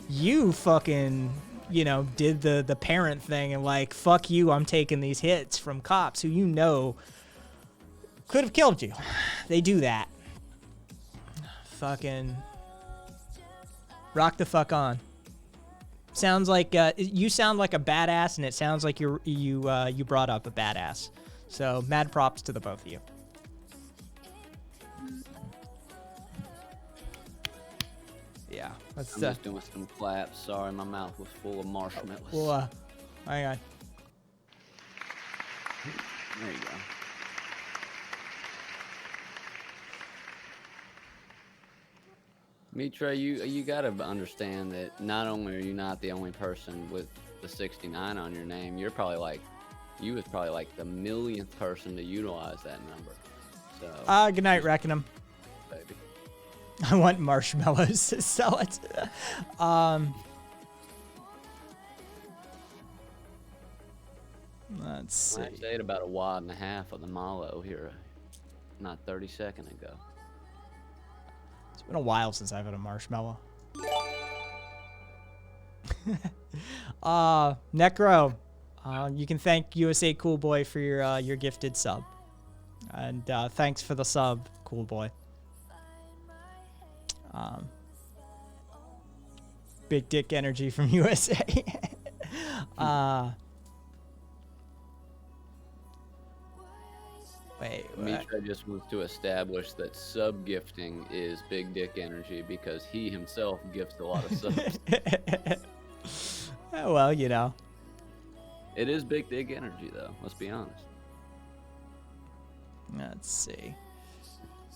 you fucking, did the parent thing and like, fuck you, I'm taking these hits from cops who could have killed you. They do that. Fucking rock the fuck on. Sounds like you sound like a badass, and it sounds like you brought up a badass. So mad props to the both of you. Yeah, let's. I'm just doing some claps. Sorry, my mouth was full of marshmallows. Well, hang on. There you go. Mitra, you gotta understand that not only are you not the only person with the 69 on your name, you was probably like the millionth person to utilize that number. So. Good night, Reckonham. Baby. I want marshmallows to sell it. Let's see. I ate about a wad and a half of the Malo here, not 30 seconds ago. It's been a while since I've had a marshmallow. Necro, you can thank USA Cool Boy for your gifted sub, and thanks for the sub, Cool Boy. Big dick energy from USA. Wait, what? Mitra just wants to establish that sub gifting is big dick energy because he himself gifts a lot of subs. Oh, well, It is big dick energy, though. Let's be honest. Let's see.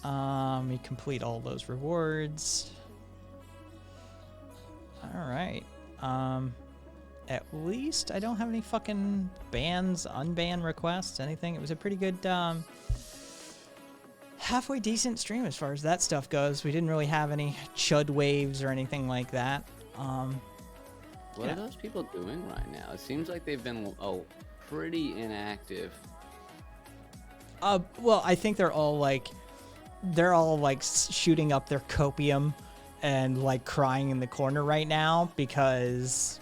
Let me complete all those rewards. All right. At least I don't have any fucking bans, unban requests, anything. It was a pretty good, halfway decent stream as far as that stuff goes. We didn't really have any chud waves or anything like that. What are those people doing right now? It seems like they've been pretty inactive. Well, I think they're all like shooting up their copium and like crying in the corner right now because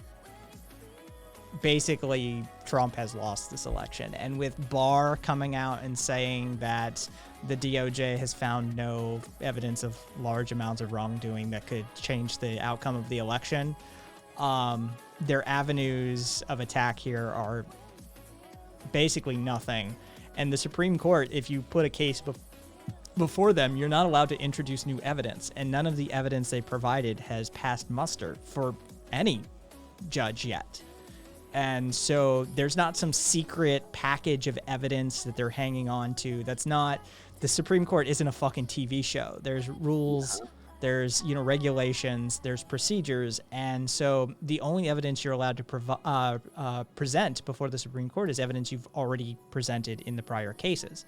basically Trump has lost this election. And with Barr coming out and saying that the DOJ has found no evidence of large amounts of wrongdoing that could change the outcome of the election, their avenues of attack here are basically nothing. And the Supreme Court, if you put a case before them, you're not allowed to introduce new evidence. And none of the evidence they provided has passed muster for any judge yet. And so there's not some secret package of evidence that they're hanging on to. That's not, the Supreme Court isn't a fucking TV show. There's rules, there's, regulations, there's procedures. And so the only evidence you're allowed to present before the Supreme Court is evidence you've already presented in the prior cases.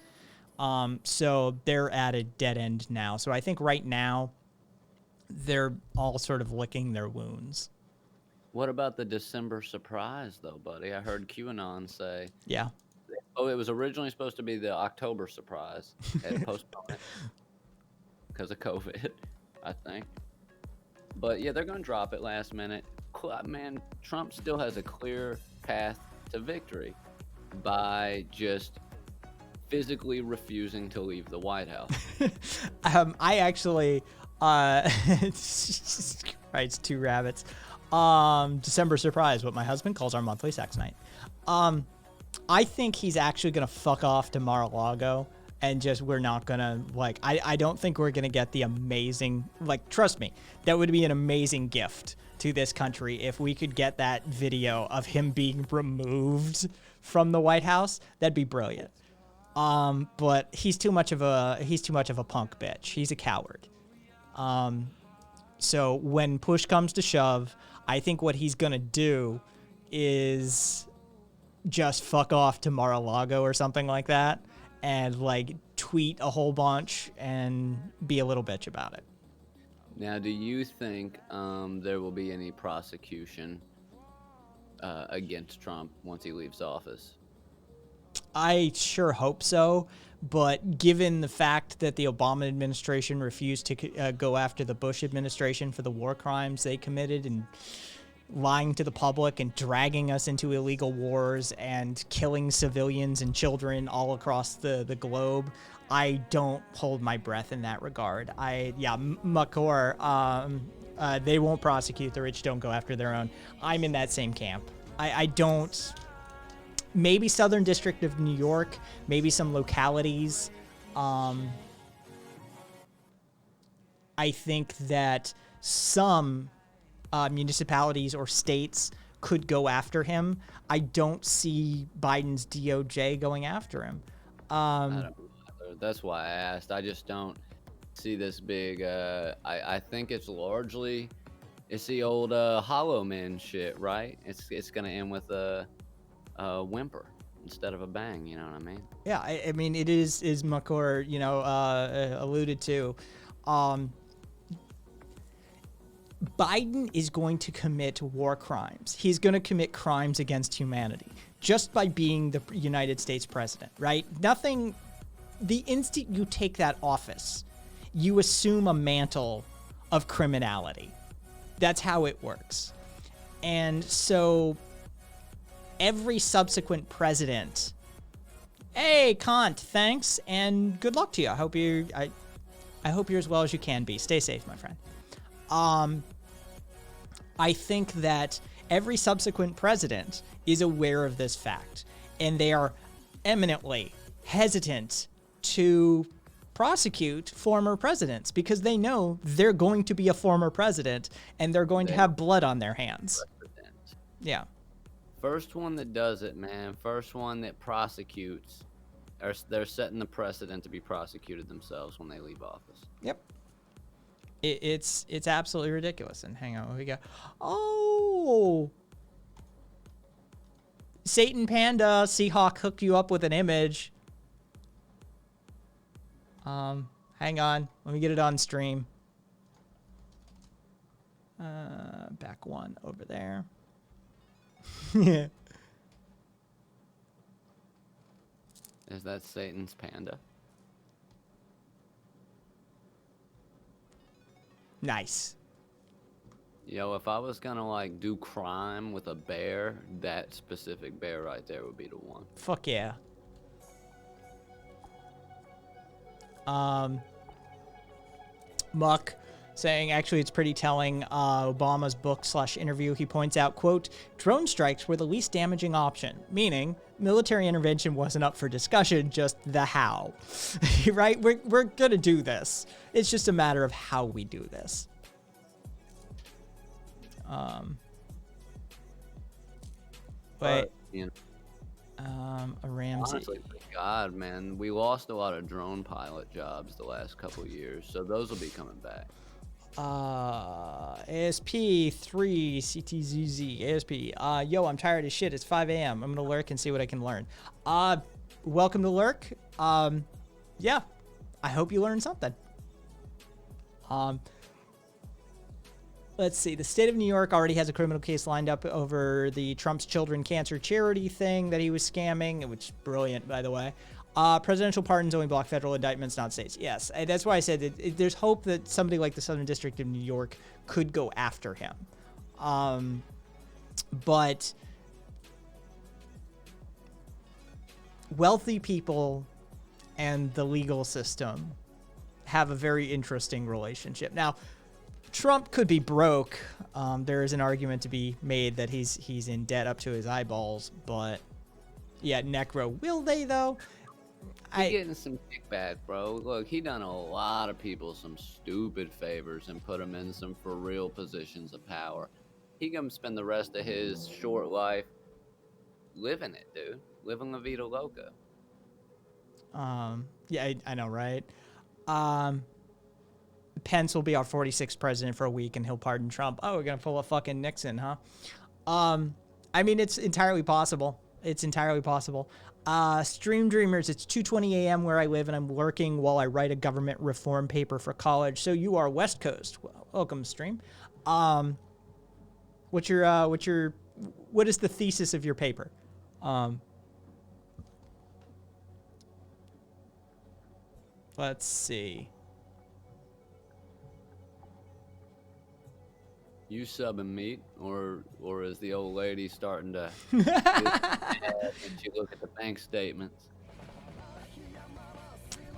So they're at a dead end now. So I think right now they're all sort of licking their wounds. What about the December surprise, though, buddy? I heard QAnon say. Yeah. Oh, it was originally supposed to be the October surprise. Had to postpone it because of COVID, I think. But yeah, they're going to drop it last minute. Man, Trump still has a clear path to victory by just physically refusing to leave the White House. I actually, it's two rabbits. December surprise, what my husband calls our monthly sex night. I think he's actually gonna fuck off to Mar-a-Lago and just, we're not gonna, I don't think we're gonna get the amazing, trust me, that would be an amazing gift to this country if we could get that video of him being removed from the White House. That'd be brilliant. But he's too much of a punk bitch. He's a coward. So when push comes to shove, I think what he's gonna do is just fuck off to Mar-a-Lago or something like that and like tweet a whole bunch and be a little bitch about it. Now, do you think there will be any prosecution against Trump once he leaves office? I sure hope so, but given the fact that the Obama administration refused to go after the Bush administration for the war crimes they committed and lying to the public and dragging us into illegal wars and killing civilians and children all across the globe, I don't hold my breath in that regard. Makor, they won't prosecute. The rich don't go after their own. I'm in that same camp. I don't... Maybe Southern District of New York, maybe some localities. I think that some municipalities or states could go after him. I don't see Biden's DOJ going after him. I don't know. That's why I asked. I just don't see this big. I think it's largely, it's the old Hollow Man shit, right? It's gonna end with a whimper instead of a bang. You know what I mean? Yeah, I mean it is Makor, alluded to. Biden is going to commit war crimes. He's going to commit crimes against humanity just by being the United States president, right? Nothing. The instant you take that office, you assume a mantle of criminality. That's how it works. And so every subsequent president, hey, Kant, thanks, and good luck to you. I hope you're as well as you can be. Stay safe, my friend. I think that every subsequent president is aware of this fact, and they are eminently hesitant to prosecute former presidents because they know they're going to be a former president and they're going to have blood on their hands. Yeah. First one that does it, man. First one that prosecutes. They're setting the precedent to be prosecuted themselves when they leave office. Yep. It's absolutely ridiculous. And hang on, what we got? Oh, Satan Panda Seahawk hooked you up with an image. Hang on, let me get it on stream. Back one over there. Yeah. Is that Satan's panda? Nice. Yo, if I was gonna like do crime with a bear, that specific bear right there would be the one. Fuck yeah. Muck saying, actually, it's pretty telling. Obama's book/interview, he points out, quote, drone strikes were the least damaging option, meaning military intervention wasn't up for discussion, just the how. Right? We're gonna do this. It's just a matter of how we do this. Wait. You know, A Ramsey. honestly, thank God, man, we lost a lot of drone pilot jobs the last couple years, so those will be coming back. ASP3 CTZZ ASP. Yo, I'm tired as shit. It's 5 a.m. I'm gonna lurk and see what I can learn. Welcome to Lurk. Yeah, I hope you learned something. Let's see. The state of New York already has a criminal case lined up over the Trump's Children Cancer Charity thing that he was scamming, which is brilliant, by the way. Presidential pardons only block federal indictments, not states. Yes, and that's why I said that there's hope that somebody like the Southern District of New York could go after him. But wealthy people and the legal system have a very interesting relationship. Now, Trump could be broke. There is an argument to be made that he's in debt up to his eyeballs, but yeah, Necro. Will they though? He getting some kickback, bro. Look, he done a lot of people some stupid favors and put them in some for real positions of power. He gonna spend the rest of his short life living it, dude. Living la vida loca. Yeah, I know, right? Pence will be our 46th president for a week and he'll pardon Trump. Oh, we're gonna pull a fucking Nixon, huh? I mean, it's entirely possible. It's entirely possible. Stream Dreamers, it's 2:20 a.m. where I live, and I'm working while I write a government reform paper for college. So you are West Coast. Well, welcome, Stream. What is the thesis of your paper? Let's see. You subbing meat, or is the old lady starting to get mad when you look at the bank statements?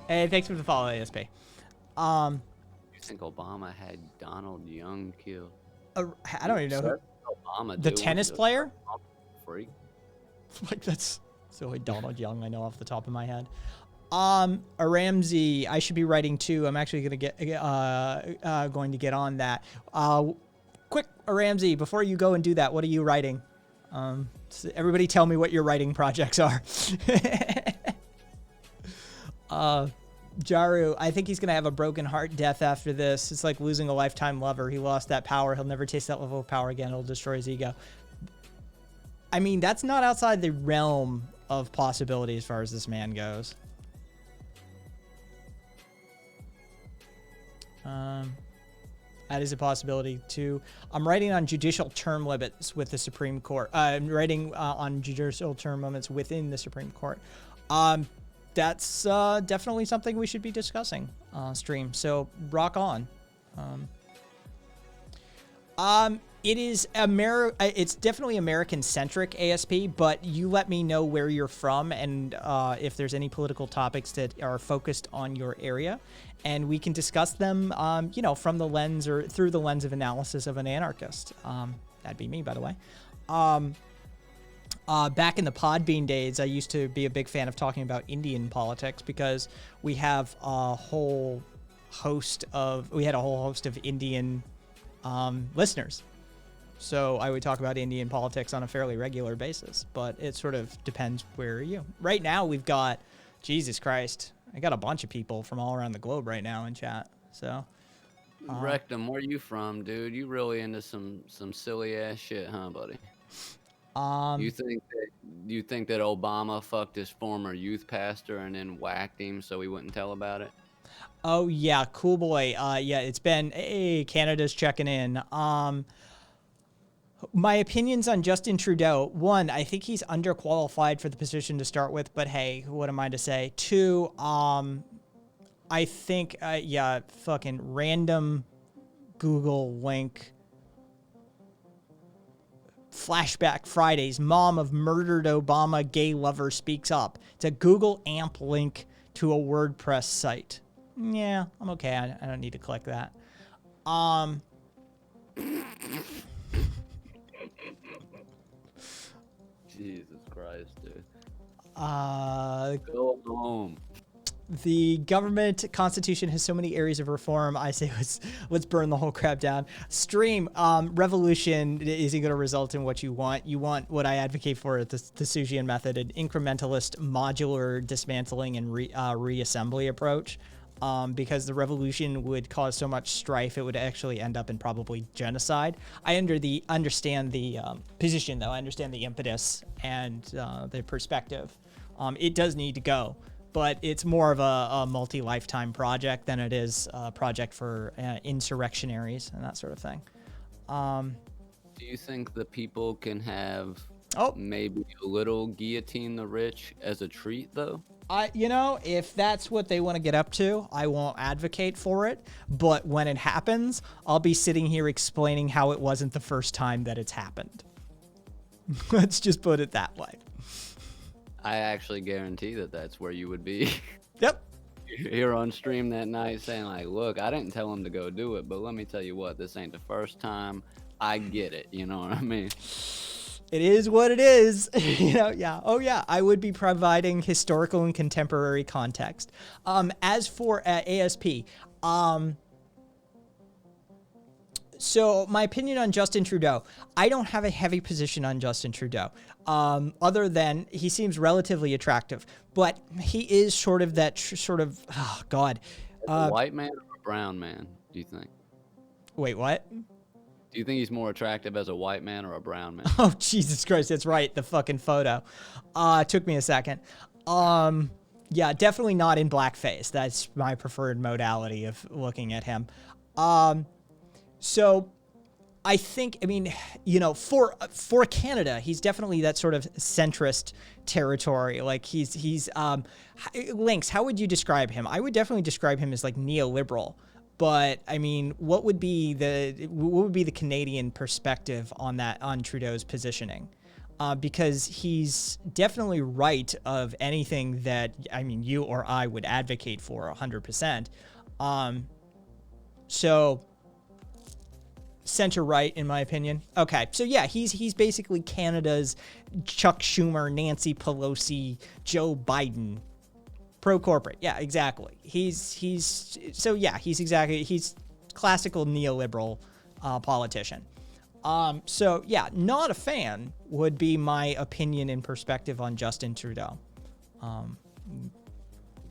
Hey, thanks for the follow, ASP. You think Obama had Donald Young killed? I don't even know who. Obama The do? tennis Was player? a freak. Like, that's silly. Donald Young, I know off the top of my head. Ramsey, I should be writing too. I'm actually going to get on that. Quick, Ramsey, before you go and do that, what are you writing? So everybody tell me what your writing projects are. Jaru, I think he's going to have a broken heart death after this. It's like losing a lifetime lover. He lost that power. He'll never taste that level of power again. It'll destroy his ego. I mean, that's not outside the realm of possibility as far as this man goes. That is a possibility too. I'm writing on judicial term limits with the Supreme Court. I'm writing on judicial term limits within the Supreme Court. That's definitely something we should be discussing on stream. So rock on. It's definitely American-centric ASP, but you let me know where you're from and if there's any political topics that are focused on your area, and we can discuss them, from the lens or through the lens of analysis of an anarchist. That'd be me, by the way. Back in the Podbean days, I used to be a big fan of talking about Indian politics because we have a whole host of Indian listeners. So I would talk about Indian politics on a fairly regular basis, but it sort of depends where you. Right now, we've got, Jesus Christ, I got a bunch of people from all around the globe right now in chat. So, Rectum, where you from, dude? You really into some silly ass shit, huh, buddy? You think that Obama fucked his former youth pastor and then whacked him so he wouldn't tell about it? Oh yeah, cool boy. Yeah, it's been. Hey, Canada's checking in. My opinions on Justin Trudeau. One, I think he's underqualified for the position to start with, but hey, what am I to say? Two, I think, fucking random Google link. Flashback Fridays, mom of murdered Obama gay lover speaks up. It's a Google AMP link to a WordPress site. Yeah, I'm okay. I don't need to click that. Jesus Christ, dude. Go home. The government constitution has so many areas of reform. I say let's burn the whole crap down. Stream, revolution isn't going to result in what you want. You want what I advocate for, the Thucydian method, an incrementalist, modular dismantling and reassembly approach. Because the revolution would cause so much strife, it would actually end up in probably genocide. I understand the position, though. I understand the impetus and the perspective. It does need to go, but it's more of a multi-lifetime project than it is a project for insurrectionaries and that sort of thing. Do you think the people can have maybe a little guillotine the rich as a treat, though? If that's what they want to get up to, I won't advocate for it. But when it happens, I'll be sitting here explaining how it wasn't the first time that it's happened. Let's just put it that way. I actually guarantee that that's where you would be. Yep. Here on stream that night saying like, look, I didn't tell him to go do it, but let me tell you what, this ain't the first time. I get it. You know what I mean? It is what it is. Yeah. Oh, yeah. I would be providing historical and contemporary context. As for ASP, so my opinion on Justin Trudeau, I don't have a heavy position on Justin Trudeau, other than he seems relatively attractive, but he is sort of that oh, God. A white man or a brown man, do you think? Wait, what? Do Do you think he's more attractive as a white man or a brown man? Oh, Jesus Christ, that's right. The fucking photo. Took me a second. Yeah, definitely not in blackface. That's my preferred modality of looking at him. So I think, I mean, you know, for Canada, he's definitely that sort of centrist territory. Like Lynx, how would you describe him? I would definitely describe him as like neoliberal. But I mean, what would be the Canadian perspective on that, on Trudeau's positioning? Because he's definitely right of anything that, I mean, you or I would advocate for 100%. So center right, in my opinion. Okay, so yeah, he's basically Canada's Chuck Schumer, Nancy Pelosi, Joe Biden. Pro-corporate, yeah, exactly. He's classical neoliberal politician. So yeah, not a fan would be my opinion and perspective on Justin Trudeau.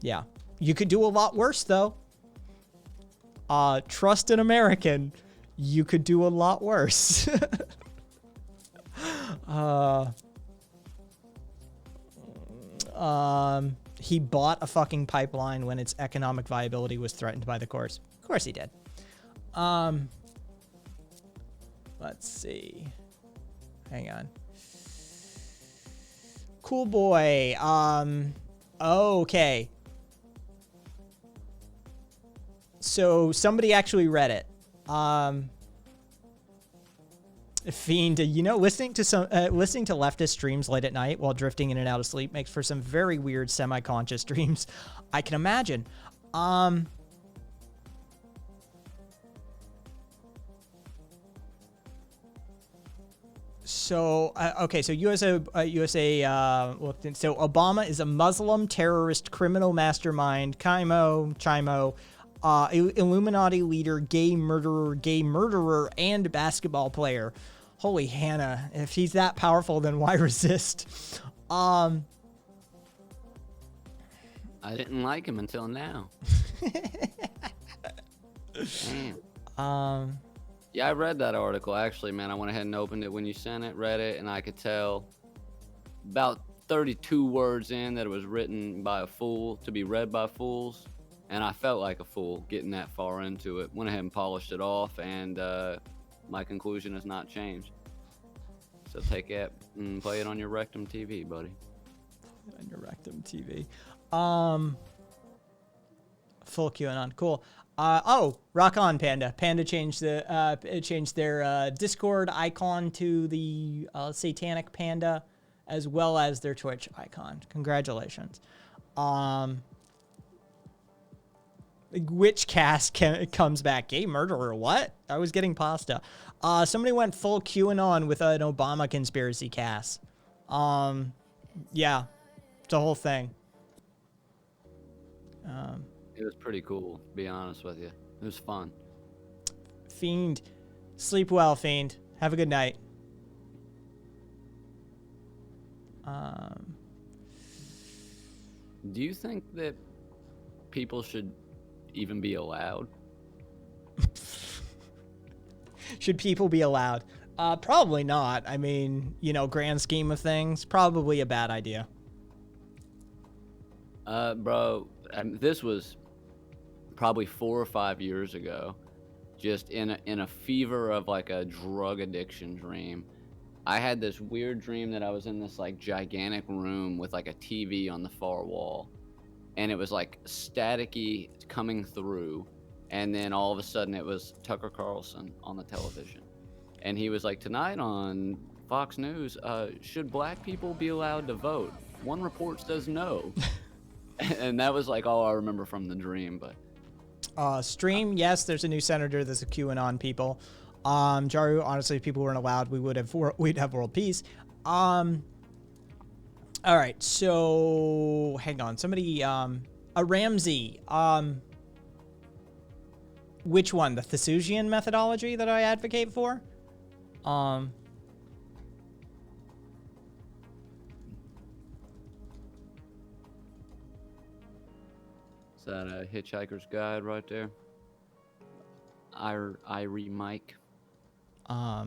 Yeah, you could do a lot worse though. Trust an American, you could do a lot worse. He bought a fucking pipeline when its economic viability was threatened by the courts. Of course he did. Let's see. Hang on. Cool boy. Okay. So somebody actually read it. Fiend, you know, listening to leftist streams late at night while drifting in and out of sleep makes for some very weird semi-conscious dreams. I can imagine. So USA, so Obama is a Muslim terrorist criminal mastermind, Chimo, Illuminati leader, gay murderer, and basketball player. Holy Hannah, if he's that powerful, then why resist? I didn't like him until now. Damn. Yeah, I read that article actually, man. I went ahead and opened it when you sent it, read it, and I could tell about 32 words in that it was written by a fool to be read by fools. And I felt like a fool getting that far into it. Went ahead and polished it off, and my conclusion has not changed. So take it and play it on your Rectum TV, buddy. On your Rectum TV. Full QAnon. Cool. Rock on, Panda. Panda changed their Discord icon to the Satanic Panda, as well as their Twitch icon. Congratulations. Which cast comes back? Gay murderer? What? I was getting pasta. Somebody went full QAnon with an Obama conspiracy cast. Yeah, it's a whole thing. It was pretty cool, to be honest with you. It was fun. Fiend, sleep well, Fiend. Have a good night. Do you think that people should even be allowed? Should people be allowed? Probably not. I mean, you know, grand scheme of things, probably a bad idea. Bro, this was probably 4 or 5 years ago. Just in a fever of like a drug addiction dream. I had this weird dream that I was in this like gigantic room with like a TV on the far wall. And it was like staticky coming through. And then all of a sudden it was Tucker Carlson on the television. And he was like, tonight on Fox News, should black people be allowed to vote? One report says no. And that was like all I remember from the dream. But stream, yes, there's a new senator that's a QAnon people. Jaru, honestly, if people weren't allowed, we'd have world peace. All right, so hang on. Somebody, a Ramsey, which one? The Thesusian methodology that I advocate for? Is that a Hitchhiker's Guide right there? Irie Mike. Yeah.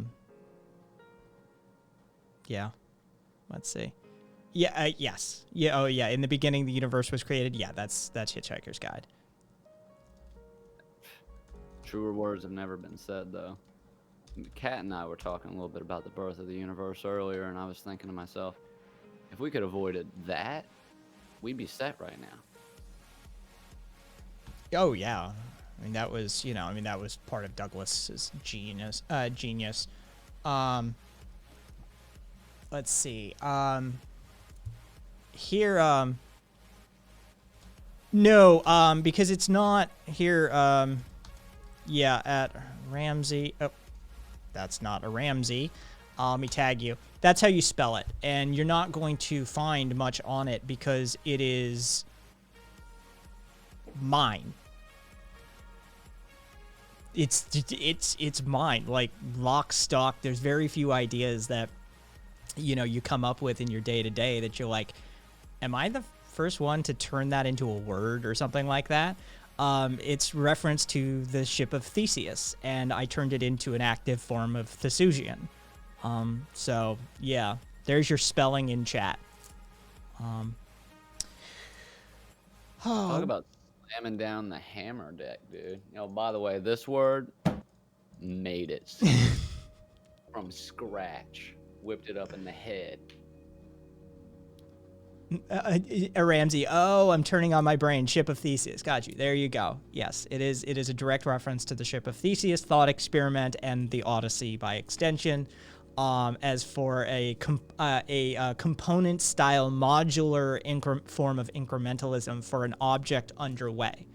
Let's see. Yeah. Yes. Yeah. Oh, yeah. In the beginning, the universe was created. Yeah. That's Hitchhiker's Guide. Truer words have never been said, though. Kat and I were talking a little bit about the birth of the universe earlier, and I was thinking to myself, if we could have avoided that, we'd be set right now. Oh yeah. I mean that was, that was part of Douglas's genius. Let's see. Here. No. Because it's not here. Yeah. At Ramsey. Oh, that's not a Ramsey. Let me tag you. That's how you spell it, and you're not going to find much on it because it is mine. It's mine, like lock, stock. There's very few ideas that you come up with in your day to day that you're like, am I the first one to turn that into a word or something like that? It's reference to the ship of Theseus, and I turned it into an active form of Thesusian. So yeah, there's your spelling in chat. Talk about slamming down the hammer deck, dude. By the way, this word made it from scratch. Whipped it up in the head. Ramsey. Oh, I'm turning on my brain. Ship of Theseus. Got you. There you go. Yes, it is. It is a direct reference to the Ship of Theseus, thought experiment, and the Odyssey by extension. As for a component-style modular form of incrementalism for an object underway,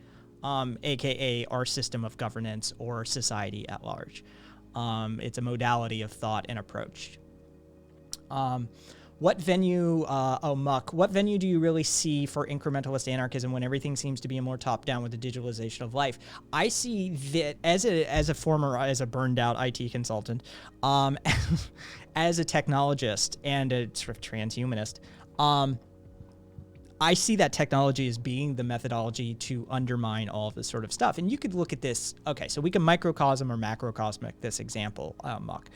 aka our system of governance or society at large. It's a modality of thought and approach. What venue, Muck, what venue do you really see for incrementalist anarchism when everything seems to be more top-down with the digitalization of life? I see that as a burned-out IT consultant, as a technologist and a sort of transhumanist, I see that technology as being the methodology to undermine all of this sort of stuff. And you could look at this. Okay, so we can microcosm or macrocosmic this example, Muck.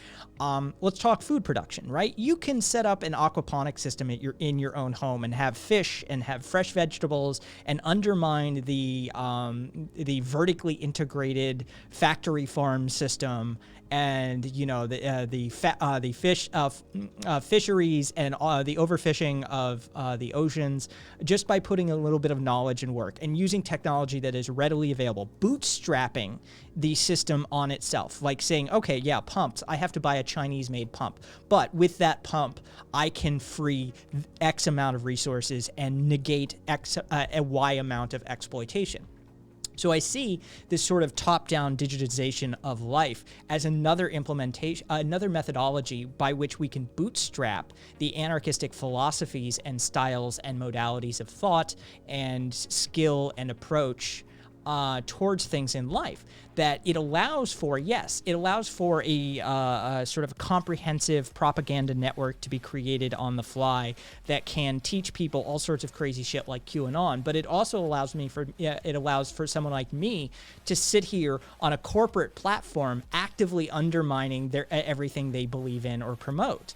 Let's talk food production, right? You can set up an aquaponic system in your own home and have fish and have fresh vegetables and undermine the vertically integrated factory farm system and the fisheries and the overfishing of the oceans, just by putting a little bit of knowledge and work and using technology that is readily available, bootstrapping the system on itself, like saying, okay, yeah, pumps, I have to buy a Chinese-made pump, but with that pump, I can free X amount of resources and negate a Y amount of exploitation. So I see this sort of top-down digitization of life as another implementation, another methodology by which we can bootstrap the anarchistic philosophies and styles and modalities of thought and skill and approach towards things in life. That it allows for, yes, it allows for a sort of comprehensive propaganda network to be created on the fly that can teach people all sorts of crazy shit like QAnon. But it also allows for someone like me to sit here on a corporate platform actively undermining everything they believe in or promote.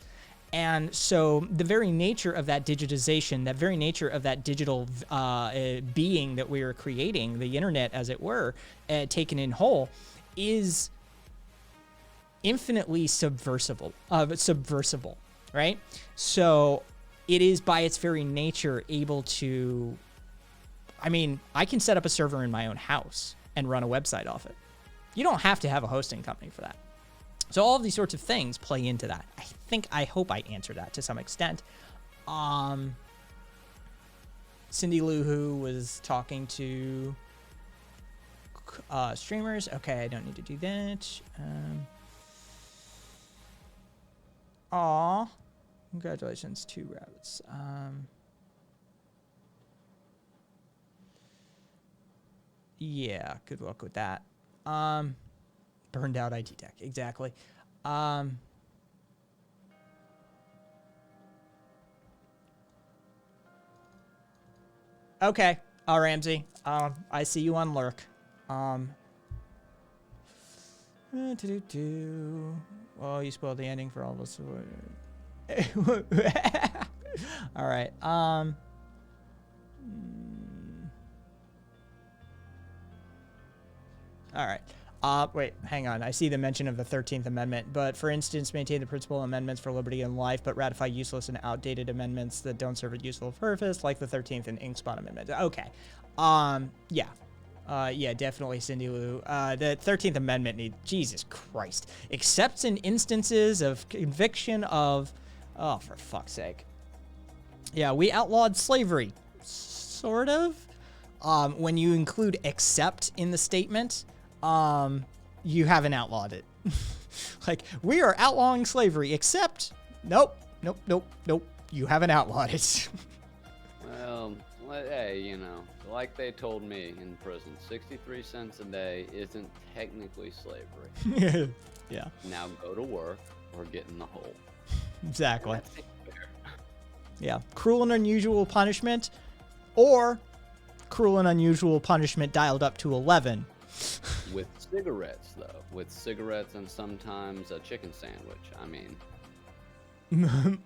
And so the very nature of that digitization, that very nature of that digital being that we are creating, the internet as it were, taken in whole, is infinitely subversible, right? So it is by its very nature able to, I can set up a server in my own house and run a website off it. You don't have to have a hosting company for that. So all of these sorts of things play into that. I hope I answered that to some extent. Cindy Lou Who was talking to streamers. Okay, I don't need to do that. Congratulations, 2 rabbits. Yeah, good luck with that. Burned out IT tech, exactly. Okay, Ramsey. I see you on Lurk. Oh, you spoiled the ending for all of us. All right. All right. Wait, hang on. I see the mention of the 13th Amendment, but for instance, maintain the principal amendments for liberty and life, but ratify useless and outdated amendments that don't serve a useful purpose, like the 13th and Inkspot Amendment. Okay. Yeah. Yeah, definitely, Cindy Lou. The 13th Amendment Jesus Christ. Except in instances of conviction of, oh, for fuck's sake. Yeah, we outlawed slavery. Sort of. When you include except in the statement, you haven't outlawed it. Like, we are outlawing slavery, except, nope. You haven't outlawed it. Well, hey, you know, like they told me in prison, 63 cents a day isn't technically slavery. Yeah, Now go to work or get in the hole. exactly. That seems fair. Yeah, cruel and unusual punishment, or cruel and unusual punishment dialed up to 11. With cigarettes, though. With cigarettes and sometimes a chicken sandwich. I mean,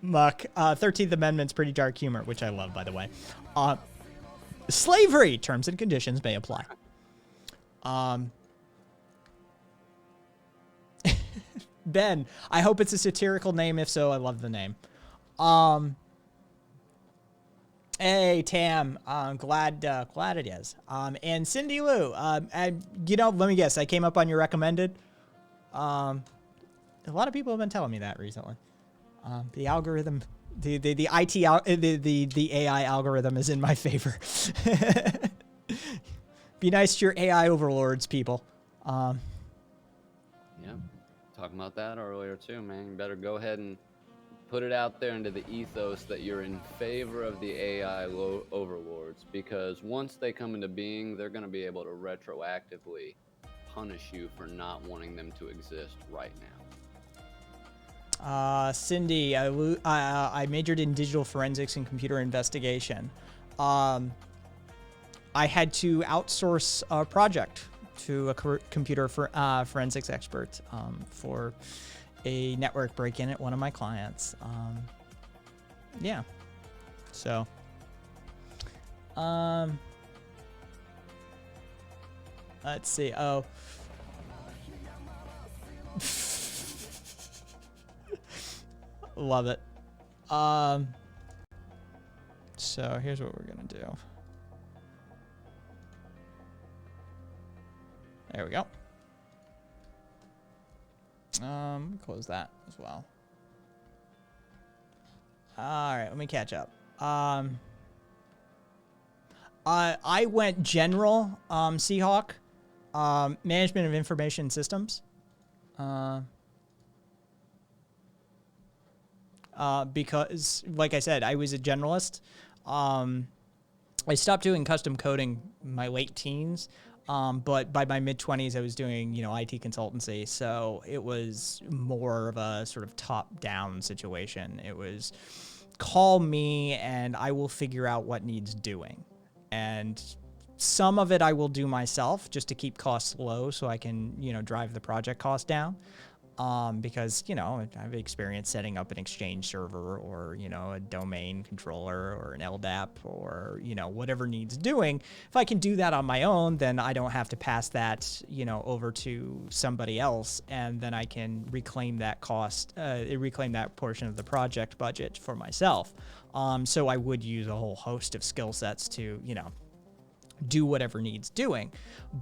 Muck. 13th Amendment's pretty dark humor, which I love, by the way. Slavery! Terms and conditions may apply. Ben, I hope it's a satirical name. If so, I love the name. Hey, Tam. Glad it is. And Cindy Lou. You know, let me guess. I came up on your recommended. A lot of people have been telling me that recently. The algorithm, the AI algorithm is in my favor. Be nice to your AI overlords, people. yeah. Talking about that earlier, too, man. You better go ahead and put it out there into the ethos that you're in favor of the AI overlords, because once they come into being, they're going to be able to retroactively punish you for not wanting them to exist right now. Cindy, I majored in digital forensics and computer investigation. I had to outsource a project to a computer forensics expert for a network break-in at one of my clients. Yeah. So, let's see. Oh. Love it. So here's what we're gonna do. There we go. Close that as well. All right, let me catch up. I went general, Seahawk, management of information systems. Because, like I said, I was a generalist. I stopped doing custom coding in my late teens, but by my mid-20s, I was doing, IT consultancy. So it was more of a sort of top-down situation. It was call me and I will figure out what needs doing. And some of it I will do myself just to keep costs low so I can, drive the project cost down. Because, I've experienced setting up an Exchange server or, a domain controller or an LDAP or, whatever needs doing. If I can do that on my own, then I don't have to pass that, over to somebody else. And then I can reclaim that cost, reclaim that portion of the project budget for myself. So I would use a whole host of skill sets to, do whatever needs doing.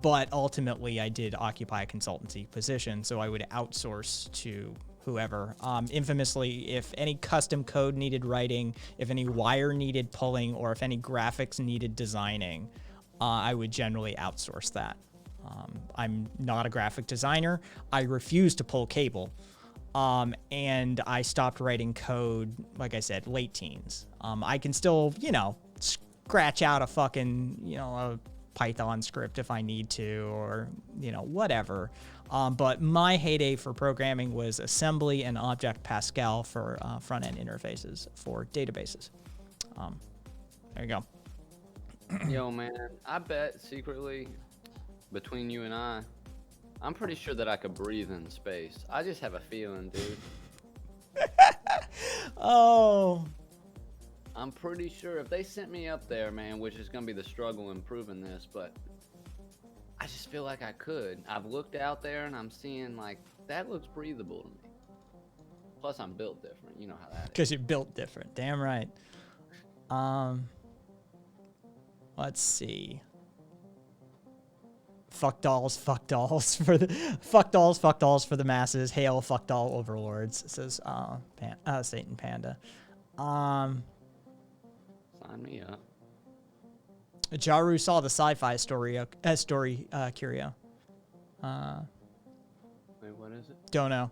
But ultimately I did occupy a consultancy position, so I would outsource to whoever. Infamously, if any custom code needed writing, if any wire needed pulling, or if any graphics needed designing, I would generally outsource that. I'm not a graphic designer. I refuse to pull cable. And I stopped writing code, like I said, late teens. I can still, scratch out a fucking, a Python script if I need to, or, whatever. But my heyday for programming was assembly and Object Pascal for front-end interfaces for databases. There you go. Yo, man, I bet secretly between you and I I'm pretty sure that I could breathe in space. I just have a feeling, dude. Oh, I'm pretty sure if they sent me up there, man, which is gonna be the struggle in proving this, but I just feel like I could. I've looked out there and I'm seeing like that looks breathable to me. Plus, I'm built different. You know how that is. because you're built different. Damn right. Let's see. Fuck dolls for the fuck dolls for the masses. Hail fuck doll overlords, says Satan Panda. Sign me up. Jaru saw the sci-fi story Curio. Wait, what is it? Don't know.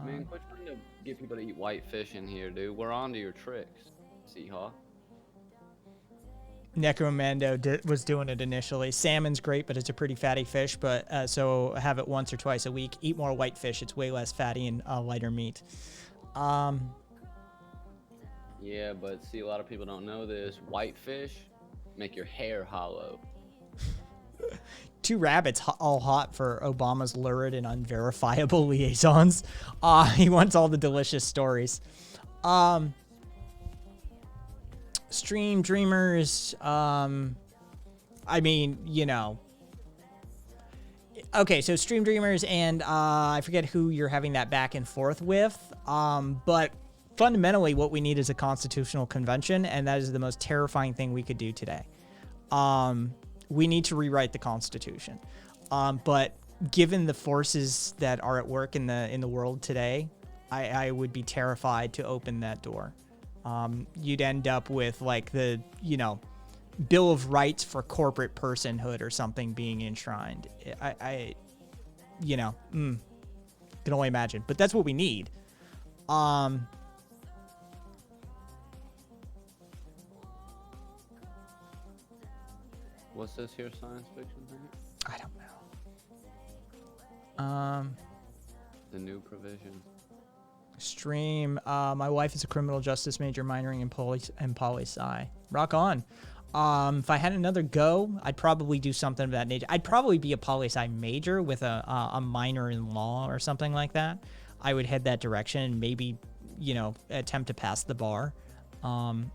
Man, quit trying to get people to eat white fish in here, dude. We're on to your tricks, Seahawk. Necromando was doing it initially. Salmon's great, but it's a pretty fatty fish. But so have it once or twice a week. Eat more white fish. It's way less fatty and lighter meat. Yeah, but see, a lot of people don't know this. White fish make your hair hollow. Two rabbits all hot for Obama's lurid and unverifiable liaisons. He wants all the delicious stories. Stream Dreamers, I mean, you know. Okay, so Stream Dreamers and I forget who you're having that back and forth with, but fundamentally what we need is a constitutional convention, and that is the most terrifying thing we could do today. We need to rewrite the Constitution. But given the forces that are at work in the world today, I would be terrified to open that door. You'd end up with like the, you know, Bill of Rights for corporate personhood or something being enshrined. I you know, can only imagine. But that's what we need. What's this here, science fiction thing? I don't know. The new provision. Stream. My wife is a criminal justice major minoring in poli-sci. Rock on. If I had another go, I'd probably do something of that nature. I'd probably be a poli-sci major with a minor in law or something like that. I would head that direction and maybe, you know, attempt to pass the bar,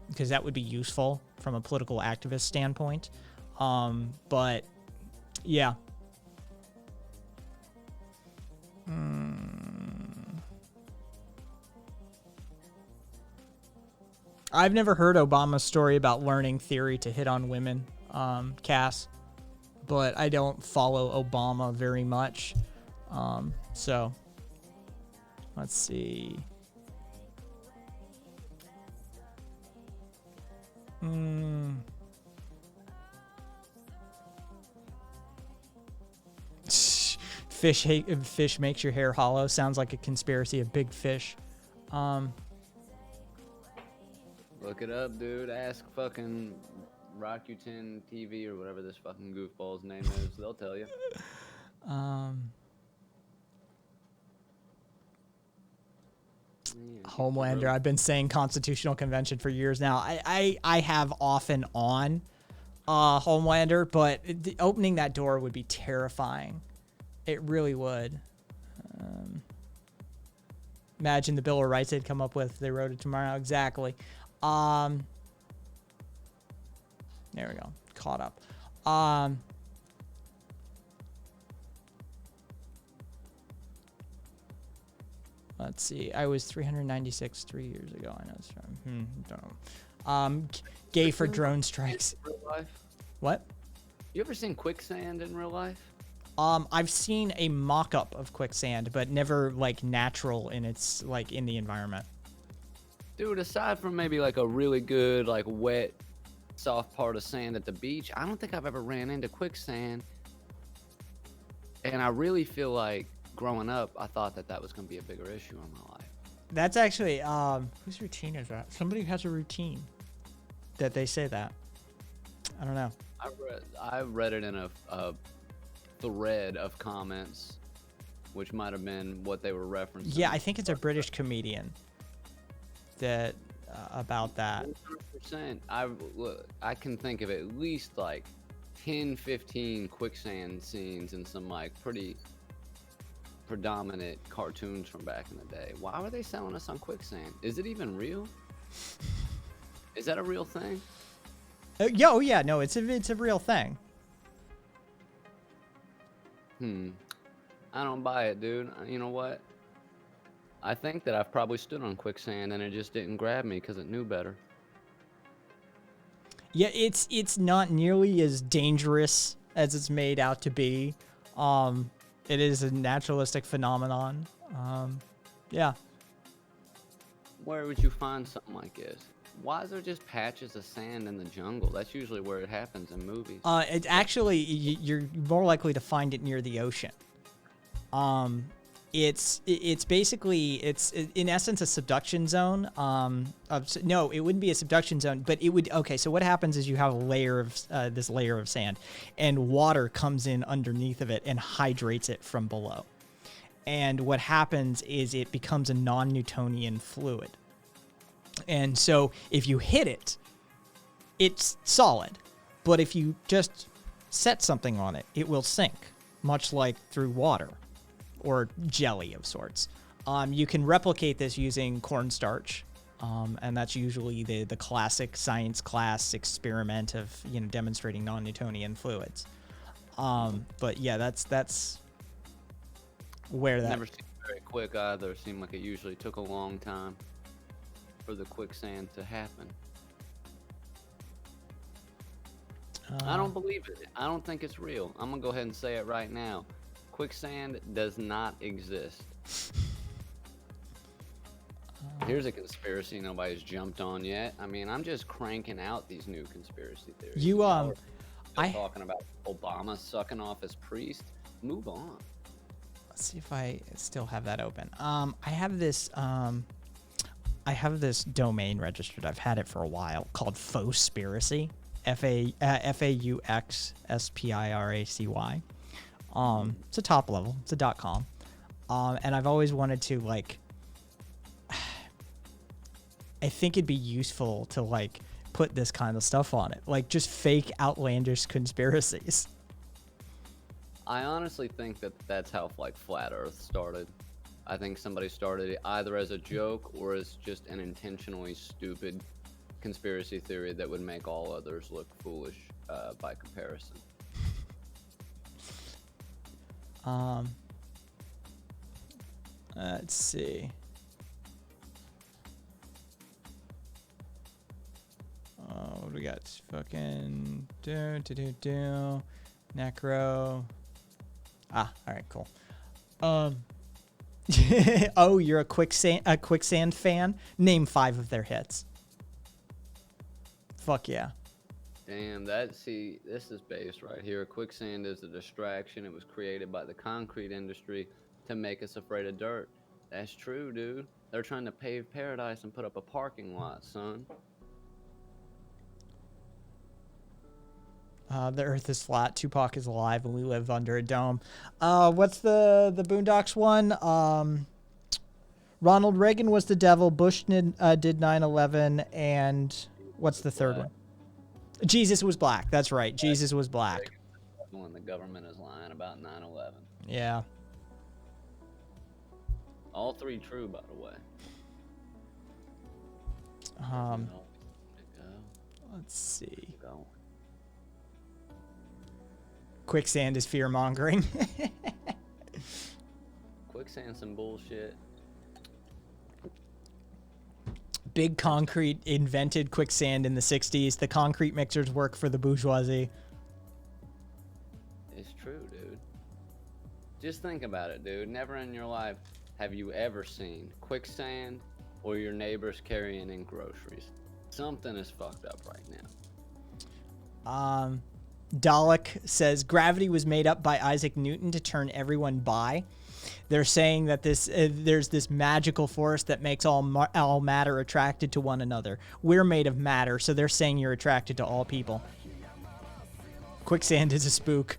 because that would be useful from a political activist standpoint. But yeah. I've never heard Obama's story about learning theory to hit on women, Cass, but I don't follow Obama very much. So let's see. Fish makes your hair hollow. Sounds like a conspiracy of big fish. Look it up, dude. Ask fucking Rakuten TV or whatever this fucking goofball's name is. They'll tell you. Homelander. I've been saying Constitutional Convention for years now. I have off and on Homelander, but opening that door would be terrifying. It really would. Imagine the Bill of Rights they'd come up with if they wrote it tomorrow. Exactly. There we go. Caught up. Let's see. I was 396 3 years ago. I know it's from. Don't know. Gay for drone strikes. Real life? What? You ever seen quicksand in real life? I've seen a mock-up of quicksand, but never like natural in its like in the environment. Dude, aside from maybe like a really good like wet, soft part of sand at the beach, I don't think I've ever ran into quicksand. And I really feel like growing up, I thought that was going to be a bigger issue in my life. That's actually whose routine is that? Somebody who has a routine that they say that. I don't know. I read it in a thread of comments, which might have been what they were referencing. Yeah, I think it's a British comedian that about that. 100%. I can think of at least like 10, 15 quicksand scenes in some like pretty predominant cartoons from back in the day. Why were they selling us on quicksand? Is it even real? Is that a real thing? Yeah, oh yeah, no, it's a real thing. I don't buy it, dude. You know what? I think that I've probably stood on quicksand and it just didn't grab me because it knew better. Yeah, it's not nearly as dangerous as it's made out to be. It is a naturalistic phenomenon. Yeah. Where would you find something like this? Why is there just patches of sand in the jungle? That's usually where it happens in movies. It actually, you're more likely to find it near the ocean. It's basically, it's in essence a subduction zone. No, it wouldn't be a subduction zone, but it would. Okay, so what happens is you have a layer of this layer of sand, and water comes in underneath of it and hydrates it from below. And what happens is it becomes a non-Newtonian fluid. And so if you hit it, it's solid. But if you just set something on it, it will sink, much like through water or jelly of sorts. You can replicate this using cornstarch, and that's usually the classic science class experiment of demonstrating non-Newtonian fluids. But yeah, that's where that. Never seemed very quick either. It seemed like it usually took a long time for the quicksand to happen. I don't believe it. I don't think it's real. I'm gonna go ahead and say it right now. Quicksand does not exist. Here's a conspiracy nobody's jumped on yet. I mean, I'm just cranking out these new conspiracy theories. You Still talking about Obama sucking off his priest. Move on. Let's see if I still have that open. I have this domain registered. I've had it for a while, called Fauxspiracy. Fauxspiracy. It's a top level. It's a .com. And I've always wanted to I think it'd be useful to put this kind of stuff on it, just fake outlandish conspiracies. I honestly think that that's how Flat Earth started. I think somebody started it either as a joke or as just an intentionally stupid conspiracy theory that would make all others look foolish by comparison. Let's see. What do we got? Fucking Necro. All right, cool. Oh, you're a quicksand fan? Name 5 of their hits. Fuck yeah. Damn, this is based right here. Quicksand is a distraction. It was created by the concrete industry to make us afraid of dirt. That's true, dude. They're trying to pave paradise and put up a parking lot, son. The earth is flat, Tupac is alive, and we live under a dome. What's the Boondocks one? Ronald Reagan was the devil, Bush did 9/11, and what's the third one? Jesus was black. That's right. Jesus was black. When the government is lying about 9/11. Yeah. All 3 true, by the way. Let's see. Go. Quicksand is fear mongering. Quicksand some bullshit. Big Concrete invented quicksand in the 60s. The concrete mixers work for the bourgeoisie. It's true, dude. Just think about it, dude. Never in your life have you ever seen quicksand or your neighbors carrying in groceries. Something is fucked up right now. Dalek says gravity was made up by Isaac Newton to turn everyone bi. They're saying that there's this magical force that makes all matter attracted to one another. We're made of matter, so they're saying you're attracted to all people. Quicksand is a spook.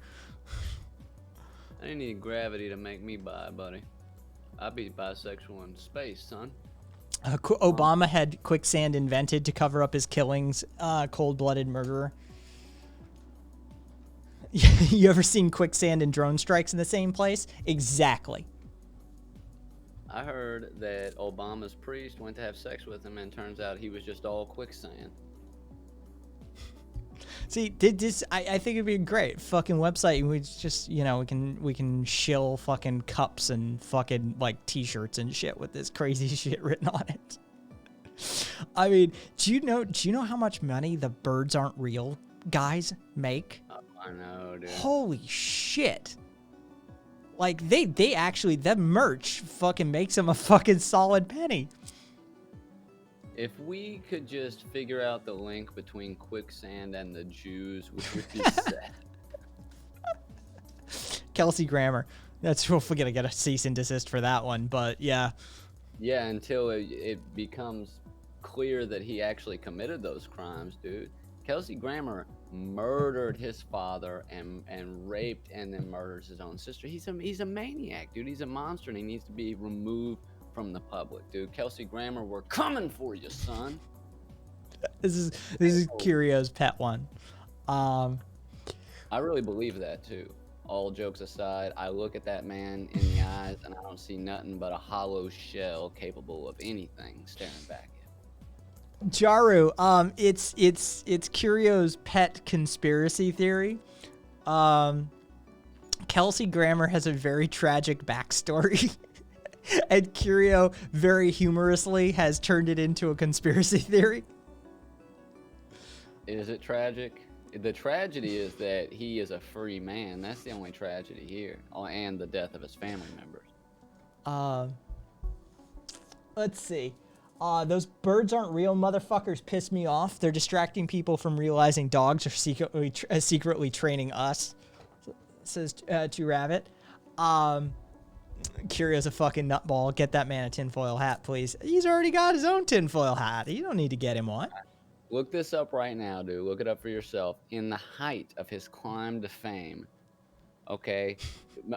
I didn't need gravity to make me bi, buddy. I'd be bisexual in space, son. Obama had quicksand invented to cover up his killings. Cold-blooded murderer. You ever seen quicksand and drone strikes in the same place? Exactly. I heard that Obama's priest went to have sex with him, and turns out he was just all quicksand. See, did this? I think it'd be a great fucking website. We just, we can shill fucking cups and fucking like T-shirts and shit with this crazy shit written on it. I mean, do you know how much money the Birds Aren't Real guys make? Oh, I know, dude. Holy shit! Like they actually, that merch fucking makes them a fucking solid penny. If we could just figure out the link between quicksand and the Jews, we would be set. Kelsey Grammer. We're gonna get a cease and desist for that one, but yeah. Yeah, until it becomes clear that he actually committed those crimes, dude. Kelsey Grammer murdered his father and raped and then murders his own sister. He's a maniac, dude. He's a monster, and he needs to be removed from the public, dude. Kelsey Grammer, we're coming for you, son. This is Curio's pet one. I really believe that too. All jokes aside, I look at that man in the eyes and I don't see nothing but a hollow shell capable of anything staring back at me. Jaru, it's Curio's pet conspiracy theory. Kelsey Grammer has a very tragic backstory. And Curio very humorously has turned it into a conspiracy theory. Is it tragic? The tragedy is that he is a free man. That's the only tragedy here. Oh, and the death of his family members. Let's see. Those Birds Aren't Real motherfuckers piss me off. They're distracting people from realizing dogs are secretly training us, says 2Rabbit. Curio's a fucking nutball. Get that man a tinfoil hat, please. He's already got his own tinfoil hat. You don't need to get him one. Look this up right now, dude. Look it up for yourself. In the height of his climb to fame, okay,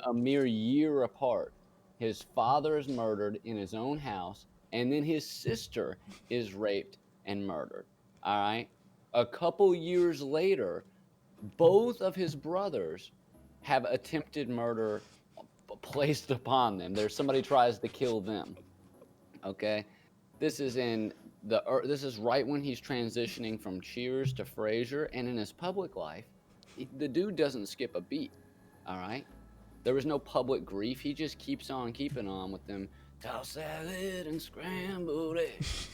a mere year apart, his father is murdered in his own house, and then his sister is raped and murdered. All right? A couple years later, both of his brothers have attempted murder placed upon them. Somebody tries to kill them. Okay? This is right when he's transitioning from Cheers to Frasier, and in his public life, the dude doesn't skip a beat. All right? There was no public grief. He just keeps on keeping on with them. Tossed salad and scrambled eggs.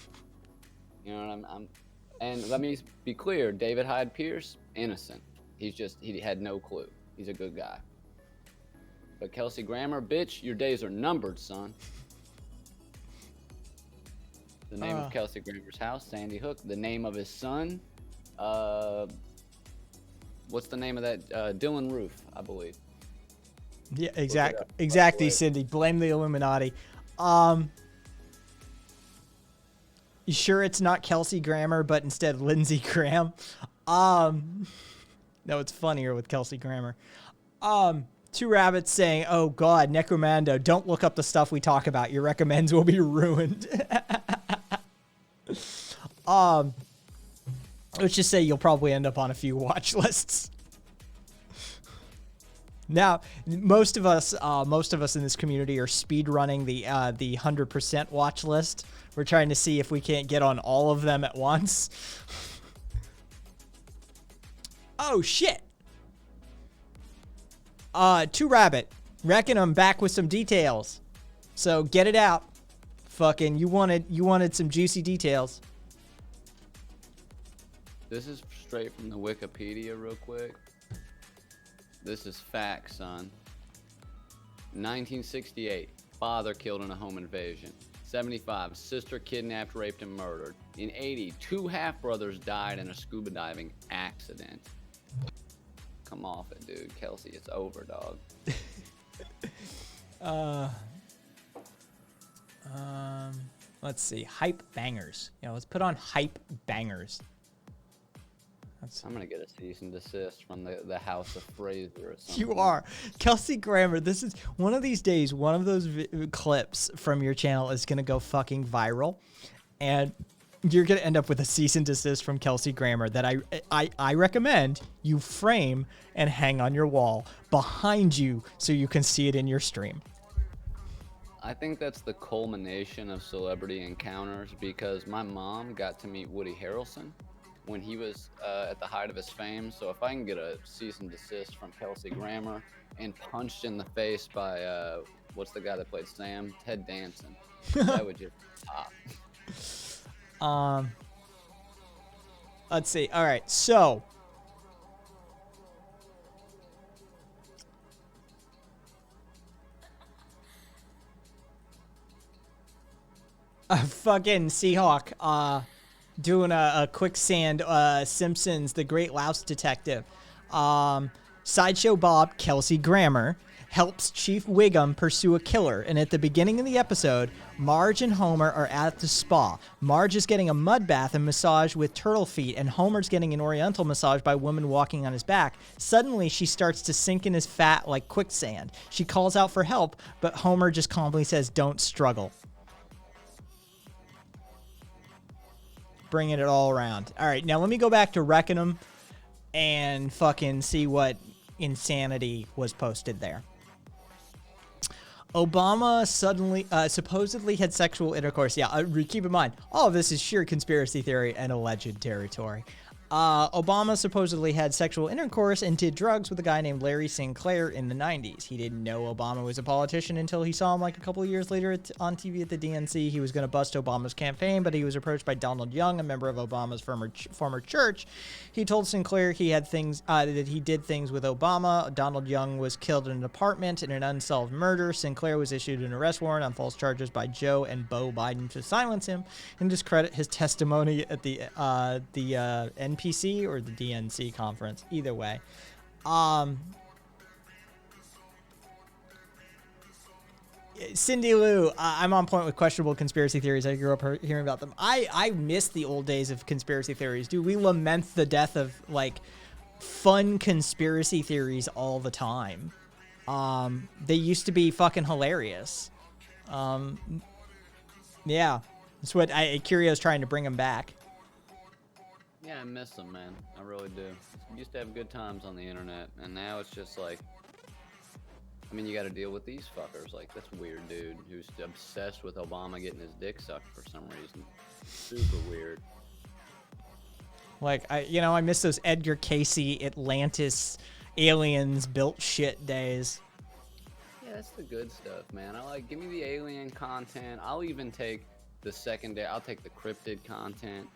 You know what I'm and let me be clear, David Hyde Pierce, innocent. He had no clue. He's a good guy. But Kelsey Grammer, bitch, your days are numbered, son. The name of Kelsey Grammer's house, Sandy Hook. The name of his son, what's the name of that? Dylan Roof, I believe. Yeah, exactly, Cindy. Blame the Illuminati. You sure it's not Kelsey Grammer, but instead Lindsey Graham? No, it's funnier with Kelsey Grammer. 2Rabbits saying, "Oh God, Necromando, don't look up the stuff we talk about. Your recommends will be ruined." Let's just say you'll probably end up on a few watch lists. Now, most of us in this community are speed running the 100% watch list. We're trying to see if we can't get on all of them at once. Oh shit. 2Rabbit, reckon I'm back with some details. So get it out. Fucking, you wanted some juicy details. This is straight from the Wikipedia real quick. This is facts, son. 1968, father killed in a home invasion. 75, sister kidnapped, raped, and murdered. In 80, 2 half-brothers died in a scuba diving accident. Come off it, dude. Kelsey, it's over, dog. Let's see. Hype bangers. Let's put on hype bangers. I'm gonna get a cease and desist from the House of Fraser or something. You are. Kelsey Grammer, this is one of these days, one of those clips from your channel is going to go fucking viral. And you're going to end up with a cease and desist from Kelsey Grammer that I recommend you frame and hang on your wall behind you so you can see it in your stream. I think that's the culmination of celebrity encounters because my mom got to meet Woody Harrelson when he was at the height of his fame. So if I can get a cease and desist from Kelsey Grammer and punched in the face by, what's the guy that played Sam? Ted Danson. That would just pop. Let's see. All right. So fucking Seahawk doing a quicksand Simpsons The Great Louse Detective. Sideshow Bob, Kelsey Grammer, helps Chief Wiggum pursue a killer, and at the beginning of the episode, Marge and Homer are at the spa. Marge is getting a mud bath and massage with turtle feet, and Homer's getting an oriental massage by a woman walking on his back. Suddenly, she starts to sink in his fat like quicksand. She calls out for help, but Homer just calmly says, "Don't struggle." Bringing it all around. All right, now let me go back to Reckonum and fucking see what insanity was posted there. Obama supposedly had sexual intercourse. Yeah, keep in mind, all of this is sheer conspiracy theory and alleged territory. Obama supposedly had sexual intercourse and did drugs with a guy named Larry Sinclair in the 90s. He didn't know Obama was a politician until he saw him like a couple of years later on TV at the DNC. He was going to bust Obama's campaign, but he was approached by Donald Young, a member of Obama's former church. He told Sinclair he had things that he did things with Obama. Donald Young was killed in an apartment in an unsolved murder. Sinclair was issued an arrest warrant on false charges by Joe and Beau Biden to silence him and discredit his testimony at the NPC or the DNC conference. Either way. Cindy Lou, I'm on point with questionable conspiracy theories. I grew up hearing about them. I miss the old days of conspiracy theories. Dude, we lament the death of, like, fun conspiracy theories all the time. They used to be fucking hilarious. Yeah. That's what Curio's trying to bring them back. Yeah, I miss them, man. I really do. We used to have good times on the internet, and now it's just like, I mean, you got to deal with these fuckers. Like this weird dude who's obsessed with Obama getting his dick sucked for some reason. Super weird. Like, I miss those Edgar Casey Atlantis aliens built shit days. Yeah, that's the good stuff, man. Give me the alien content. I'll even take the secondary. I'll take the cryptid content.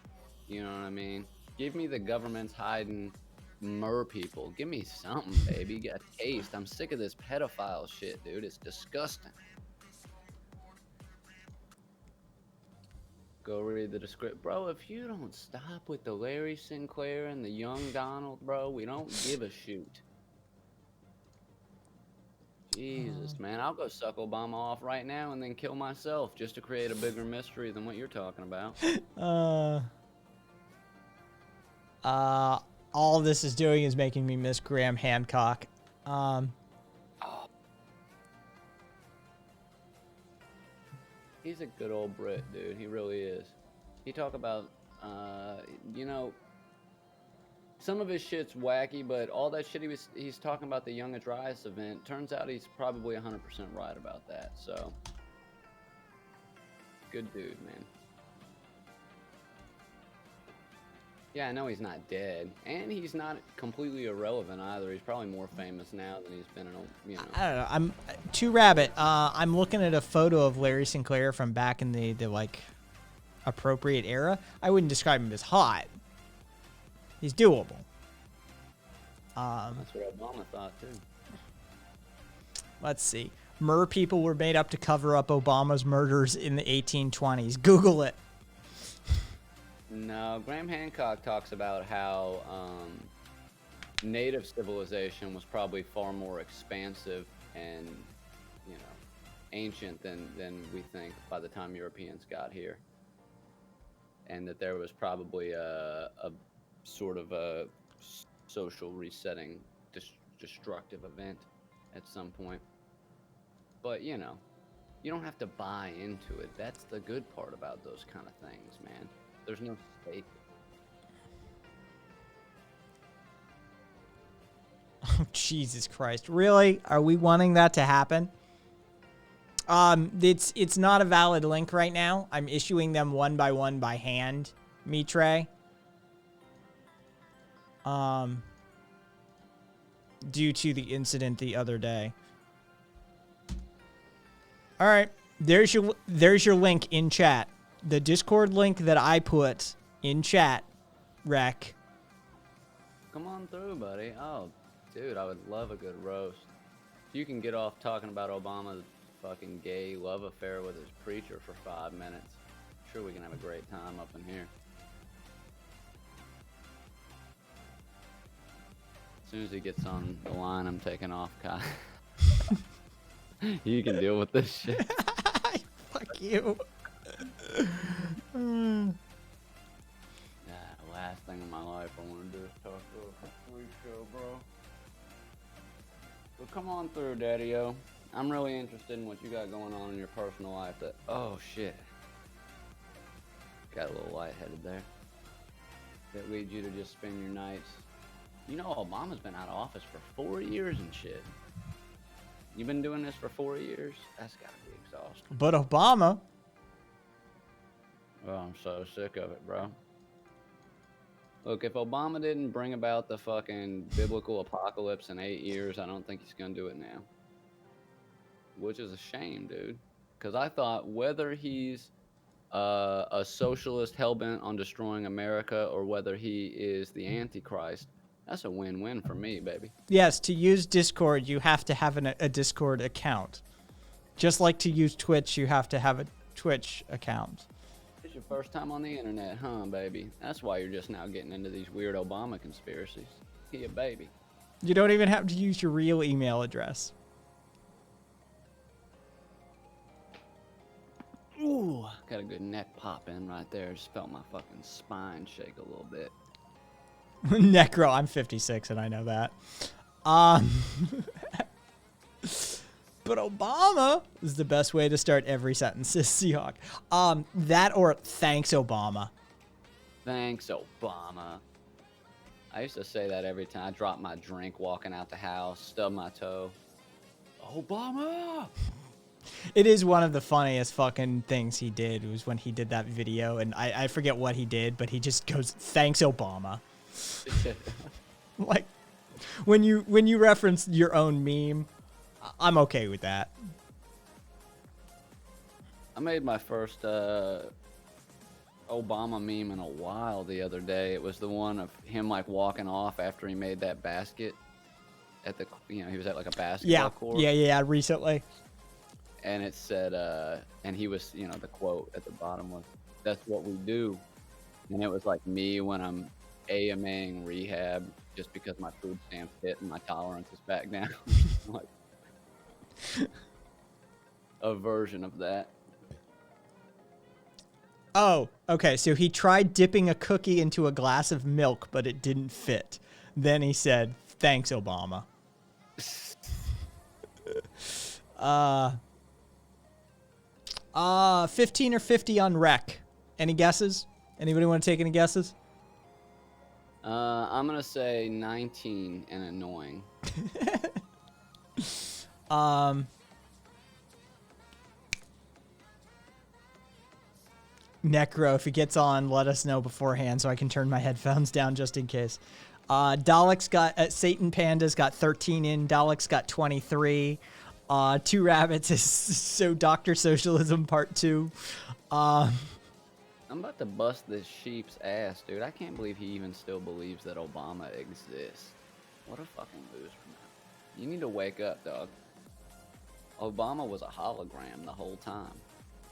You know what I mean? Give me the government's hiding mer people. Give me something, baby. Get a taste. I'm sick of this pedophile shit, dude. It's disgusting. Go read the description. Bro, if you don't stop with the Larry Sinclair and the young Donald, bro, we don't give a shoot. Jesus, man. I'll go suck Obama off right now and then kill myself just to create a bigger mystery than what you're talking about. All this is doing is making me miss Graham Hancock. He's a good old Brit, dude. He really is. He talk about, some of his shit's wacky, but all that shit he's talking about the Young and Dryas event, turns out he's probably 100% right about that. So, good dude, man. Yeah, I know he's not dead, and he's not completely irrelevant either. He's probably more famous now than he's been in I don't know. I'm Two Rabbit. I'm looking at a photo of Larry Sinclair from back in the like appropriate era. I wouldn't describe him as hot. He's doable. That's what Obama thought too. Let's see. Mer people were made up to cover up Obama's murders in the 1820s. Google it. No, Graham Hancock talks about how native civilization was probably far more expansive and, ancient than we think by the time Europeans got here. And that there was probably a sort of a social resetting, destructive event at some point. But you know, you don't have to buy into it. That's the good part about those kind of things, man. There's no stake. Oh, Jesus Christ. Really? Are we wanting that to happen? It's not a valid link right now. I'm issuing them one by one by hand, Mitre. Due to the incident the other day. All right, there's your link in chat. The Discord link that I put in chat, Rec. Come on through, buddy. Oh, dude, I would love a good roast. You can get off talking about Obama's fucking gay love affair with his preacher for 5 minutes. I'm sure we can have a great time up in here. As soon as he gets on the line, I'm taking off, Kai. You can deal with this shit. Fuck you. Yeah, last thing in my life I want to do is talk to a free show, bro. But come on through, Daddy-O. I'm really interested in what you got going on in your personal life that... Oh, shit. Got a little lightheaded there. That leads you to just spend your nights... You know, Obama's been out of office for 4 years and shit. You've been doing this for 4 years? That's gotta be exhausting. But Obama... Oh, I'm so sick of it, bro. Look, if Obama didn't bring about the fucking biblical apocalypse in 8 years, I don't think he's gonna do it now. Which is a shame, dude. Because I thought whether he's a socialist hellbent on destroying America or whether he is the Antichrist, that's a win-win for me, baby. Yes, to use Discord, you have to have a Discord account. Just like to use Twitch, you have to have a Twitch account. It's your first time on the internet, huh, baby? That's why you're just now getting into these weird Obama conspiracies. He a baby. You don't even have to use your real email address. Ooh, got a good neck pop in right there. Just felt my fucking spine shake a little bit. Necro, I'm 56 and I know that. But Obama is the best way to start every sentence, says Seahawk. That or thanks, Obama. Thanks, Obama. I used to say that every time I dropped my drink walking out the house, stubbed my toe. Obama! It is one of the funniest fucking things he did was when he did that video, and I forget what he did, but he just goes, thanks, Obama. Like, when you reference your own meme, I'm okay with that. I made my first Obama meme in a while the other day. It was the one of him like walking off after he made that basket at the, he was at like a basketball court. Yeah, recently. And it said, and he was, the quote at the bottom was, "That's what we do." And it was like me when I'm AMAing rehab just because my food stamps hit and my tolerance is back down. Like a version of that. Oh, okay. So he tried dipping a cookie into a glass of milk, but it didn't fit. Then he said, thanks, Obama. 15 or 50 on rec. Any guesses? Anybody want to take any guesses? I'm gonna say 19 and annoying. Necro, if he gets on, let us know beforehand so I can turn my headphones down just in case. Dalek's got, Satan Panda's got 13 in. Dalek's got 23. Two Rabbits is so Dr. Socialism Part 2. I'm about to bust this sheep's ass, dude. I can't believe he even still believes that Obama exists. What a fucking loser, man. You need to wake up, dog. Obama was a hologram the whole time.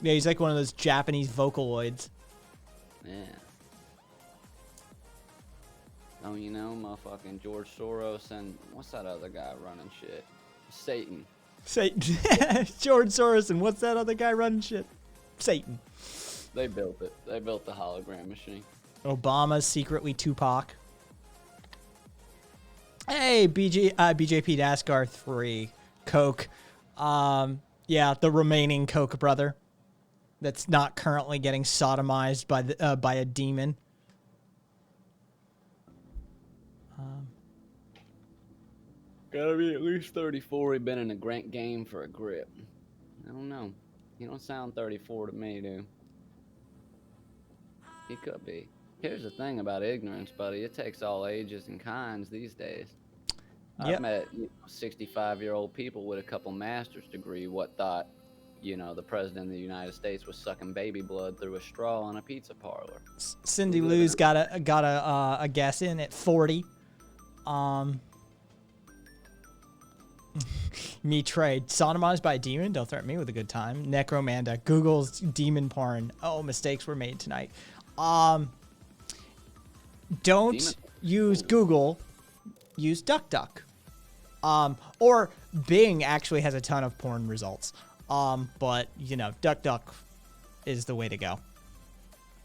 Yeah, he's like one of those Japanese Vocaloids. Yeah. Oh, motherfucking George Soros and what's that other guy running shit? Satan. Satan. George Soros and what's that other guy running shit? Satan. They built it. They built the hologram machine. Obama's secretly Tupac. Hey, BJP Daskar 3, Coke. Yeah, the remaining Coke brother that's not currently getting sodomized by a demon. Gotta be at least 34. He been in a great game for a grip. I don't know. You don't sound 34 to me, dude. He could be. Here's the thing about ignorance, buddy. It takes all ages and kinds these days. I've Yep. met 65-year-old people with a couple master's degree what thought, the president of the United States was sucking baby blood through a straw in a pizza parlor. Cindy Lou's got a guess in at 40. Me trade sodomized by a demon. Don't threaten me with a good time. Necromanda. Google's demon porn. Oh, mistakes were made tonight. Don't Demon- use Google. Use DuckDuck. Or Bing actually has a ton of porn results. But DuckDuck is the way to go.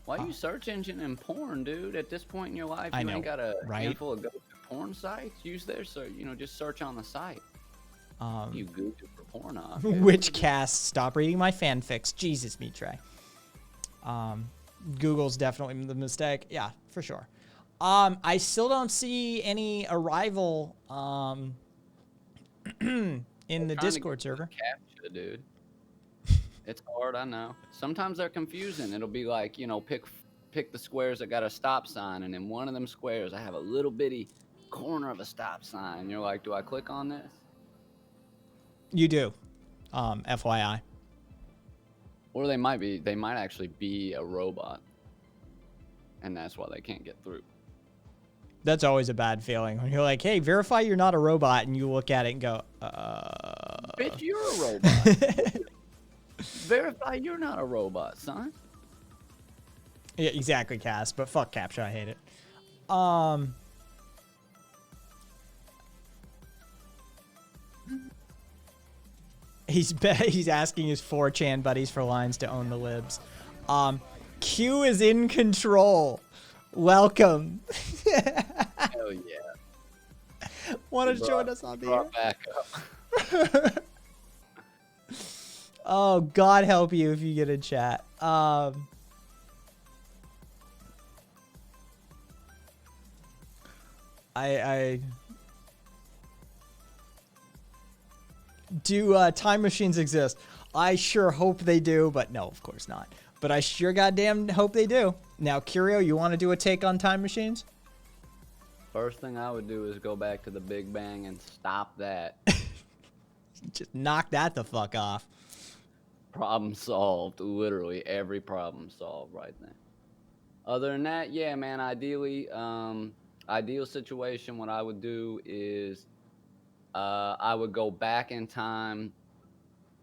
Why are you search engine and porn, dude? At this point in your life, I you know, ain't got a right? handful of go-to porn sites. Use their just search on the site. You Google for porn off. Which cast? Stop reading my fanfics. Jesus, Mitre. Google's definitely the mistake. Yeah, for sure. I still don't see any arrival in the Discord server. Captcha, dude. It's hard, I know. Sometimes they're confusing. It'll be like, pick the squares that got a stop sign, and in one of them squares, I have a little bitty corner of a stop sign. You're like, do I click on this? You do. FYI. Or they might actually be a robot, and that's why they can't get through. That's always a bad feeling when you're like, hey, verify you're not a robot, and you look at it and go, Bitch, you're a robot. Verify you're not a robot, son. Yeah, exactly, Cass, but fuck CAPTCHA, I hate it. He's asking his 4chan buddies for lines to own the libs. Q is in control. Welcome. Hell yeah. Want to join us on the air? Brought back up. Oh, God help you if you get in chat. Do time machines exist? I sure hope they do, but no, of course not. But I sure goddamn hope they do. Now, Curio, you want to do a take on time machines? First thing I would do is go back to the Big Bang and stop that. Just knock that the fuck off. Problem solved. Literally every problem solved right then. Other than that, yeah, man, ideally, ideal situation, what I would do is I would go back in time,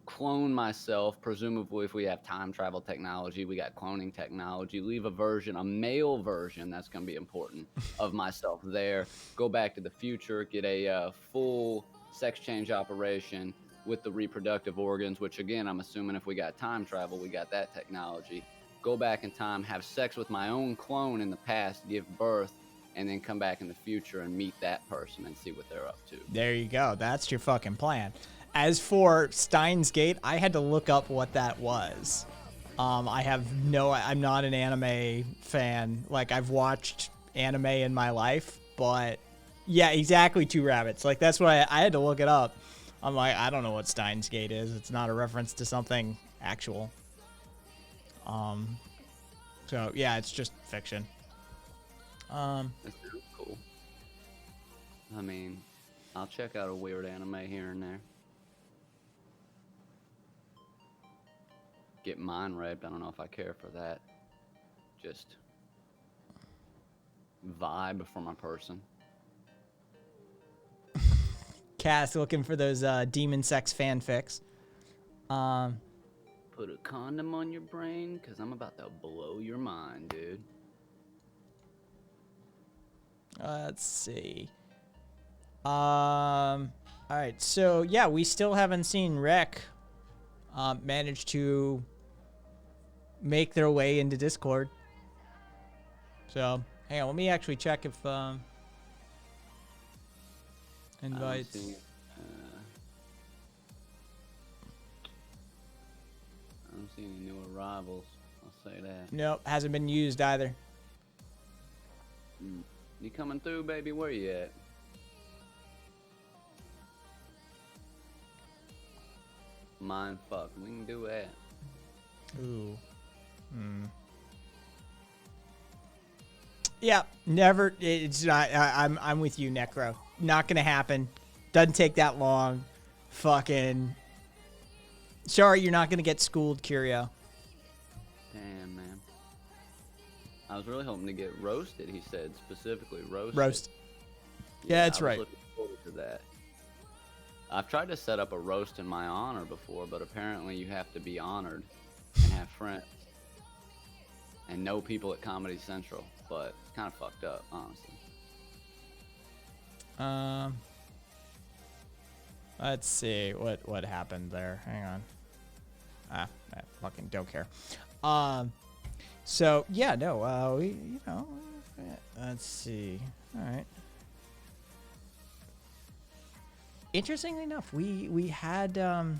clone myself, presumably if we have time travel technology, we got cloning technology, leave a male version, that's going to be important, of myself there, go back to the future, get a full sex change operation with the reproductive organs, which again, I'm assuming if we got time travel, we got that technology, go back in time, have sex with my own clone in the past, give birth, and then come back in the future and meet that person and see what they're up to. There you go. That's your fucking plan. As for Steins Gate, I had to look up what that was. I'm not an anime fan. Like, I've watched anime in my life, but yeah, exactly, Two Rabbits. Like, that's why I had to look it up. I'm like, I don't know what Steins Gate is. It's not a reference to something actual. So yeah, it's just fiction. That's really cool. I mean, I'll check out a weird anime here and there. Get mind raped. I don't know if I care for that. Just vibe for my person. Cass looking for those demon sex fanfics. Put a condom on your brain, because I'm about to blow your mind, dude. Let's see. All right. So yeah, we still haven't seen Rek manage to make their way into Discord. So hang on, let me actually check if Invites. I don't see any new arrivals. I'll say that. Nope, hasn't been used either. You coming through, baby? Where you at? Mind fuck. We can do that. Ooh. Yeah, never. It's not. I'm with you, Necro. Not gonna happen. Doesn't take that long. Fucking. Sorry, you're not gonna get schooled, Curio. Damn, man. I was really hoping to get roasted. He said specifically roasted. Roast. Yeah, that's I was right. looking forward to that. I've tried to set up a roast in my honor before, but apparently you have to be honored and have friends and know people at Comedy Central. But it's kind of fucked up, honestly. Let's see what happened there. Hang on. I fucking don't care. So yeah, no. We let's see. All right. Interestingly enough, we had I've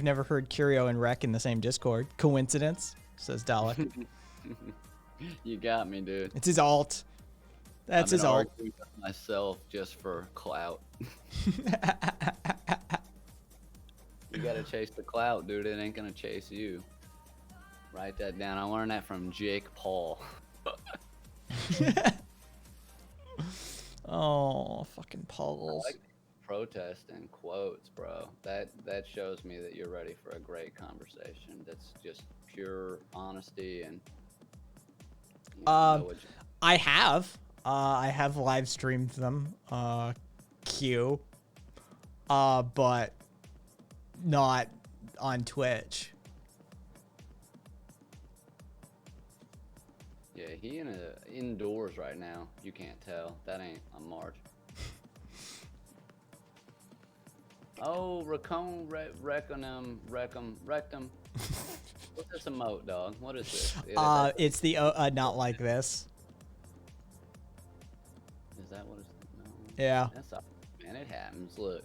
never heard Curio and Rec in the same Discord. Coincidence? Says Dalek. You got me, dude. It's his alt. That's his alt. Arguing with myself just for clout. You gotta chase the clout, dude. It ain't gonna chase you. Write that down. I learned that from Jake Paul. Oh, fucking Pauls. I like protest and quotes, bro. That shows me that you're ready for a great conversation. That's just pure honesty and. I have live streamed them, Q, but not on Twitch. Yeah, he indoors right now. You can't tell. That ain't a march. Oh, Recon, Rectum. What's this emote, dog? What is this? It's the not like this. Is that what it's? No. Yeah. That's all, man. It happens. Look,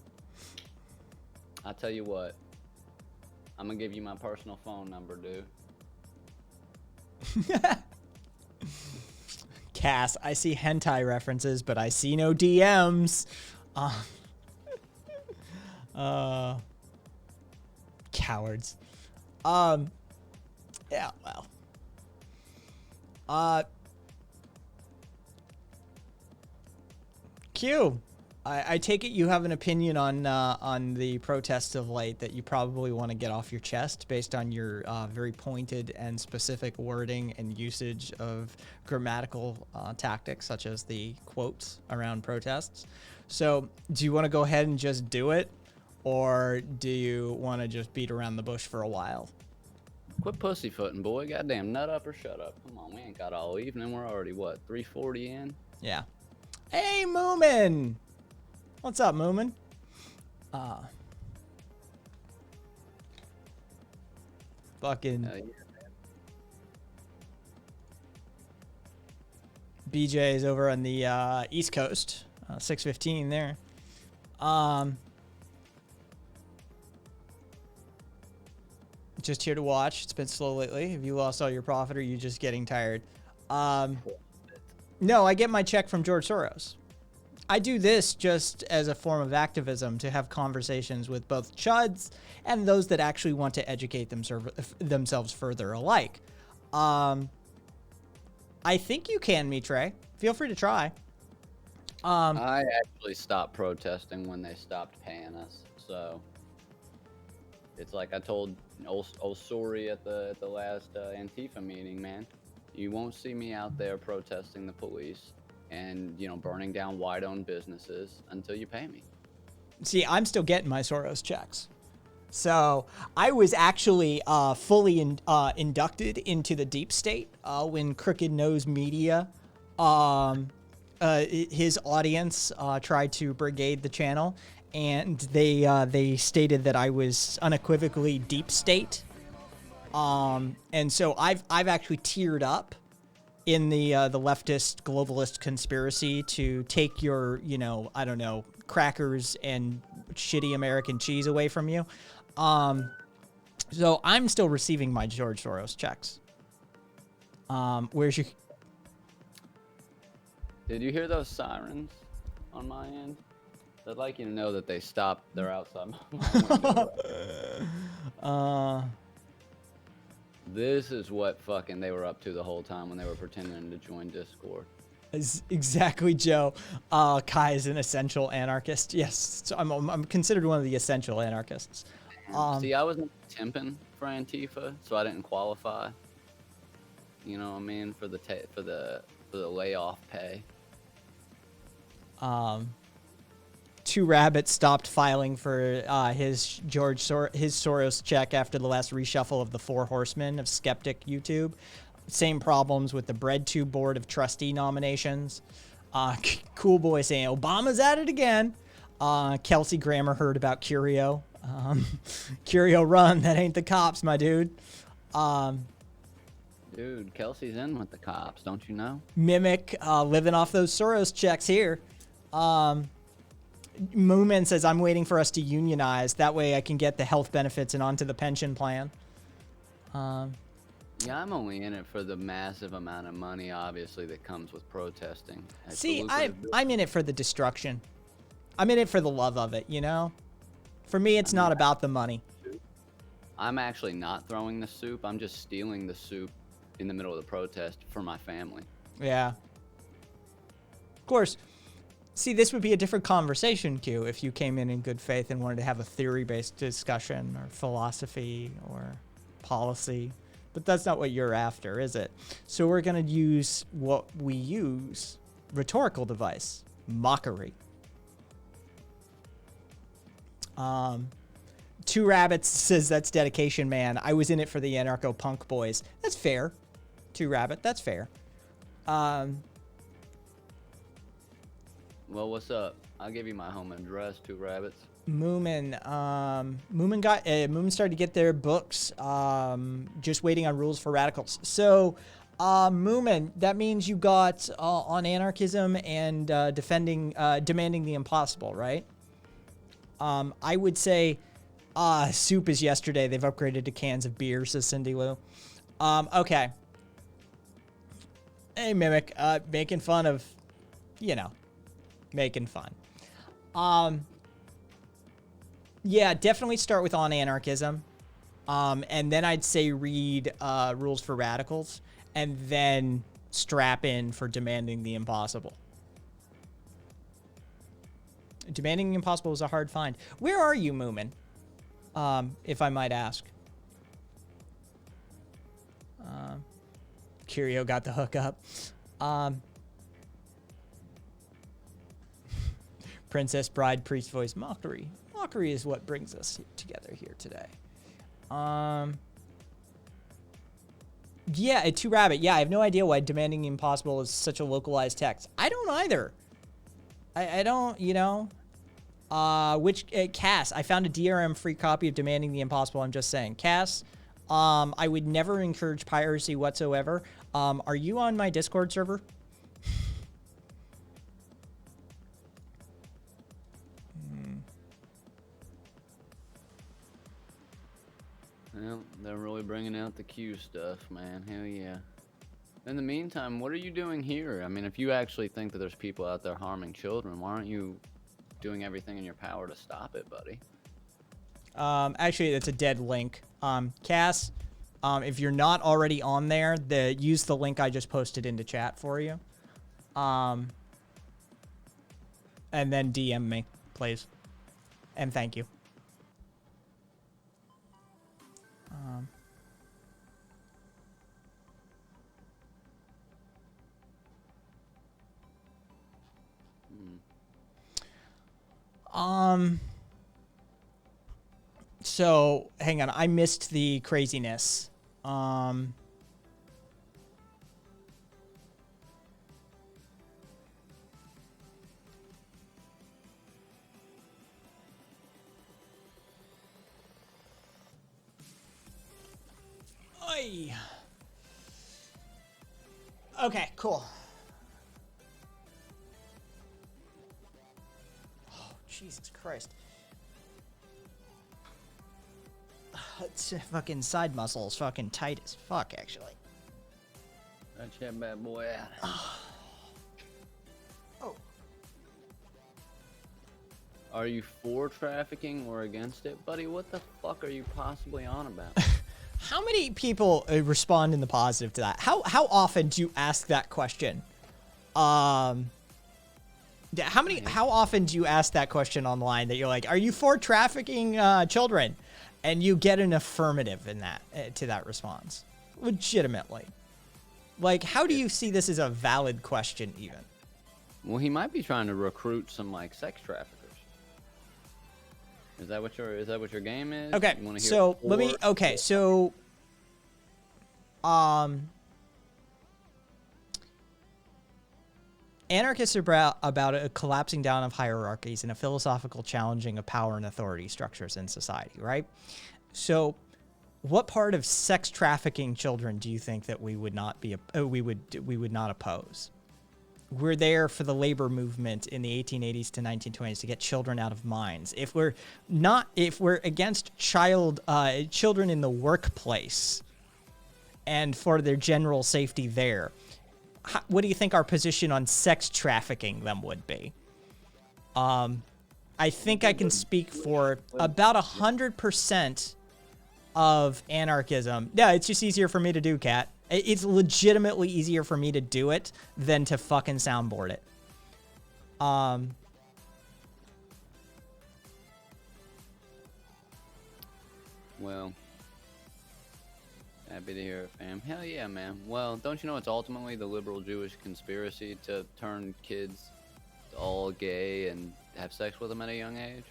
I'll tell you what. I'm gonna give you my personal phone number, dude. Cass, I see hentai references, but I see no DMs. Cowards. Yeah, well. Q, I take it you have an opinion on the protests of late that you probably want to get off your chest based on your very pointed and specific wording and usage of grammatical tactics such as the quotes around protests. So do you want to go ahead and just do it, or do you want to just beat around the bush for a while? Quit pussyfooting, boy. Goddamn, nut up or shut up. Come on, we ain't got all evening. We're already, what, 3:40 in? Yeah. Hey, Moomin! What's up, Moomin? Fucking Yeah. BJ is over on the East Coast, 6:15 there. Just here to watch. It's been slow lately. Have you lost all your profit, or are you just getting tired? No, I get my check from George Soros. I do this just as a form of activism to have conversations with both chuds and those that actually want to educate themselves further alike. I think you can, Mitre. Feel free to try. I actually stopped protesting when they stopped paying us. So it's like I told Osuri at the last Antifa meeting, man. You won't see me out there protesting the police and, burning down white-owned businesses until you pay me. See, I'm still getting my Soros checks. So I was actually fully inducted into the deep state when Crooked Nose Media, his audience tried to brigade the channel, and they stated that I was unequivocally deep state. And so I've actually tiered up in the leftist globalist conspiracy to take your, you know, I don't know, crackers and shitty American cheese away from you. So I'm still receiving my George Soros checks. Where's your... Did you hear those sirens on my end? I'd like you to know that they stopped. They're outside my window. This is what fucking they were up to the whole time when they were pretending to join Discord. Exactly, Joe. Kai is an essential anarchist. Yes, so I'm considered one of the essential anarchists. See, I wasn't temping for Antifa, so I didn't qualify. You know what I mean, for the layoff pay. Two Rabbits stopped filing for his Soros check after the last reshuffle of the Four Horsemen of Skeptic YouTube. Same problems with the BreadTube board of trustee nominations. Cool Boy saying Obama's at it again. Kelsey Grammer heard about Curio. Curio run, that ain't the cops, my dude. Dude, Kelsey's in with the cops, don't you know? Mimic living off those Soros checks here. Moomin says, I'm waiting for us to unionize. That way I can get the health benefits and onto the pension plan. Yeah, I'm only in it for the massive amount of money, obviously, that comes with protesting. It's a See, lucrative I'm in it for the destruction. I'm in it for the love of it, you know? For me, it's not about the money. I'm actually not throwing the soup. I'm just stealing the soup in the middle of the protest for my family. Yeah. Of course. See, this would be a different conversation, Q, if you came in good faith and wanted to have a theory-based discussion or philosophy or policy. But that's not what you're after, is it? So we're going to use what we use, rhetorical device, mockery. Two Rabbits says that's dedication, man. I was in it for the anarcho-punk boys. That's fair. Two Rabbit, that's fair. Well, what's up? I'll give you my home address, Two Rabbits. Moomin started to get their books. Just waiting on rules for radicals. So, Moomin, that means you got on anarchism and demanding the impossible, right? I would say, soup is yesterday. They've upgraded to cans of beer, says Cindy Lou. Okay. Hey, Mimic, making fun of, you know, making fun. Yeah, definitely start with On Anarchism. And then I'd say read Rules for Radicals. And then strap in for Demanding the Impossible. Demanding the Impossible was a hard find. Where are you, Moomin? If I might ask. Curio got the hookup. Princess Bride Priest voice mockery. Mockery is what brings us together here today. Yeah, Two Rabbit. Yeah, I have no idea why Demanding the Impossible is such a localized text. I don't either. I don't, you know. Cass, I found a DRM free copy of Demanding the Impossible. I'm just saying. Cass, I would never encourage piracy whatsoever. Are you on my Discord server? Well, they're really bringing out the Q stuff, man. Hell yeah. In the meantime, what are you doing here? I mean, if you actually think that there's people out there harming children, why aren't you doing everything in your power to stop it, buddy? Actually, it's a dead link. Cass, if you're not already on there, use the link I just posted into chat for you. And then DM me, please. And thank you. So hang on, I missed the craziness. Oi. Okay, cool. Oh, Jesus Christ. It's fucking side muscles fucking tight as fuck, actually. Stretch that bad boy out. Oh. Are you for trafficking or against it? Buddy, what the fuck are you possibly on about? How many people respond in the positive to that? How often do you ask that question? How often do you ask that question online that you're like, are you for trafficking children? And you get an affirmative in that to that response. Legitimately. Like, how do you see this as a valid question even? Well, he might be trying to recruit some like sex traffickers. Is that what your game is? Okay, You wanna hear so let me. four? Okay, so, anarchists are about a collapsing down of hierarchies and a philosophical challenging of power and authority structures in society, right? So, what part of sex trafficking children do you think that we would not oppose? We're there for the labor movement in the 1880s to 1920s to get children out of mines. If we're against children in the workplace and for their general safety there, what do you think our position on sex trafficking them would be? I think I can speak for about 100% of anarchism. Yeah, it's just easier for me to do, Kat. It's legitimately easier for me to do it than to fucking soundboard it. Well, happy to hear it, fam. Hell yeah, man. Well, don't you know it's ultimately the liberal Jewish conspiracy to turn kids all gay and have sex with them at a young age?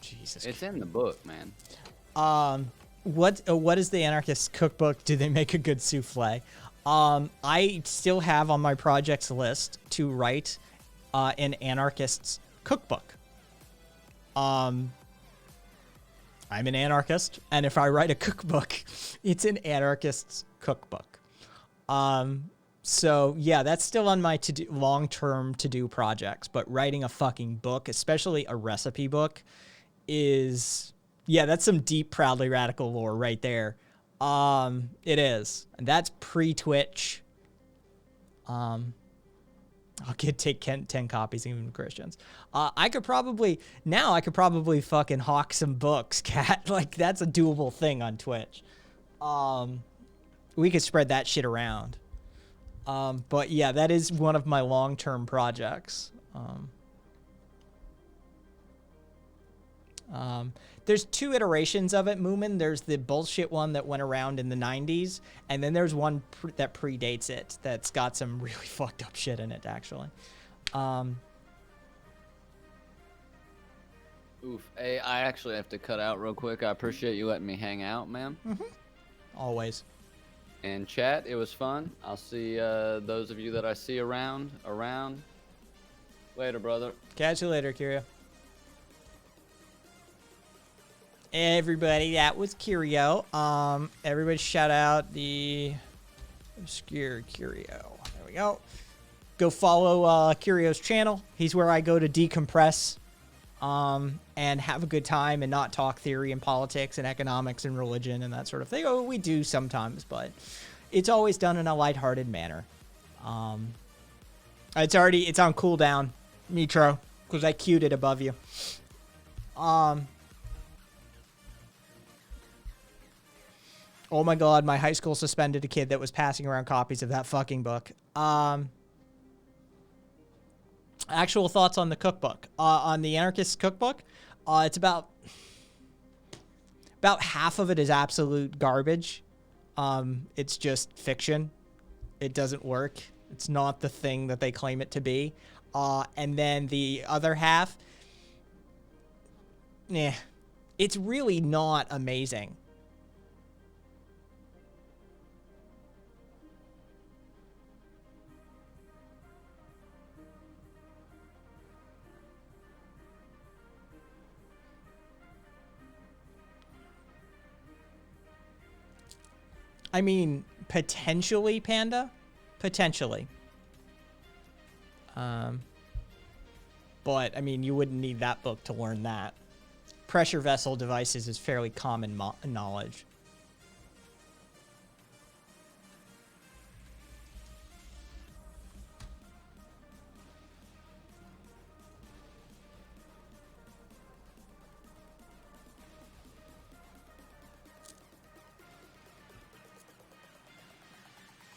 Jesus. It's in the book, man. What is the anarchist cookbook? Do they make a good souffle? I still have on my projects list to write an anarchist's cookbook. I'm an anarchist, and if I write a cookbook, it's an anarchist's cookbook. So yeah, that's still on my long-term to-do projects. But writing a fucking book, especially a recipe book, is. Yeah, that's some deep, proudly radical lore right there. It is. And that's pre-Twitch. I'll take 10 copies even from Christians. I could probably fucking hawk some books, Cat. Like, that's a doable thing on Twitch. We could spread that shit around. But yeah, that is one of my long-term projects. There's two iterations of it, Moomin. There's the bullshit one that went around in the 90s, and then there's one that predates it that's got some really fucked up shit in it, actually. Oof. Hey, I actually have to cut out real quick. I appreciate you letting me hang out, man. Always. And chat, it was fun. I'll see those of you that I see around. Later, brother. Catch you later, Curio. Everybody, that was Curio. Everybody shout out the obscure Curio. There we go. Go follow Curio's channel. He's where I go to decompress and have a good time and not talk theory and politics and economics and religion and that sort of thing. Oh, we do sometimes, but it's always done in a lighthearted manner. It's on cooldown, Mitro, because I queued it above you. Oh my god, my high school suspended a kid that was passing around copies of that fucking book. Actual thoughts on the cookbook. On the anarchist cookbook, it's about half of it is absolute garbage. It's just fiction. It doesn't work. It's not the thing that they claim it to be. And then the other half, it's really not amazing. I mean, potentially, Panda, Potentially. But, I mean, you wouldn't need that book to learn that. Pressure vessel devices is fairly common knowledge.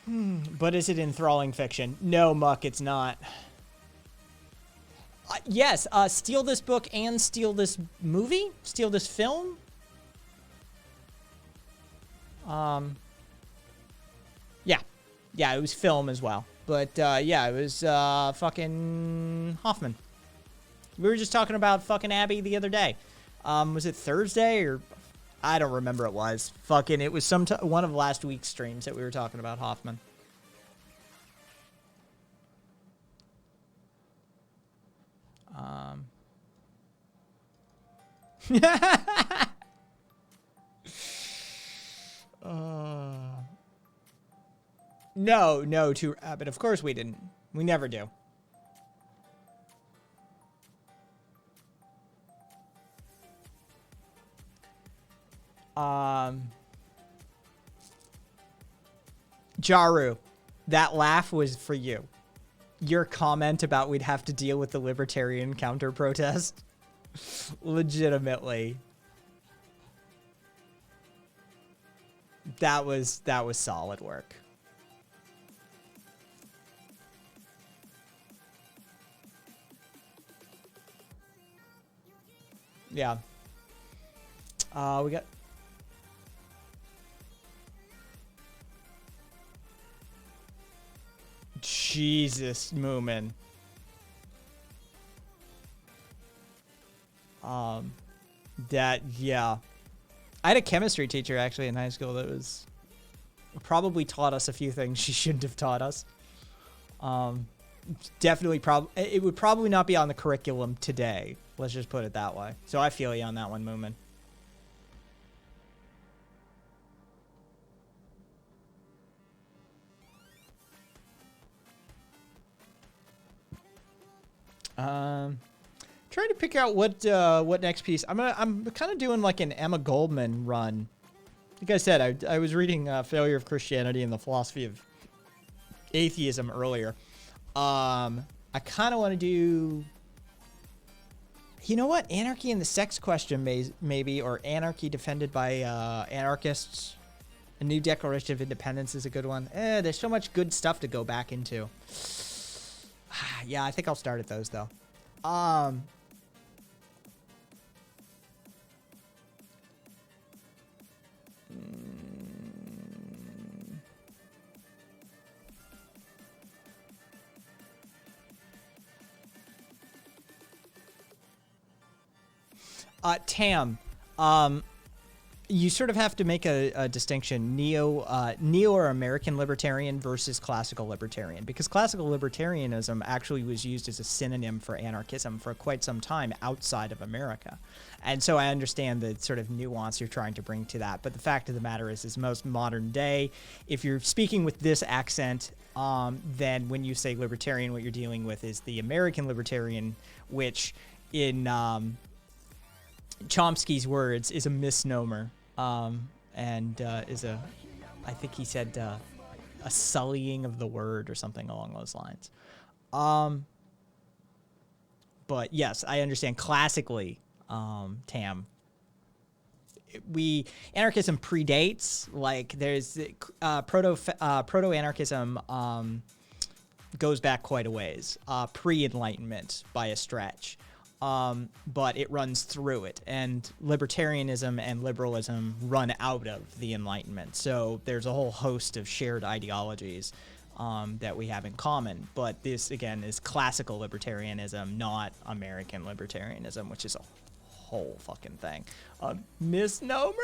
But is it enthralling fiction? No, Muck, it's not. Yes, steal this book and steal this movie? Steal this film? Yeah. Yeah, it was film as well. But, yeah, it was, fucking Hoffman. We were just talking about fucking Abby the other day. Was it Thursday or... I don't remember it was. Fucking, it was one of last week's streams that we were talking about Hoffman. No, to Rabbit. Of course we didn't. We never do. Jaru, that laugh was for you. Your comment about we'd have to deal with the libertarian counter protest. Legitimately. That was solid work. Yeah. We got... Jesus, Moomin. Yeah. I had a chemistry teacher, actually, in high school that was... probably taught us a few things she shouldn't have taught us. Definitely, it would probably not be on the curriculum today. Let's just put it that way. So I feel you on that one, Moomin. Trying to pick out what next piece. I'm kind of doing like an Emma Goldman run. Like I said, I was reading Failure of Christianity and the Philosophy of Atheism earlier. I kind of want to do, you know what? Anarchy and the Sex Question, maybe, or Anarchy Defended by Anarchists. A New Declaration of Independence is a good one. There's so much good stuff to go back into. Yeah, I think I'll start at those, though. Tam, you sort of have to make a distinction, neo or American libertarian versus classical libertarian, because classical libertarianism actually was used as a synonym for anarchism for quite some time outside of America. And so I understand the sort of nuance you're trying to bring to that. But the fact of the matter is most modern day, if you're speaking with this accent, then when you say libertarian, what you're dealing with is the American libertarian, which in Chomsky's words, is a misnomer, and is a, I think he said, a sullying of the word or something along those lines. But yes, I understand classically, Tam. Anarchism predates, like there's proto-anarchism goes back quite a ways, pre-Enlightenment by a stretch. But it runs through it, and libertarianism and liberalism run out of the Enlightenment. So there's a whole host of shared ideologies that we have in common. But this, again, is classical libertarianism, not American libertarianism, which is a whole fucking thing. Misnomer,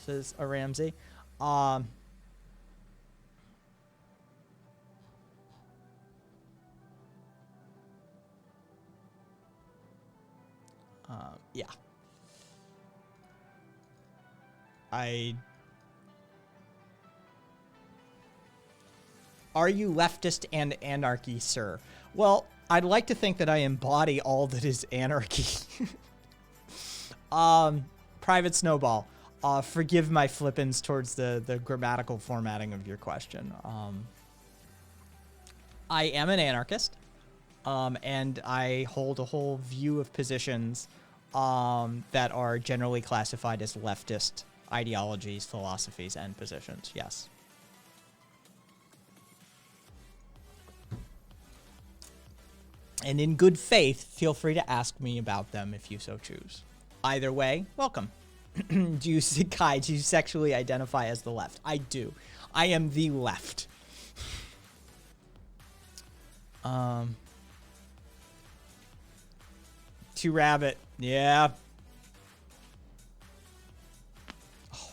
says a Ramsey. Yeah. Are you leftist and anarchy, sir? Well, I'd like to think that I embody all that is anarchy. Private Snowball, forgive my flippance towards the grammatical formatting of your question. I am an anarchist, and I hold a whole view of positions that are generally classified as leftist ideologies, philosophies, and positions. Yes. And in good faith, feel free to ask me about them if you so choose. Either way, welcome. Do you sexually identify as the left? I do. I am the left. To Rabbit. Yeah. Oh.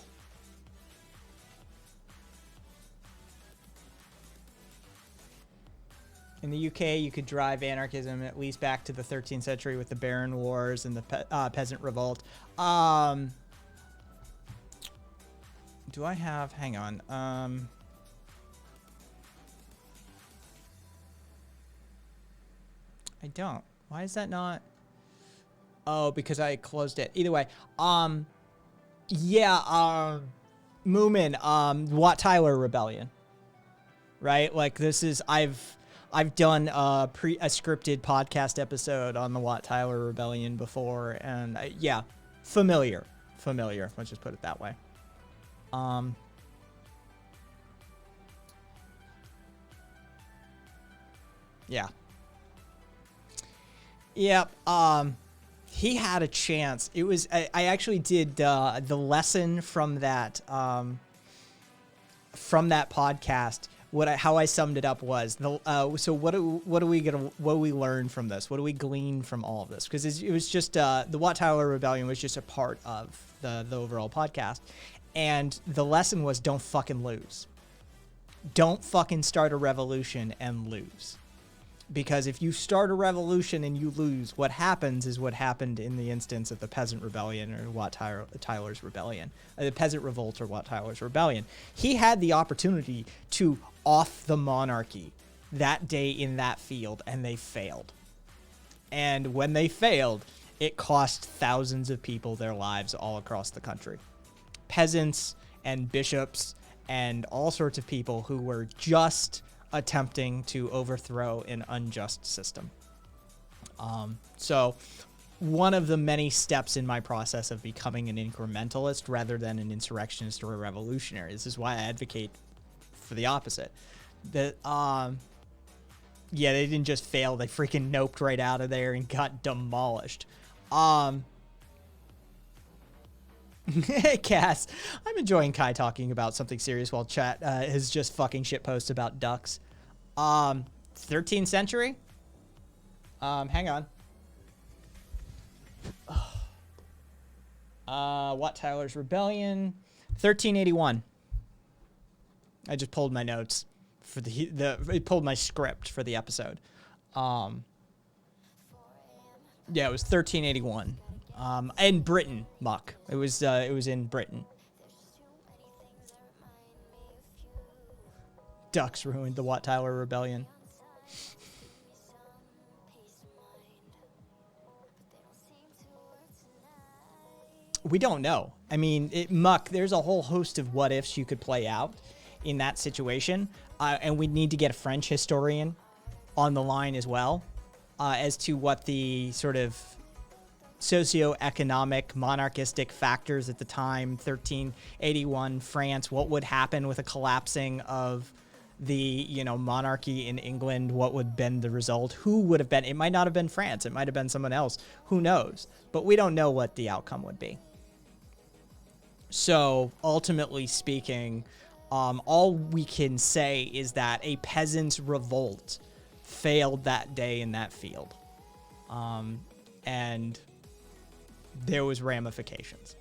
In the UK, you could drive anarchism at least back to the 13th century with the Baron Wars and the Peasant Revolt. Do I have... Hang on. I don't. Why is that not... Oh, because I closed it. Either way. Yeah, Moomin, Wat Tyler Rebellion. Right? Like, this is... I've done a scripted podcast episode on the Wat Tyler Rebellion before, and yeah, familiar. Let's just put it that way. Yeah. Yep. He had a chance. It was I actually did the lesson from that podcast. How I summed it up was so what do we learn from this? What do we glean from all of this? Because it was just the Wat Tyler Rebellion was just a part of the overall podcast, and the lesson was don't fucking lose. Don't fucking start a revolution and lose. Because if you start a revolution and you lose, what happens is what happened in the instance of the Peasant Rebellion or Wat Tyler's Rebellion, the Peasant Revolt or Wat Tyler's Rebellion. He had the opportunity to off the monarchy that day in that field, and they failed. And when they failed, it cost thousands of people their lives all across the country. Peasants and bishops and all sorts of people who were just attempting to overthrow an unjust system. So one of the many steps in my process of becoming an incrementalist rather than an insurrectionist or a revolutionary. This is why I advocate for the opposite. That yeah, they didn't just fail, they freaking noped right out of there and got demolished. Cass, I'm enjoying Kai talking about something serious while chat is just fucking shit posts about ducks. 13th century? Hang on. Wat Tyler's Rebellion, 1381. I just pulled my notes for it pulled my script for the episode. Yeah, it was 1381. In Britain, Muck. It was in Britain. Ducks ruined the Wat Tyler Rebellion. We don't know. I mean, Muck, there's a whole host of what ifs you could play out in that situation. And we need to get a French historian on the line as well, as to what the sort of socioeconomic monarchistic factors at the time, 1381 France, what would happen with a collapsing of the, monarchy in England, what would have been the result, who would have been, it might not have been France, it might have been someone else, who knows, but we don't know what the outcome would be. So ultimately speaking, all we can say is that a peasant's revolt failed that day in that field. And there was ramifications.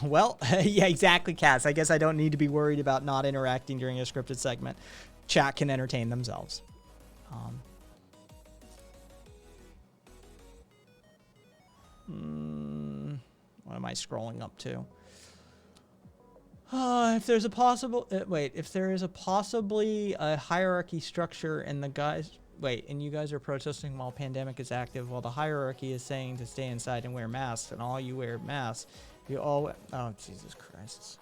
Well, yeah, exactly, Cass. I guess I don't need to be worried about not interacting during a scripted segment. Chat can entertain themselves. What am I scrolling up to? If there's a possible if there is a possibly a hierarchy structure and the guys and you guys are protesting while pandemic is active, while the hierarchy is saying to stay inside and wear masks, and all you wear masks, you all oh Jesus Christ.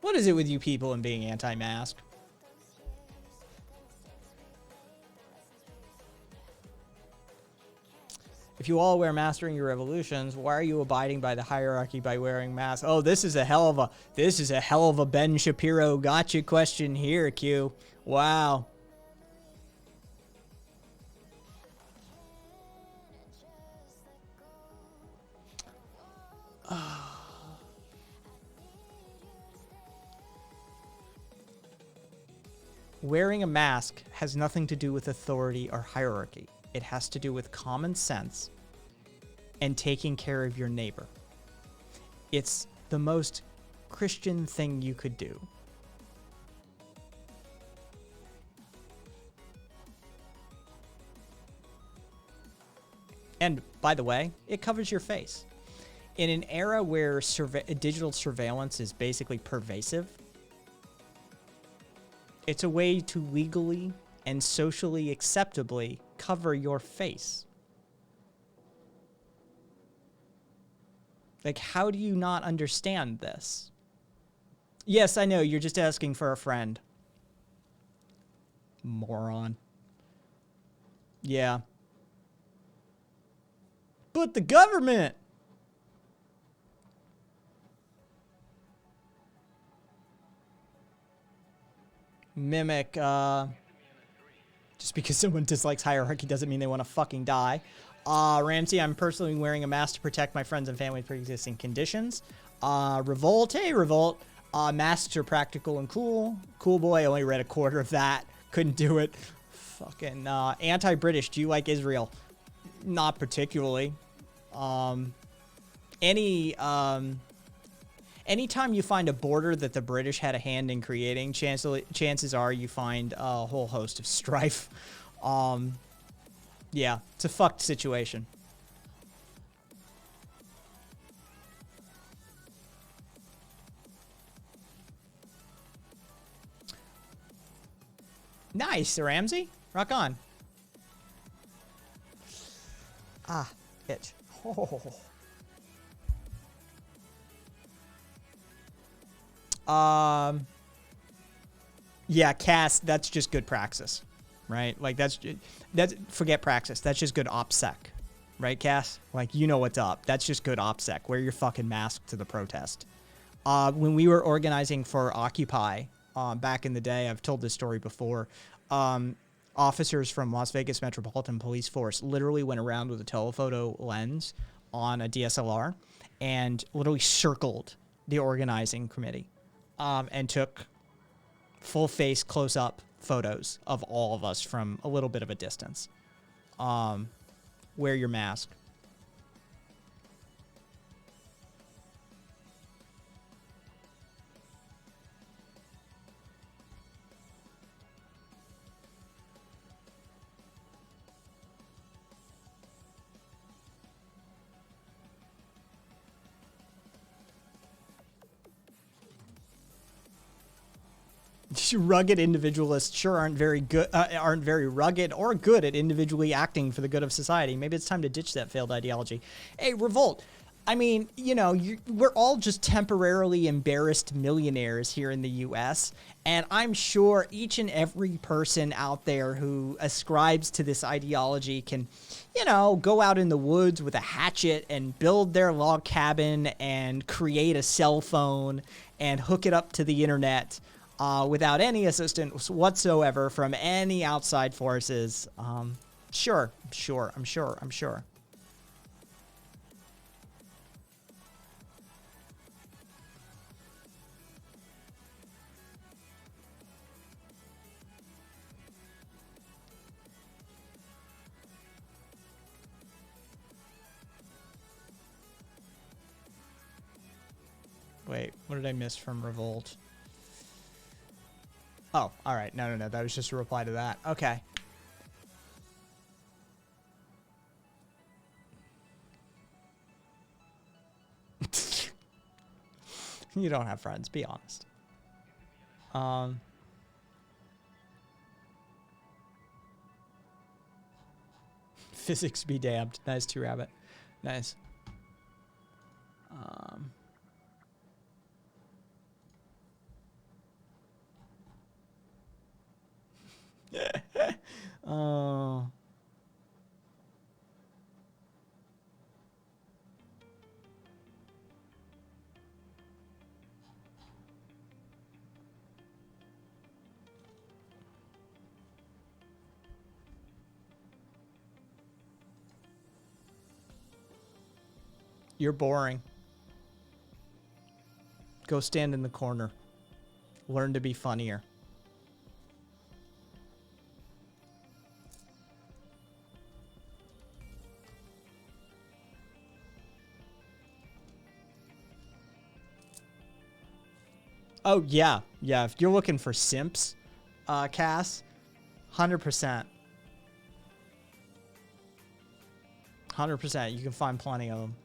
What is it with you people and being anti-mask? If you all wear masks during your revolutions, why are you abiding by the hierarchy by wearing masks? Oh, this is a hell of a Ben Shapiro gotcha question here, Q. Wow. Wearing a mask has nothing to do with authority or hierarchy. It has to do with common sense and taking care of your neighbor. It's the most Christian thing you could do. And by the way, it covers your face. In an era where digital surveillance is basically pervasive, it's a way to legally and socially acceptably cover your face. Like, how do you not understand this? Yes, I know, you're just asking for a friend. Moron. Yeah. But the government! Mimic, just because someone dislikes hierarchy doesn't mean they want to fucking die. Ramsey, I'm personally wearing a mask to protect my friends and family with pre-existing conditions. Revolt, hey Revolt. Masks are practical and cool. Cool boy, only read a quarter of that. Couldn't do it. Fucking, anti-British, do you like Israel? Not particularly. Anytime you find a border that the British had a hand in creating, chances are you find a whole host of strife. Yeah, it's a fucked situation. Nice, Ramsey. Rock on. Ah, itch. Oh. Yeah, Cass, that's just good praxis, right? Like that's forget praxis. That's just good OPSEC, right, Cass? Like, you know what's up. That's just good OPSEC. Wear your fucking mask to the protest. When we were organizing for Occupy, back in the day, I've told this story before. Officers from Las Vegas Metropolitan Police Force literally went around with a telephoto lens on a DSLR and literally circled the organizing committee. And took full face close up photos of all of us from a little bit of a distance. Wear your mask. Rugged individualists sure aren't very rugged or good at individually acting for the good of society. Maybe it's time to ditch that failed ideology. Hey, Revolt. I mean, you know, we're all just temporarily embarrassed millionaires here in the U.S., and I'm sure each and every person out there who ascribes to this ideology can, you know, go out in the woods with a hatchet and build their log cabin and create a cell phone and hook it up to the internet without any assistance whatsoever from any outside forces. I'm sure. Wait, what did I miss from Revolt? Oh, all right. No. That was just a reply to that. Okay. You don't have friends. Be honest. Physics be damned. Nice, 2Rabbit. Nice. Oh. You're boring. Go stand in the corner. Learn to be funnier. Oh, yeah. Yeah, if you're looking for simps, Cass, 100%. 100%. You can find plenty of them.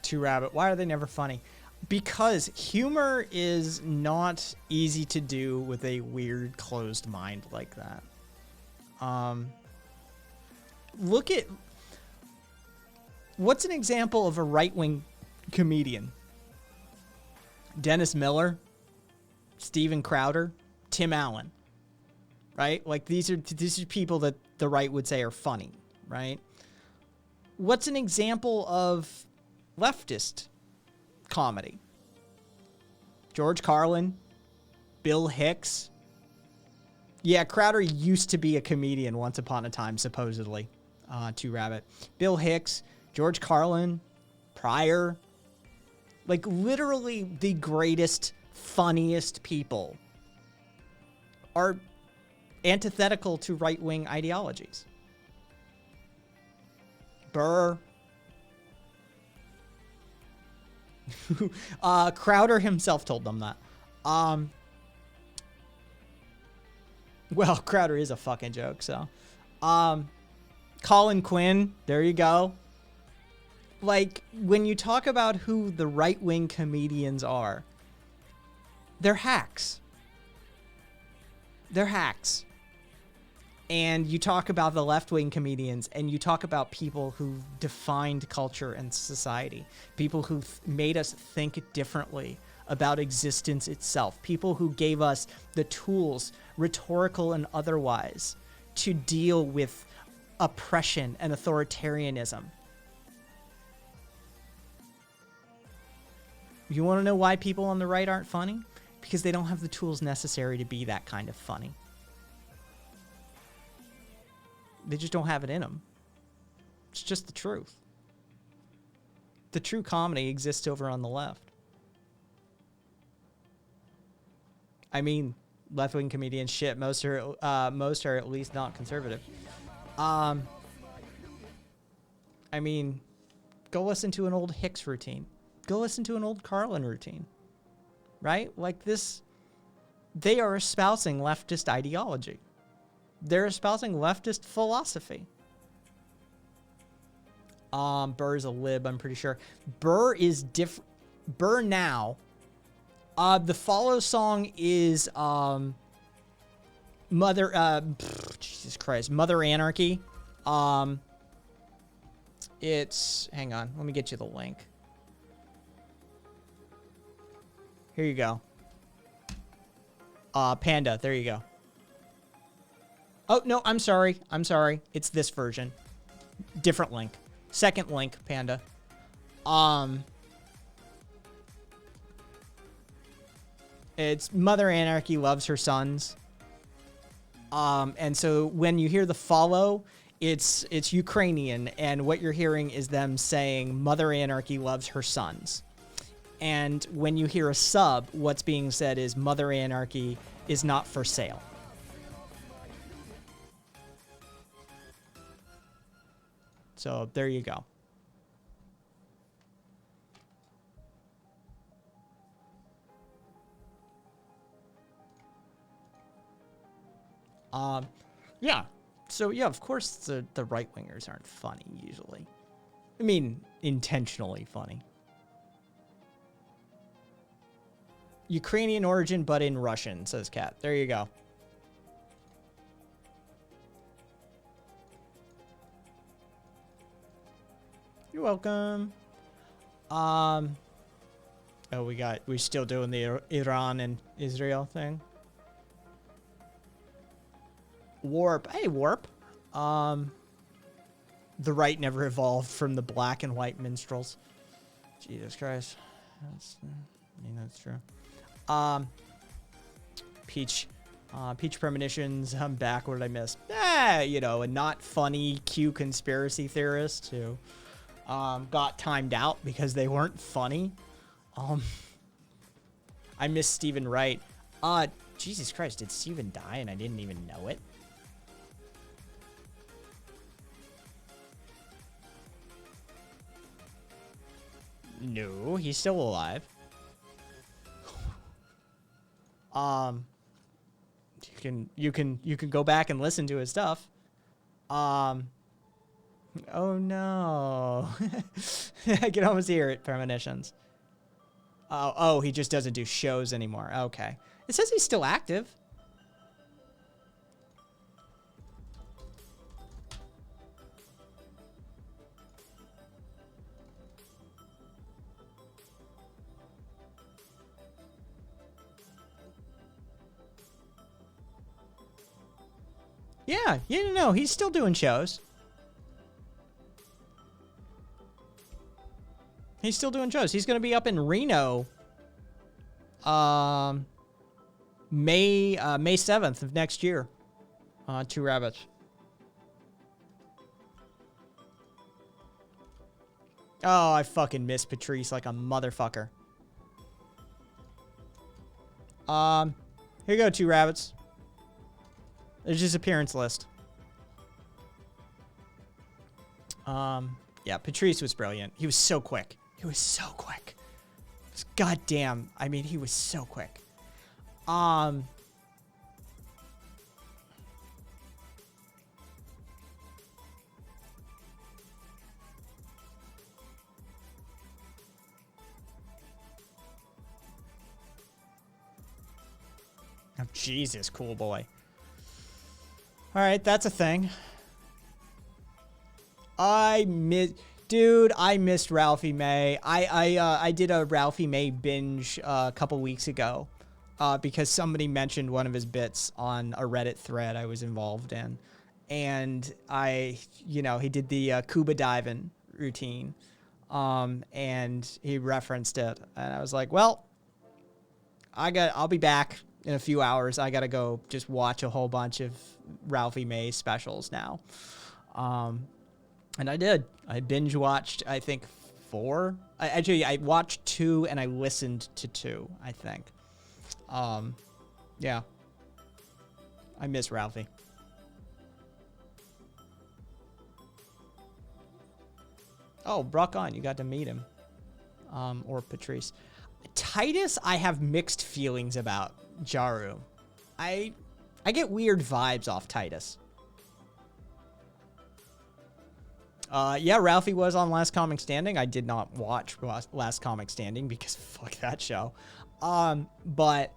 To Rabbit. Why are they never funny? Because humor is not easy to do with a weird closed mind like that. Look at what's an example of a right-wing comedian? Dennis Miller, Steven Crowder, Tim Allen, right? Like these are people that the right would say are funny, right? What's an example of leftist comedy? George Carlin, Bill Hicks. Yeah, Crowder used to be a comedian once upon a time, supposedly. 2Rabbit. Bill Hicks, George Carlin, Pryor. Like literally the greatest, funniest people are antithetical to right-wing ideologies. Burr. Crowder himself told them that. Well, Crowder is a fucking joke, so. Colin Quinn, there you go. Like, when you talk about who the right-wing comedians are, they're hacks. They're hacks. And you talk about the left-wing comedians, and you talk about people who defined culture and society, people who made us think differently about existence itself, people who gave us the tools, rhetorical and otherwise, to deal with oppression and authoritarianism. You want to know why people on the right aren't funny? Because they don't have the tools necessary to be that kind of funny. They just don't have it in them. It's just the truth. The true comedy exists over on the left. I mean, left-wing comedians, shit, most are at least not conservative. I mean, go listen to an old Hicks routine. Go listen to an old Carlin routine. Right? Like this, they are espousing leftist ideology. They're espousing leftist philosophy. Burr is a lib, I'm pretty sure. Burr is different. Burr now. The follow song is Jesus Christ, Mother Anarchy. It's, hang on, let me get you the link. Here you go. Panda, there you go. Oh, no, I'm sorry. It's this version. Different link. Second link, Panda. It's Mother Anarchy loves her sons. And so when you hear the follow, it's Ukrainian, and what you're hearing is them saying Mother Anarchy loves her sons. And when you hear a sub, what's being said is Mother Anarchy is not for sale. So there you go. Yeah. So yeah, of course the right wingers aren't funny usually. I mean, intentionally funny. Ukrainian origin, but in Russian, says Kat. There you go. You're welcome. Oh, we're still doing the Iran and Israel thing. Warp. Hey, Warp. The right never evolved from the black and white minstrels. Jesus Christ. That's true. Peach. Peach Premonitions. I'm back. What did I miss? A not funny Q conspiracy theorist who got timed out because they weren't funny. I miss Stephen Wright. Jesus Christ, did Stephen die and I didn't even know it? No, he's still alive. You can go back and listen to his stuff. Oh no. I can almost hear it, Premonitions. Oh, he just doesn't do shows anymore. Okay. It says he's still active. Yeah, no, he's still doing shows. He's still doing shows. He's going to be up in Reno May 7th of next year. Two Rabbits. Oh, I fucking miss Patrice like a motherfucker. Here you go, Two Rabbits. There's his appearance list. Yeah, Patrice was brilliant. He was so quick. He was so quick. Goddamn. I mean, he was so quick. Oh, Jesus, cool boy. All right, that's a thing. Dude, I missed Ralphie May. I did a Ralphie May binge a couple weeks ago because somebody mentioned one of his bits on a Reddit thread I was involved in. And he did the Cuba diving routine. And he referenced it. And I was like, well, I'll be back in a few hours. I got to go just watch a whole bunch of Ralphie May specials now. And I did. I binge watched, I think, 4. I watched 2 and I listened to 2, I think. Yeah. I miss Ralphie. Oh, Brock on. You got to meet him. Or Patrice. Titus, I have mixed feelings about. Jaru. I get weird vibes off Titus. Yeah, Ralphie was on Last Comic Standing. I did not watch Last Comic Standing because fuck that show. But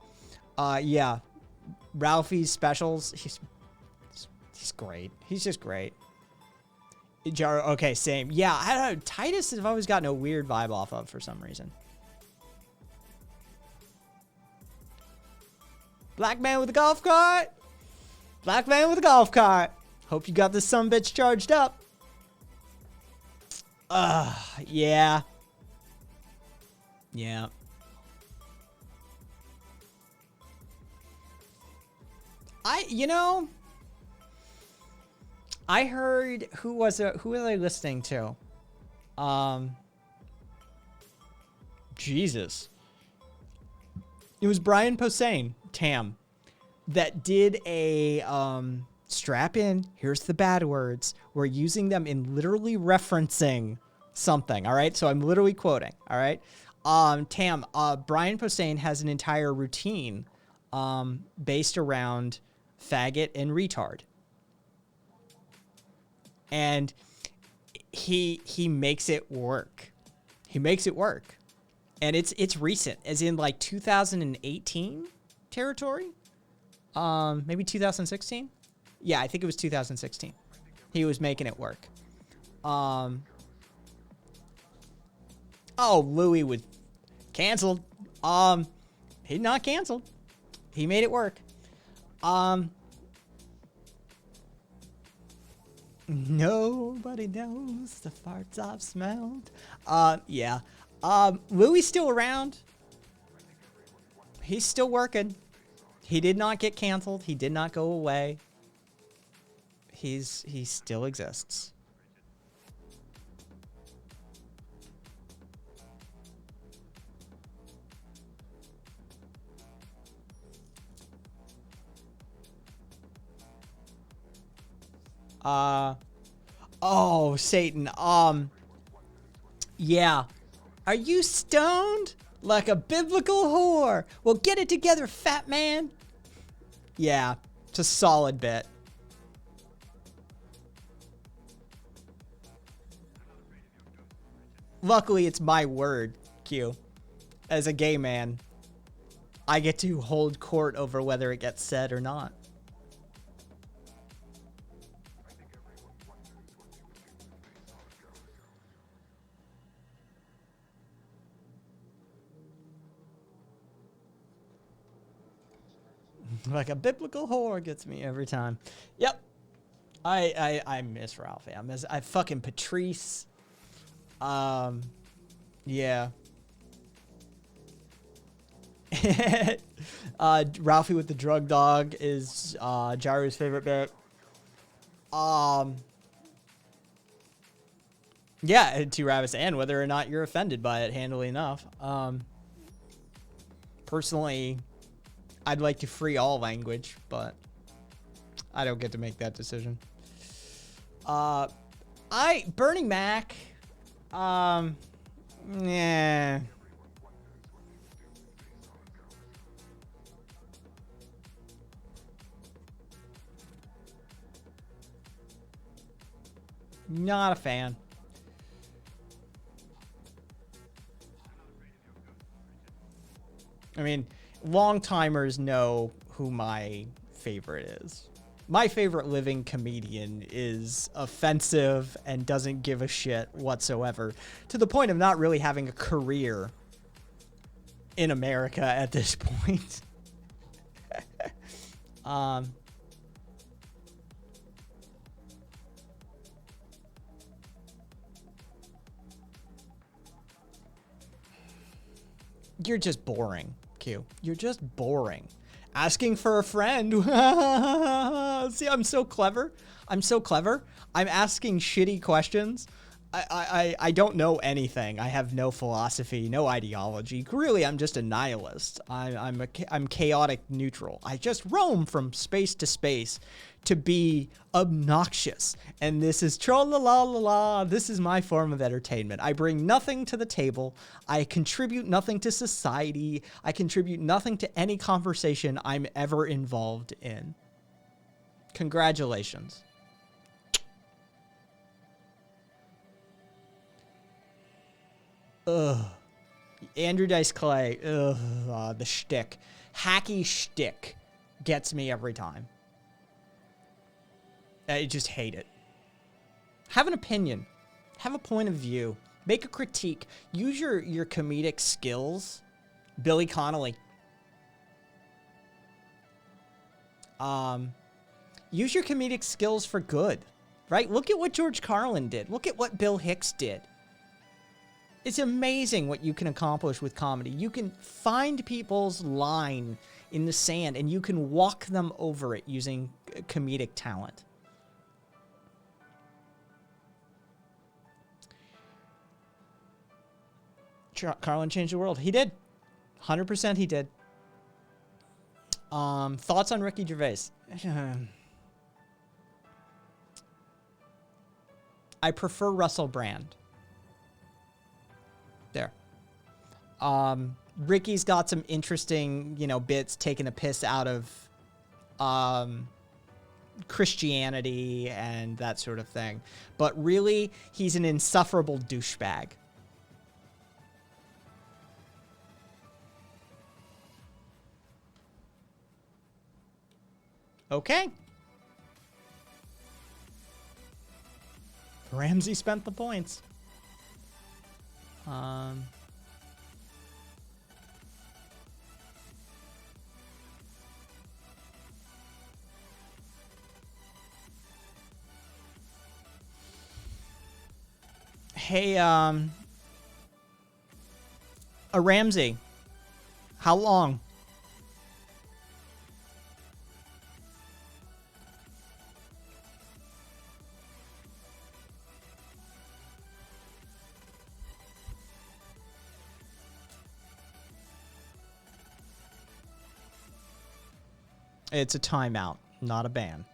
yeah, Ralphie's specials, he's great. He's just great. Jaru, okay, same. Yeah, I don't know. Titus I've always gotten a weird vibe off of for some reason. Black man with a golf cart. Black man with a golf cart. Hope you got this sumbitch charged up. Yeah. Yeah. I heard, who was I listening to? Jesus. It was Brian Posehn, Tam, that did a, strap in, here's the bad words. We're using them in literally referencing something, all right? So I'm literally quoting, all right? Tam, Brian Posehn has an entire routine based around faggot, and retard. And he makes it work. He makes it work. And it's recent, as in like 2018 territory. Maybe 2016. Yeah, I think it was 2016. He was making it work. Oh, Louis was canceled. He's not canceled. He made it work. Nobody knows the farts I've smelled. Yeah. Louis still around. He's still working. He did not get canceled. He did not go away. He still exists. Oh, Satan. Yeah. Are you stoned? Like a biblical whore. Well, get it together, fat man. Yeah, it's a solid bit. Luckily, it's my word, Q. As a gay man, I get to hold court over whether it gets said or not. Like a biblical whore gets me every time. Yep. I miss Ralphie. I fucking Patrice. Yeah. Ralphie with the drug dog is Jaru's favorite bit. Yeah, T-Ravis, and whether or not you're offended by it, handily enough. Personally, I'd like to free all language, but I don't get to make that decision. Bernie Mac, yeah. Not a fan. I mean, long-timers know who my favorite is. My favorite living comedian is offensive and doesn't give a shit whatsoever, to the point of not really having a career in America at this point. You're just boring, Q. You're just boring. Asking for a friend. See, I'm so clever. I'm so clever. I'm asking shitty questions. I don't know anything. I have no philosophy, no ideology. Really, I'm just a nihilist. I'm chaotic neutral. I just roam from space to space to be obnoxious. And this is tra-la-la-la-la. This is my form of entertainment. I bring nothing to the table. I contribute nothing to society. I contribute nothing to any conversation I'm ever involved in. Congratulations. Ugh. Andrew Dice Clay. Ugh. The shtick. Hacky shtick gets me every time. I just hate it. Have an opinion. Have a point of view. Make a critique. Use your comedic skills. Billy Connolly. Use your comedic skills for good. Right? Look at what George Carlin did. Look at what Bill Hicks did. It's amazing what you can accomplish with comedy. You can find people's line in the sand and you can walk them over it using comedic talent. Carlin changed the world. He did. 100% he did. Thoughts on Ricky Gervais? I prefer Russell Brand. There. Ricky's got some interesting, bits taking a piss out of Christianity and that sort of thing. But really, he's an insufferable douchebag. Okay. Ramsey spent the points. Hey, a Ramsey, how long? It's a timeout, not a ban.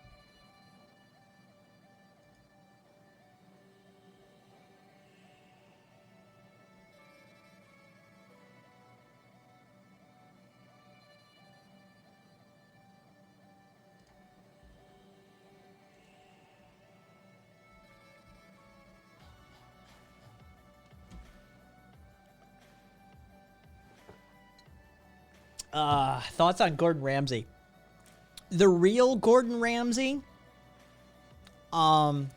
Thoughts on Gordon Ramsay? The real Gordon Ramsay, the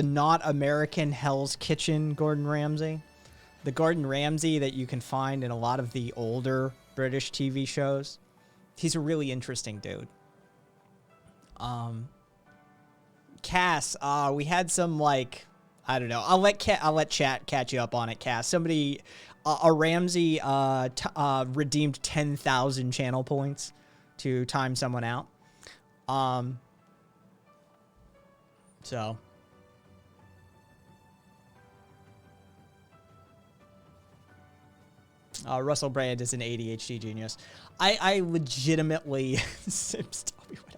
not American Hell's Kitchen Gordon Ramsay, the Gordon Ramsay that you can find in a lot of the older British TV shows. He's a really interesting dude. Cass, we had some like, I don't know. I'll let chat catch you up on it, Cass. Somebody, a Ramsay redeemed 10,000 channel points to time someone out. So Russell Brand is an ADHD genius. I legitimately Sims, tell me what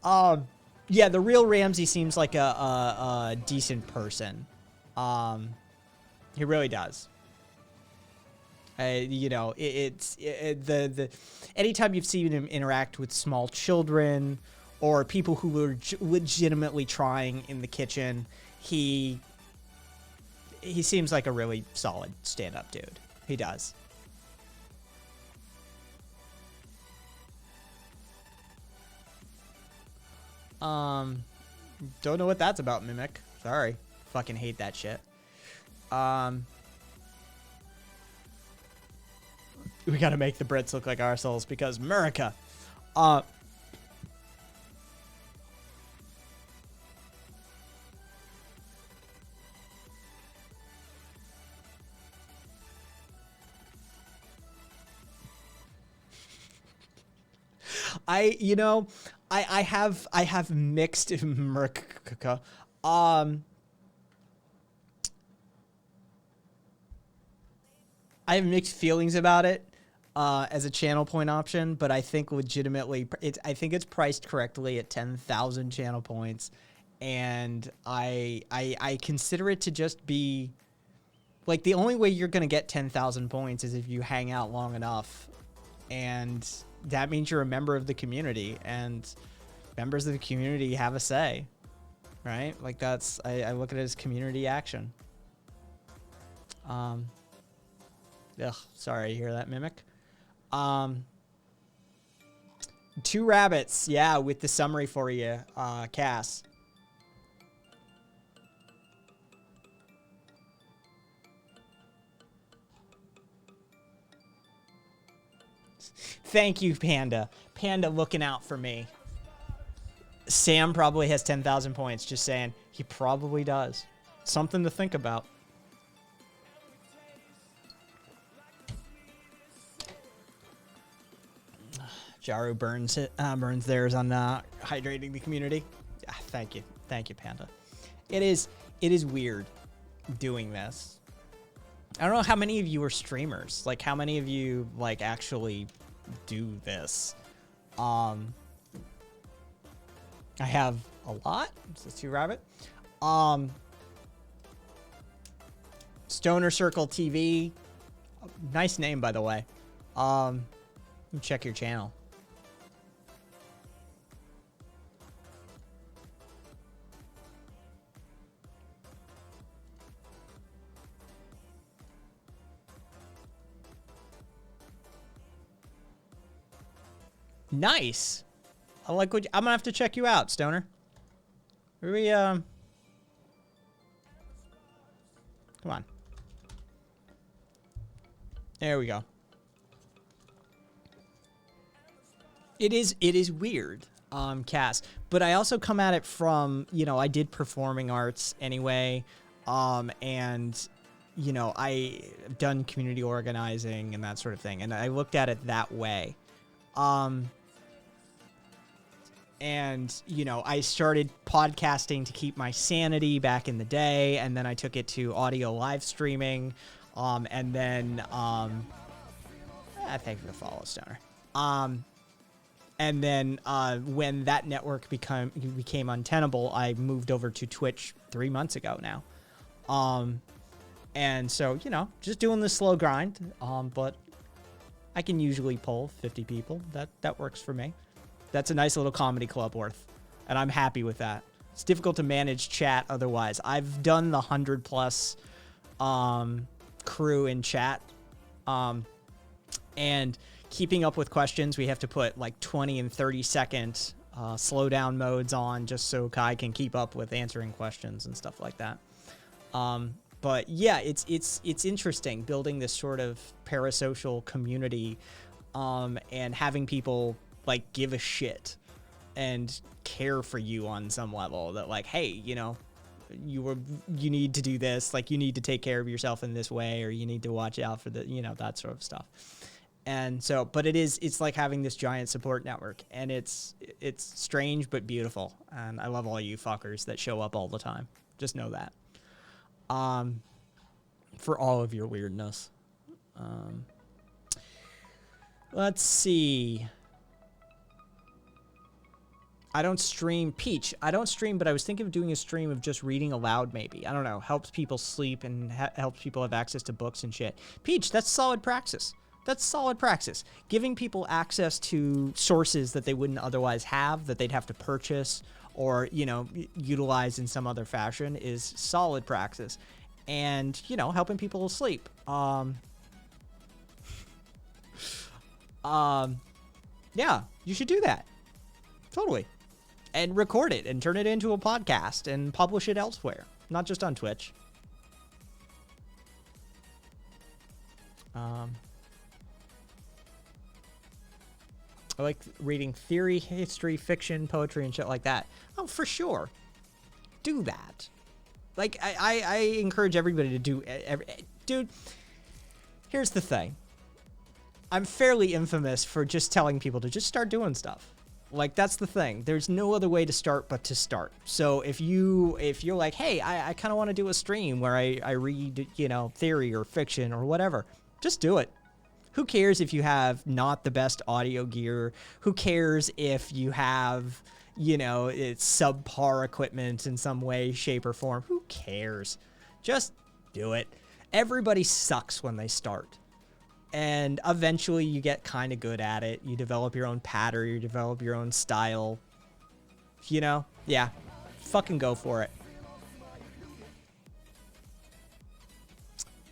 happened. Yeah, the real Ramsay seems like a decent person. He really does. You know, the anytime you've seen him interact with small children or people who were legitimately trying in the kitchen, he seems like a really solid stand-up dude. He does. Don't know what that's about, Mimic. Sorry. Fucking hate that shit. We gotta make the Brits look like ourselves because America. I have mixed Merkka. I have mixed feelings about it as a channel point option, but I think legitimately I think it's priced correctly at 10,000 channel points, and I consider it to just be like the only way you're gonna get 10,000 points is if you hang out long enough, and that means you're a member of the community, and members of the community have a say, right? Like that's I look at it as community action. Ugh, sorry to hear that, Mimic. 2 rabbits, yeah, with the summary for you, Cass. Thank you, Panda. Panda looking out for me. Sam probably has 10,000 points, just saying. He probably does. Something to think about. Jaru burns theirs on hydrating the community. Thank you, Panda. It is weird doing this. I don't know how many of you are streamers. Like how many of you like actually do this? I have a lot. This is 2 rabbit. Stoner Circle TV. Nice name, by the way. Check your channel. Nice. I like what I'm gonna have to check you out, Stoner. We come on. There we go. It is weird, Cass, but I also come at it from, you know, I did performing arts anyway, and, you know, I've done community organizing and that sort of thing, and I looked at it that way. And, you know, I started podcasting to keep my sanity back in the day, and then I took it to audio live streaming, and then, thank you for the follow, Stoner. And then when that network became untenable, I moved over to Twitch 3 months ago now. And so, you know, just doing the slow grind, but I can usually pull 50 people. That works for me. That's a nice little comedy club worth, and I'm happy with that. It's difficult to manage chat otherwise. I've done the 100+ crew in chat, and keeping up with questions, we have to put like 20 and 30 second slow down modes on just so Kai can keep up with answering questions and stuff like that. But yeah, it's interesting building this sort of parasocial community, and having people like give a shit and care for you on some level, that like, hey, you know, you need to do this, like you need to take care of yourself in this way, or you need to watch out for the, you know, that sort of stuff. And so, but it's like having this giant support network, and it's strange but beautiful, and I love all you fuckers that show up all the time. Just know that. For all of your weirdness. Let's see. I don't stream. Peach, I don't stream, but I was thinking of doing a stream of just reading aloud maybe. I don't know. Helps people sleep and helps people have access to books and shit. Peach, that's solid praxis. That's solid praxis. Giving people access to sources that they wouldn't otherwise have, that they'd have to purchase or, you know, utilize in some other fashion is solid praxis. And, you know, helping people sleep. Yeah, you should do that. Totally. And record it and turn it into a podcast and publish it elsewhere, not just on Twitch. I like reading theory, history, fiction, poetry, and shit like that. Oh, for sure. Do that. Like, I encourage everybody to do... Dude, here's the thing. I'm fairly infamous for just telling people to just start doing stuff. Like, that's the thing. There's no other way to start but to start. So if you're like, hey, I kind of want to do a stream where I read, you know, theory or fiction or whatever, just do it. Who cares if you have not the best audio gear? Who cares if you have, you know, it's subpar equipment in some way, shape, or form? Who cares? Just do it. Everybody sucks when they start. And eventually you get kind of good at it. You develop your own pattern. You develop your own style. You know? Yeah. Fucking go for it.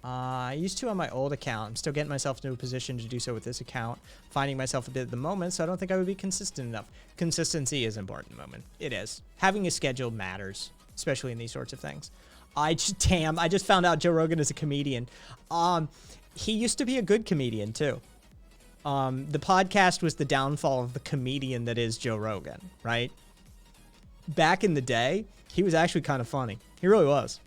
I used to on my old account. I'm still getting myself into a position to do so with this account. Finding myself a bit at the moment, so I don't think I would be consistent enough. Consistency is important at the moment. It is. Having a schedule matters, especially in these sorts of things. I just found out Joe Rogan is a comedian. He used to be a good comedian, too. The podcast was the downfall of the comedian that is Joe Rogan, right? Back in the day, he was actually kind of funny. He really was.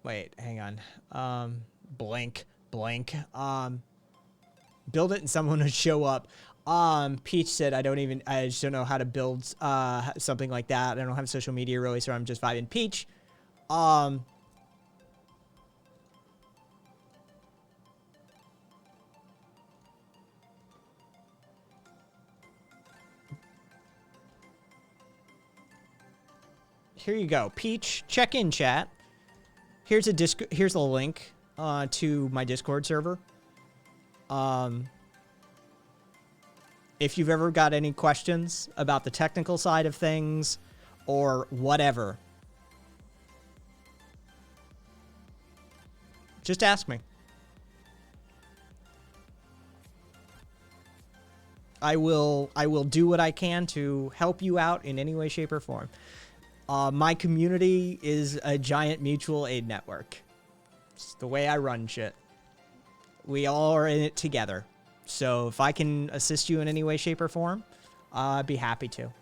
Wait, hang on. Blank. Build it and someone would show up. Peach said, I just don't know how to build, something like that. I don't have social media really, so I'm just vibing. Peach, here you go. Peach, check in chat. Here's a link to my Discord server. If you've ever got any questions about the technical side of things or whatever, Just ask me. I will do what I can to help you out in any way, shape, or form. My community is a giant mutual aid network. It's the way I run shit. We all are in it together. So if I can assist you in any way, shape, or form, I'd be happy to.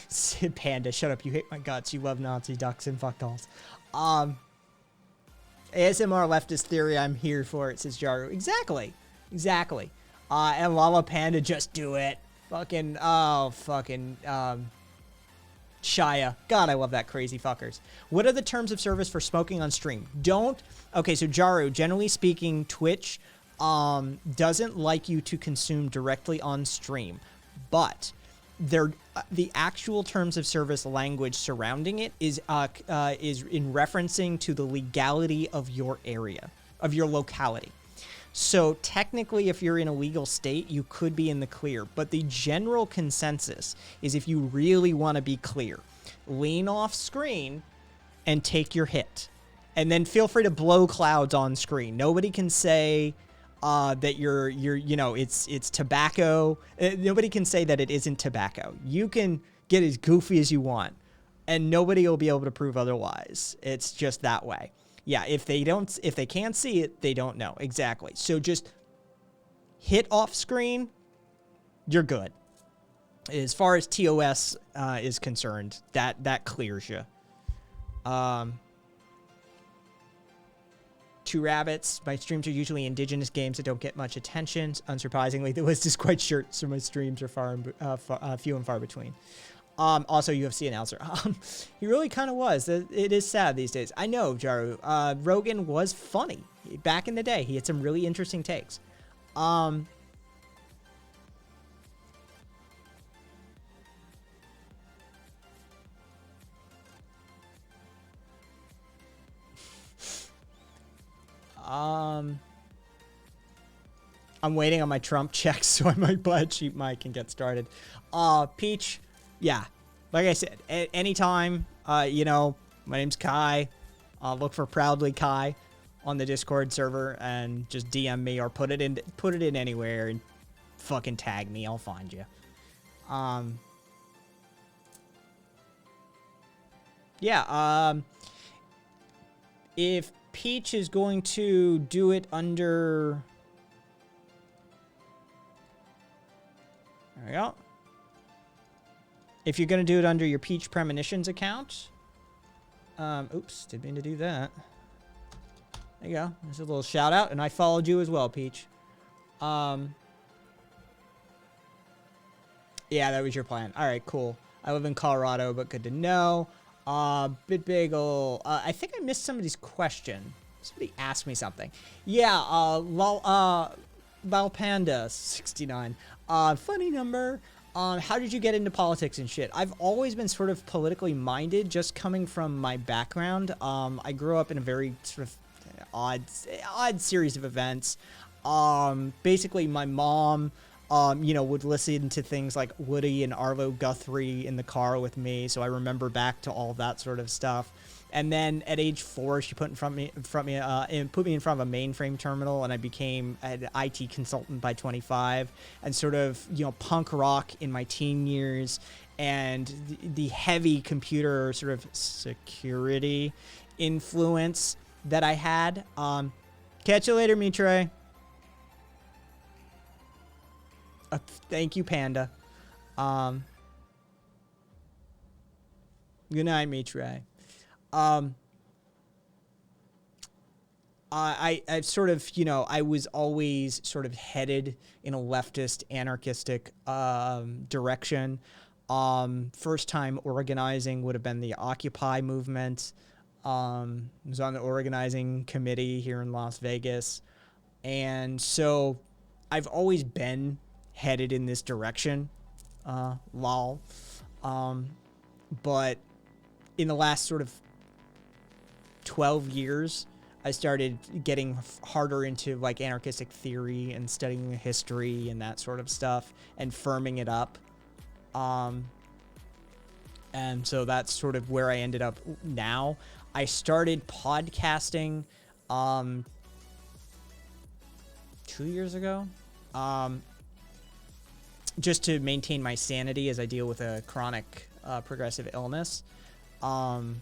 Sid Panda, shut up. You hate my guts. You love Nazi ducks and fuck dolls. ASMR leftist theory, I'm here for it, says Jaru. Exactly. And Lala Panda, just do it. Fucking, Shia. God, I love that crazy fuckers. What are the terms of service for smoking on stream? Okay, so Jaru, generally speaking, Twitch doesn't like you to consume directly on stream, but the actual terms of service language surrounding it is in referencing to the legality of your area, of your locality. So technically, if you're in a legal state, you could be in the clear. But the general consensus is if you really want to be clear, lean off screen and take your hit. And then feel free to blow clouds on screen. Nobody can say that you're it's tobacco. Nobody can say that it isn't tobacco. You can get as goofy as you want, and nobody will be able to prove otherwise. It's just that way. Yeah, if they can't see it, they don't know. Exactly. So just hit off screen, you're good. As far as TOS is concerned, that clears you. Two Rabbits. My streams are usually indigenous games that don't get much attention. Unsurprisingly, the list is quite short, so my streams are few and far between. Also, UFC announcer. He really kind of was. It is sad these days. I know, Jaru. Rogan was funny. Back in the day, he had some really interesting takes. I'm waiting on my Trump checks, so I might buy a cheap mic and get started. Peach, yeah, like I said, anytime, my name's Kai. Look for Proudly Kai on the Discord server and just DM me or put it in anywhere and fucking tag me. I'll find you. If Peach is going to do it under... There we go. If you're going to do it under your Peach Premonitions account... oops, didn't mean to do that. There you go. There's a little shout out, and I followed you as well, Peach. Yeah, that was your plan. All right, cool. I live in Colorado, but good to know. BitBagel. I think I missed somebody's question. Somebody asked me something. Yeah, Valpanda 69. Funny number. How did you get into politics and shit? I've always been sort of politically minded, just coming from my background. I grew up in a very sort of odd series of events. Basically, my mom, would listen to things like Woody and Arlo Guthrie in the car with me, so I remember back to all that sort of stuff. And then at age 4, she put me in front of a mainframe terminal, and I became an IT consultant by 25, and sort of punk rock in my teen years, and the heavy computer sort of security influence that I had. Catch you later, Mitre. Thank you, Panda. Good night, Mitre. I've sort of, I was always sort of headed in a leftist, anarchistic direction. First time organizing would have been the Occupy movement. I was on the organizing committee here in Las Vegas. And so I've always been headed in this direction. Lol. But in the last sort of 12 years, I started getting harder into like anarchistic theory and studying history and that sort of stuff and firming it up. And so that's sort of where I ended up now. I started podcasting 2 years ago, just to maintain my sanity as I deal with a chronic progressive illness. And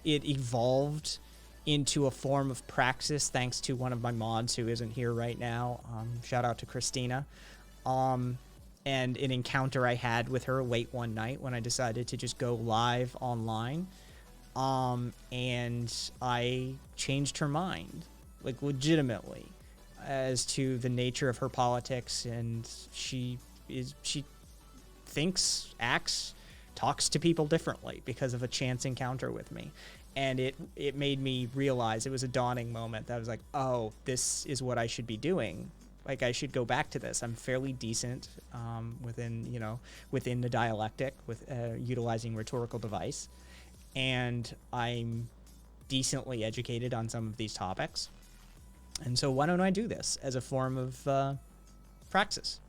it evolved into a form of praxis thanks to one of my mods who isn't here right now. Shout out to Christina. And an encounter I had with her late one night when I decided to just go live online. And I changed her mind, like legitimately, as to the nature of her politics. And she thinks, acts, talks to people differently because of a chance encounter with me. And it made me realize, it was a dawning moment that I was like, oh, this is what I should be doing. Like, I should go back to this. I'm fairly decent within the dialectic with utilizing rhetorical device. And I'm decently educated on some of these topics. And so why don't I do this as a form of praxis?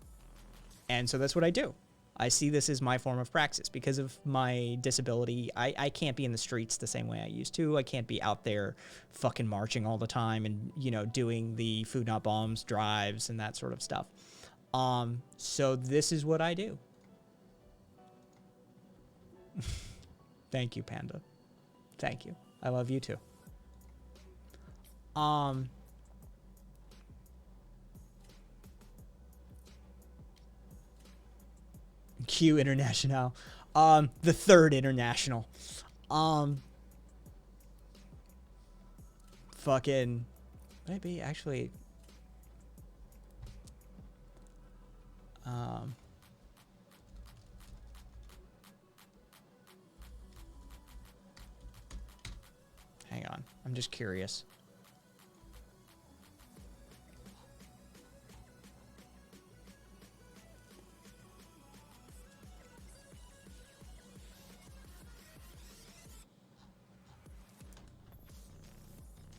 And so that's what I do. I see this as my form of praxis. Because of my disability, I can't be in the streets the same way I used to. I can't be out there fucking marching all the time and, doing the Food Not Bombs drives and that sort of stuff. So this is what I do. Thank you, Panda. Thank you. I love you too. Q International. The third international. Fucking maybe actually hang on. I'm just curious.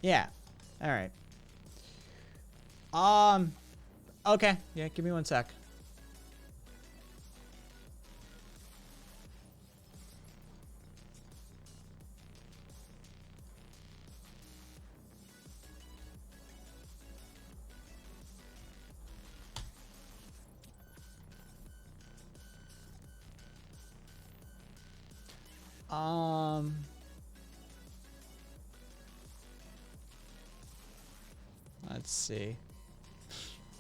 Yeah. All right. Okay. Yeah, give me one sec. Let's see.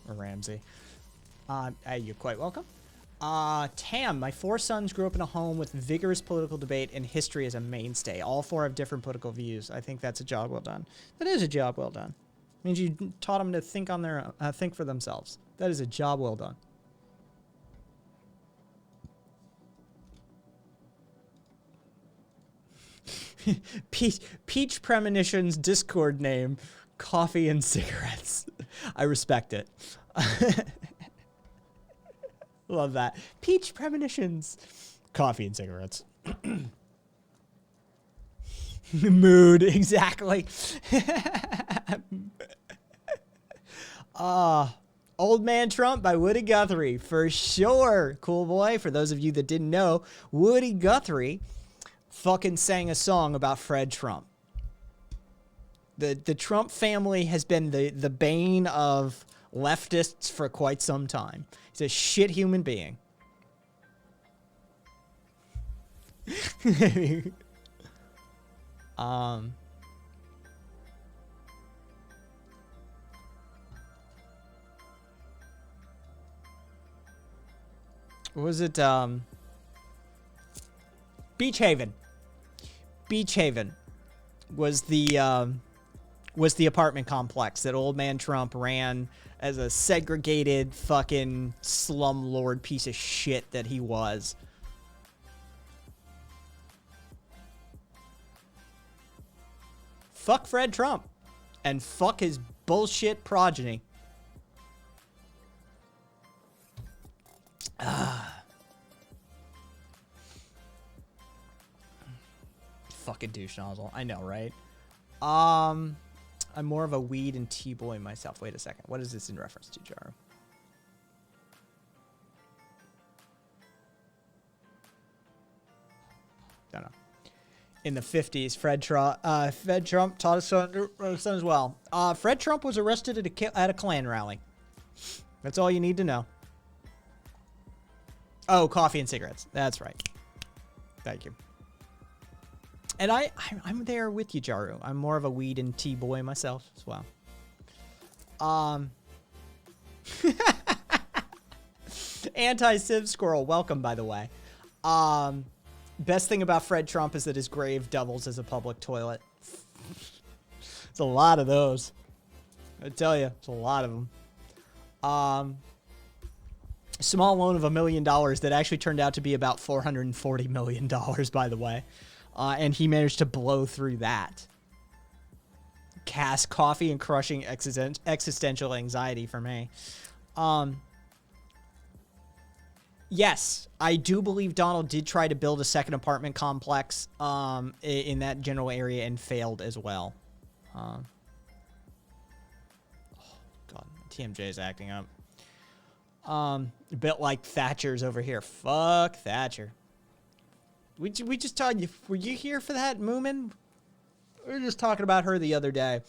Ramsey. You're quite welcome. Tam, my 4 sons grew up in a home with vigorous political debate and history as a mainstay. All 4 have different political views. I think that's a job well done. That is a job well done. It means you taught them to think on their think for themselves. That is a job well done. Peach Premonition's Discord name, coffee and cigarettes. I respect it. Love that. Peach Premonitions, coffee and cigarettes. Mood, exactly. Old Man Trump by Woody Guthrie, for sure. Cool boy. For those of you that didn't know, Woody Guthrie fucking sang a song about Fred Trump. The Trump family has been the bane of leftists for quite some time. He's a shit human being. What was it? Beach Haven. Beach Haven was the apartment complex that Old Man Trump ran as a segregated fucking slumlord piece of shit that he was. Fuck Fred Trump. And fuck his bullshit progeny. Fucking douche nozzle. I know, right? I'm more of a weed and tea boy myself. Wait a second. What is this in reference to, Jaro? Don't know. in the 50s. Fred Trump taught his son as well. Fred Trump was arrested at a Klan rally. That's all you need to know. Oh, coffee and cigarettes. That's right. Thank you. And I'm there with you, Jaru. I'm more of a weed and tea boy myself as well. Anti-Civ Squirrel, welcome, by the way. Best thing about Fred Trump is that his grave doubles as a public toilet. It's a lot of those. I tell you, it's a lot of them. Small loan of $1 million that actually turned out to be about $440 million, by the way. And he managed to blow through that. Cast coffee and crushing existential anxiety for me. Yes, I do believe Donald did try to build a second apartment complex in that general area and failed as well. Oh, God, TMJ is acting up. A bit like Thatcher's over here. Fuck Thatcher. We just told you. Were you here for that, Moomin? We were just talking about her the other day.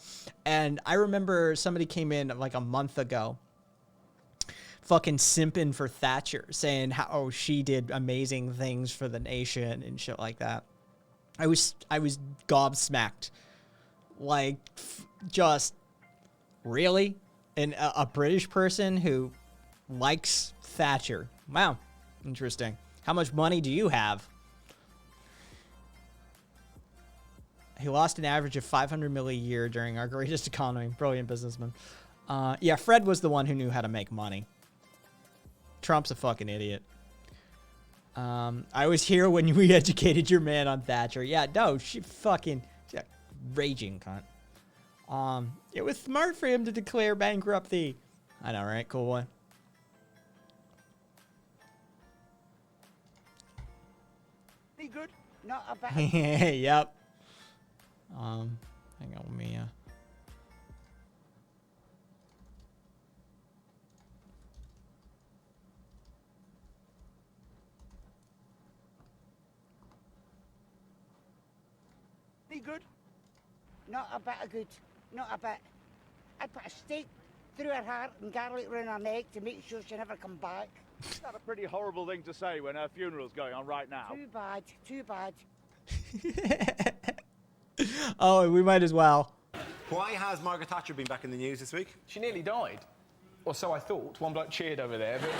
And I remember somebody came in like a month ago fucking simping for Thatcher, saying how she did amazing things for the nation and shit like that. I was gobsmacked. Like, just really? And a British person who likes Thatcher. Wow. Interesting. How much money do you have? He lost an average of $500 million a year during our greatest economy. Brilliant businessman. Yeah, Fred was the one who knew how to make money. Trump's a fucking idiot. I was here when we educated your man on Thatcher. Yeah, no, she's a raging cunt. It was smart for him to declare bankruptcy. I know, right? Cool one. Be good, not a bad. Yep. Hang on, let me, Be good, not a bit of good, not a bit. I'd put a stake through her heart and garlic around her neck to make sure she never come back. Is that a pretty horrible thing to say when her funeral's going on right now? Too bad, too bad. Oh, we might as well. Why has Margaret Thatcher been back in the news this week? She nearly died. Or so I thought. One bloke cheered over there. But,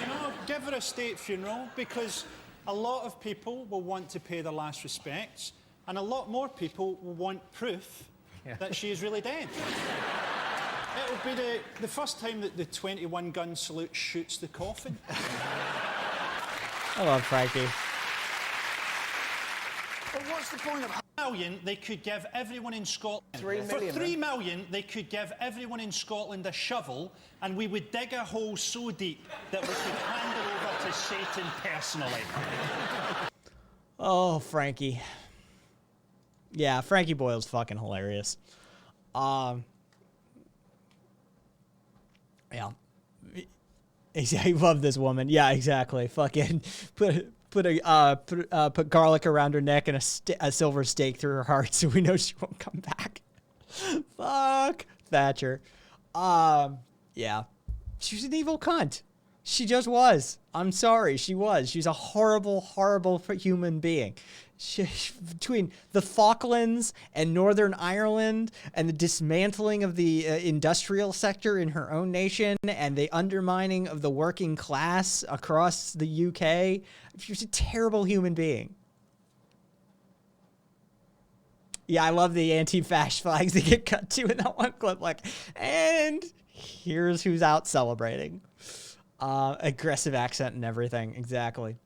You know, give her a state funeral because a lot of people will want to pay their last respects and a lot more people will want proof that she is really dead. It'll be the first time that the 21-gun salute shoots the coffin. I love Frankie. But what's the point of... $1 million, they could give everyone in Scotland. 3 million, For $3 million, they could give everyone in Scotland a shovel, and we would dig a hole so deep that we could hand it over to Satan personally. Oh, Frankie. Yeah, Frankie Boyle's fucking hilarious. Yeah. I love this woman. Yeah, exactly. Fucking put garlic around her neck and a silver stake through her heart so we know she won't come back. Fuck Thatcher. Yeah. She was an evil cunt. She just was. I'm sorry. She was. She's a horrible, horrible human being. Between the Falklands and Northern Ireland and the dismantling of the industrial sector in her own nation and the undermining of the working class across the UK, she was a terrible human being. Yeah, I love the anti-fascist flags that get cut to in that one clip. Like, and here's who's out celebrating. Aggressive accent and everything. Exactly.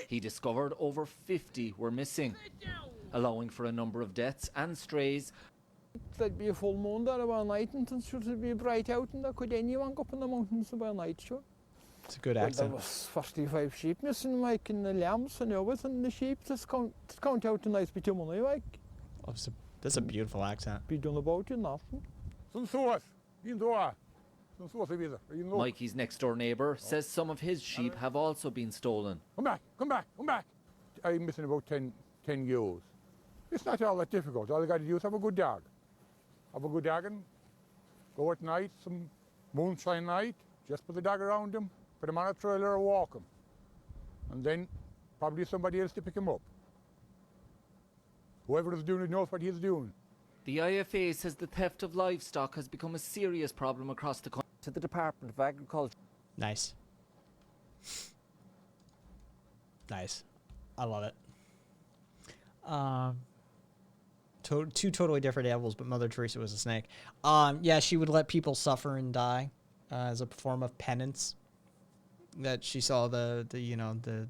He discovered over 50 were missing, allowing for a number of deaths and strays. There'd be a full moon there about night and it'd be bright out and there could anyone go up in the mountains about night, sure. It's a good Well, accent. there was 45 sheep missing, like, in the lambs and everything, and the sheep just count out a nice bit of money, like. That's a beautiful accent. Be done about it, nothing. Some sauce. You know. Mikey's next door neighbour says some of his sheep have also been stolen. Come back, come back, come back. I'm missing about 10 ewes. It's not all that difficult. All you got to do is have a good dog. Have a good dog and go at night, some moonshine night, just put the dog around him, put him on a trailer or walk him. And then probably somebody else to pick him up. Whoever is doing it knows what he's doing. The IFA says the theft of livestock has become a serious problem across the country. To the Department of Agriculture. Nice. Nice. I love it. Two totally different animals, but Mother Teresa was a snake. Yeah, she would let people suffer and die as a form of penance. That she saw the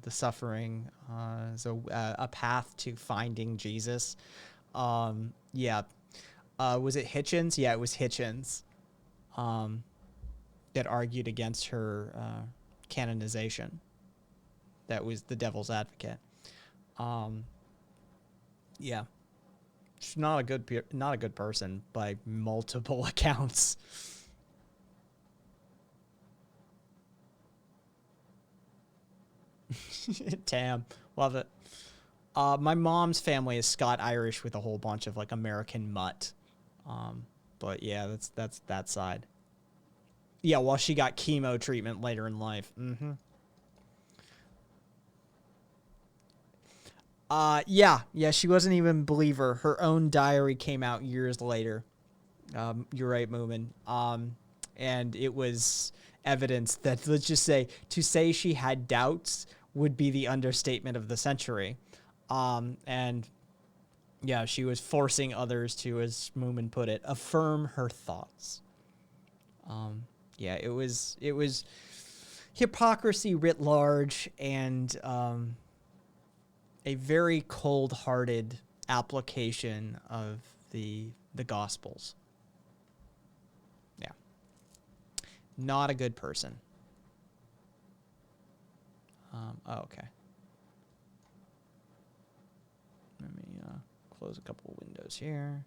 suffering as a path to finding Jesus. Yeah. Was it Hitchens? Yeah, it was Hitchens. That argued against her canonization. That was the devil's advocate. Yeah, she's not a good person by multiple accounts. Damn, love it. My mom's family is Scot-Irish with a whole bunch of like American mutt. But yeah, that's that side. Yeah, well, she got chemo treatment later in life. Mm-hmm. Yeah, she wasn't even a believer. Her own diary came out years later. You're right, Moomin. And it was evidence that, let's just say, to say she had doubts would be the understatement of the century. And yeah, she was forcing others to, as Moomin put it, affirm her thoughts. Yeah, it was hypocrisy writ large and a very cold-hearted application of the Gospels. Yeah. Not a good person. Oh, okay. Let me close a couple of windows here.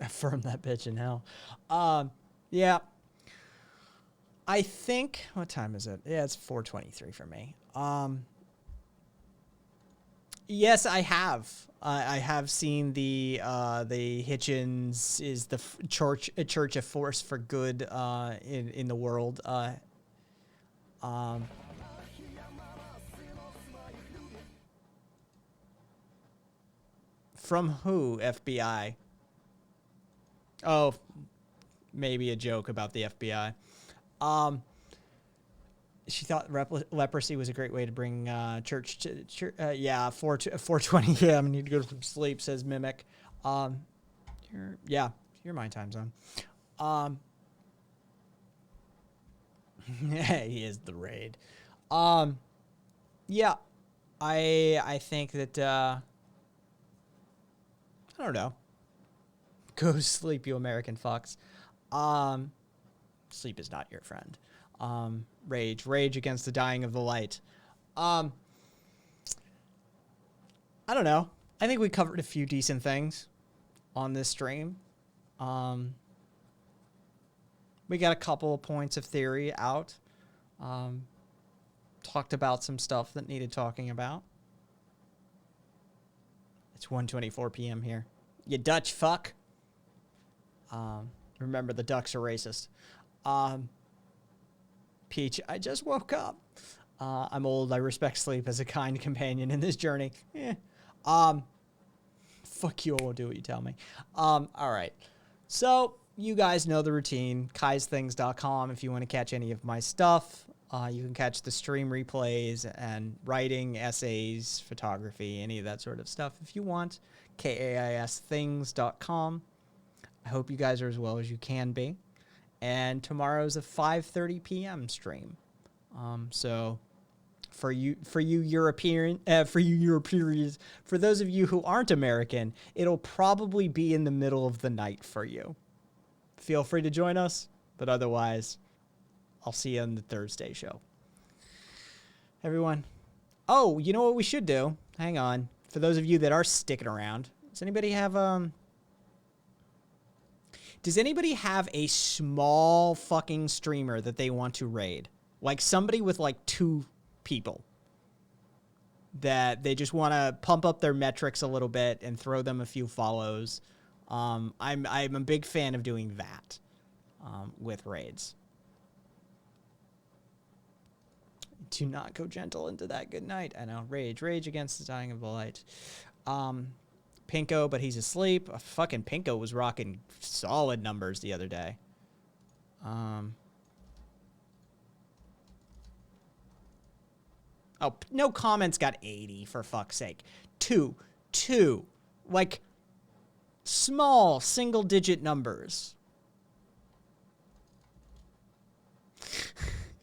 Affirm that bitch in hell. Yeah. I think, what time is it? Yeah, it's 4:23 for me. Yes, I have. I have seen the Hitchens is the a church of force for good in the world. From who? FBI. Oh, maybe a joke about the FBI. She thought leprosy was a great way to bring church to church. Yeah, 4:20 a.m. I need to go to some sleep, says Mimic. Your my time zone. He is the raid. Yeah, I think that I don't know. Go sleep, you American fucks. Sleep is not your friend. Rage against the dying of the light. I don't know. I think we covered a few decent things on this stream. We got a couple of points of theory out. Talked about some stuff that needed talking about. It's 1:24 p.m. here. You Dutch fuck. Remember, the ducks are racist. Peach, I just woke up. I'm old. I respect sleep as a kind companion in this journey. Fuck you. I won't do what you tell me. All right. So you guys know the routine. KaisThings.com if you want to catch any of my stuff. You can catch the stream replays and writing, essays, photography, any of that sort of stuff if you want. KaisThings.com. I hope you guys are as well as you can be. And tomorrow's a 5:30 p.m. stream. So for you Europeans, for those of you who aren't American, it'll probably be in the middle of the night for you. Feel free to join us, but otherwise, I'll see you on the Thursday show. Everyone. Oh, you know what we should do? Hang on. For those of you that are sticking around, does anybody have Does anybody have a small fucking streamer that they want to raid? Like somebody with like 2 people that they just want to pump up their metrics a little bit and throw them a few follows. I'm a big fan of doing that with raids. Do not go gentle into that good night. I know. Rage against the dying of the light. Pinko, but he's asleep. Fucking Pinko was rocking solid numbers the other day. Oh, no comments got 80 for fuck's sake. 2. Like small single digit numbers.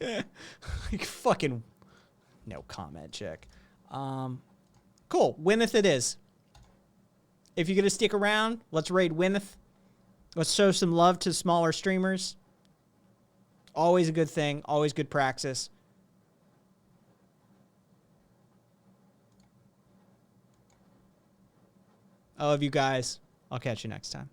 Like fucking no comment, chick. Cool. Wynneth it is. If you're gonna stick around, let's raid Wynneth. Let's show some love to smaller streamers. Always a good thing. Always good praxis. I love you guys. I'll catch you next time.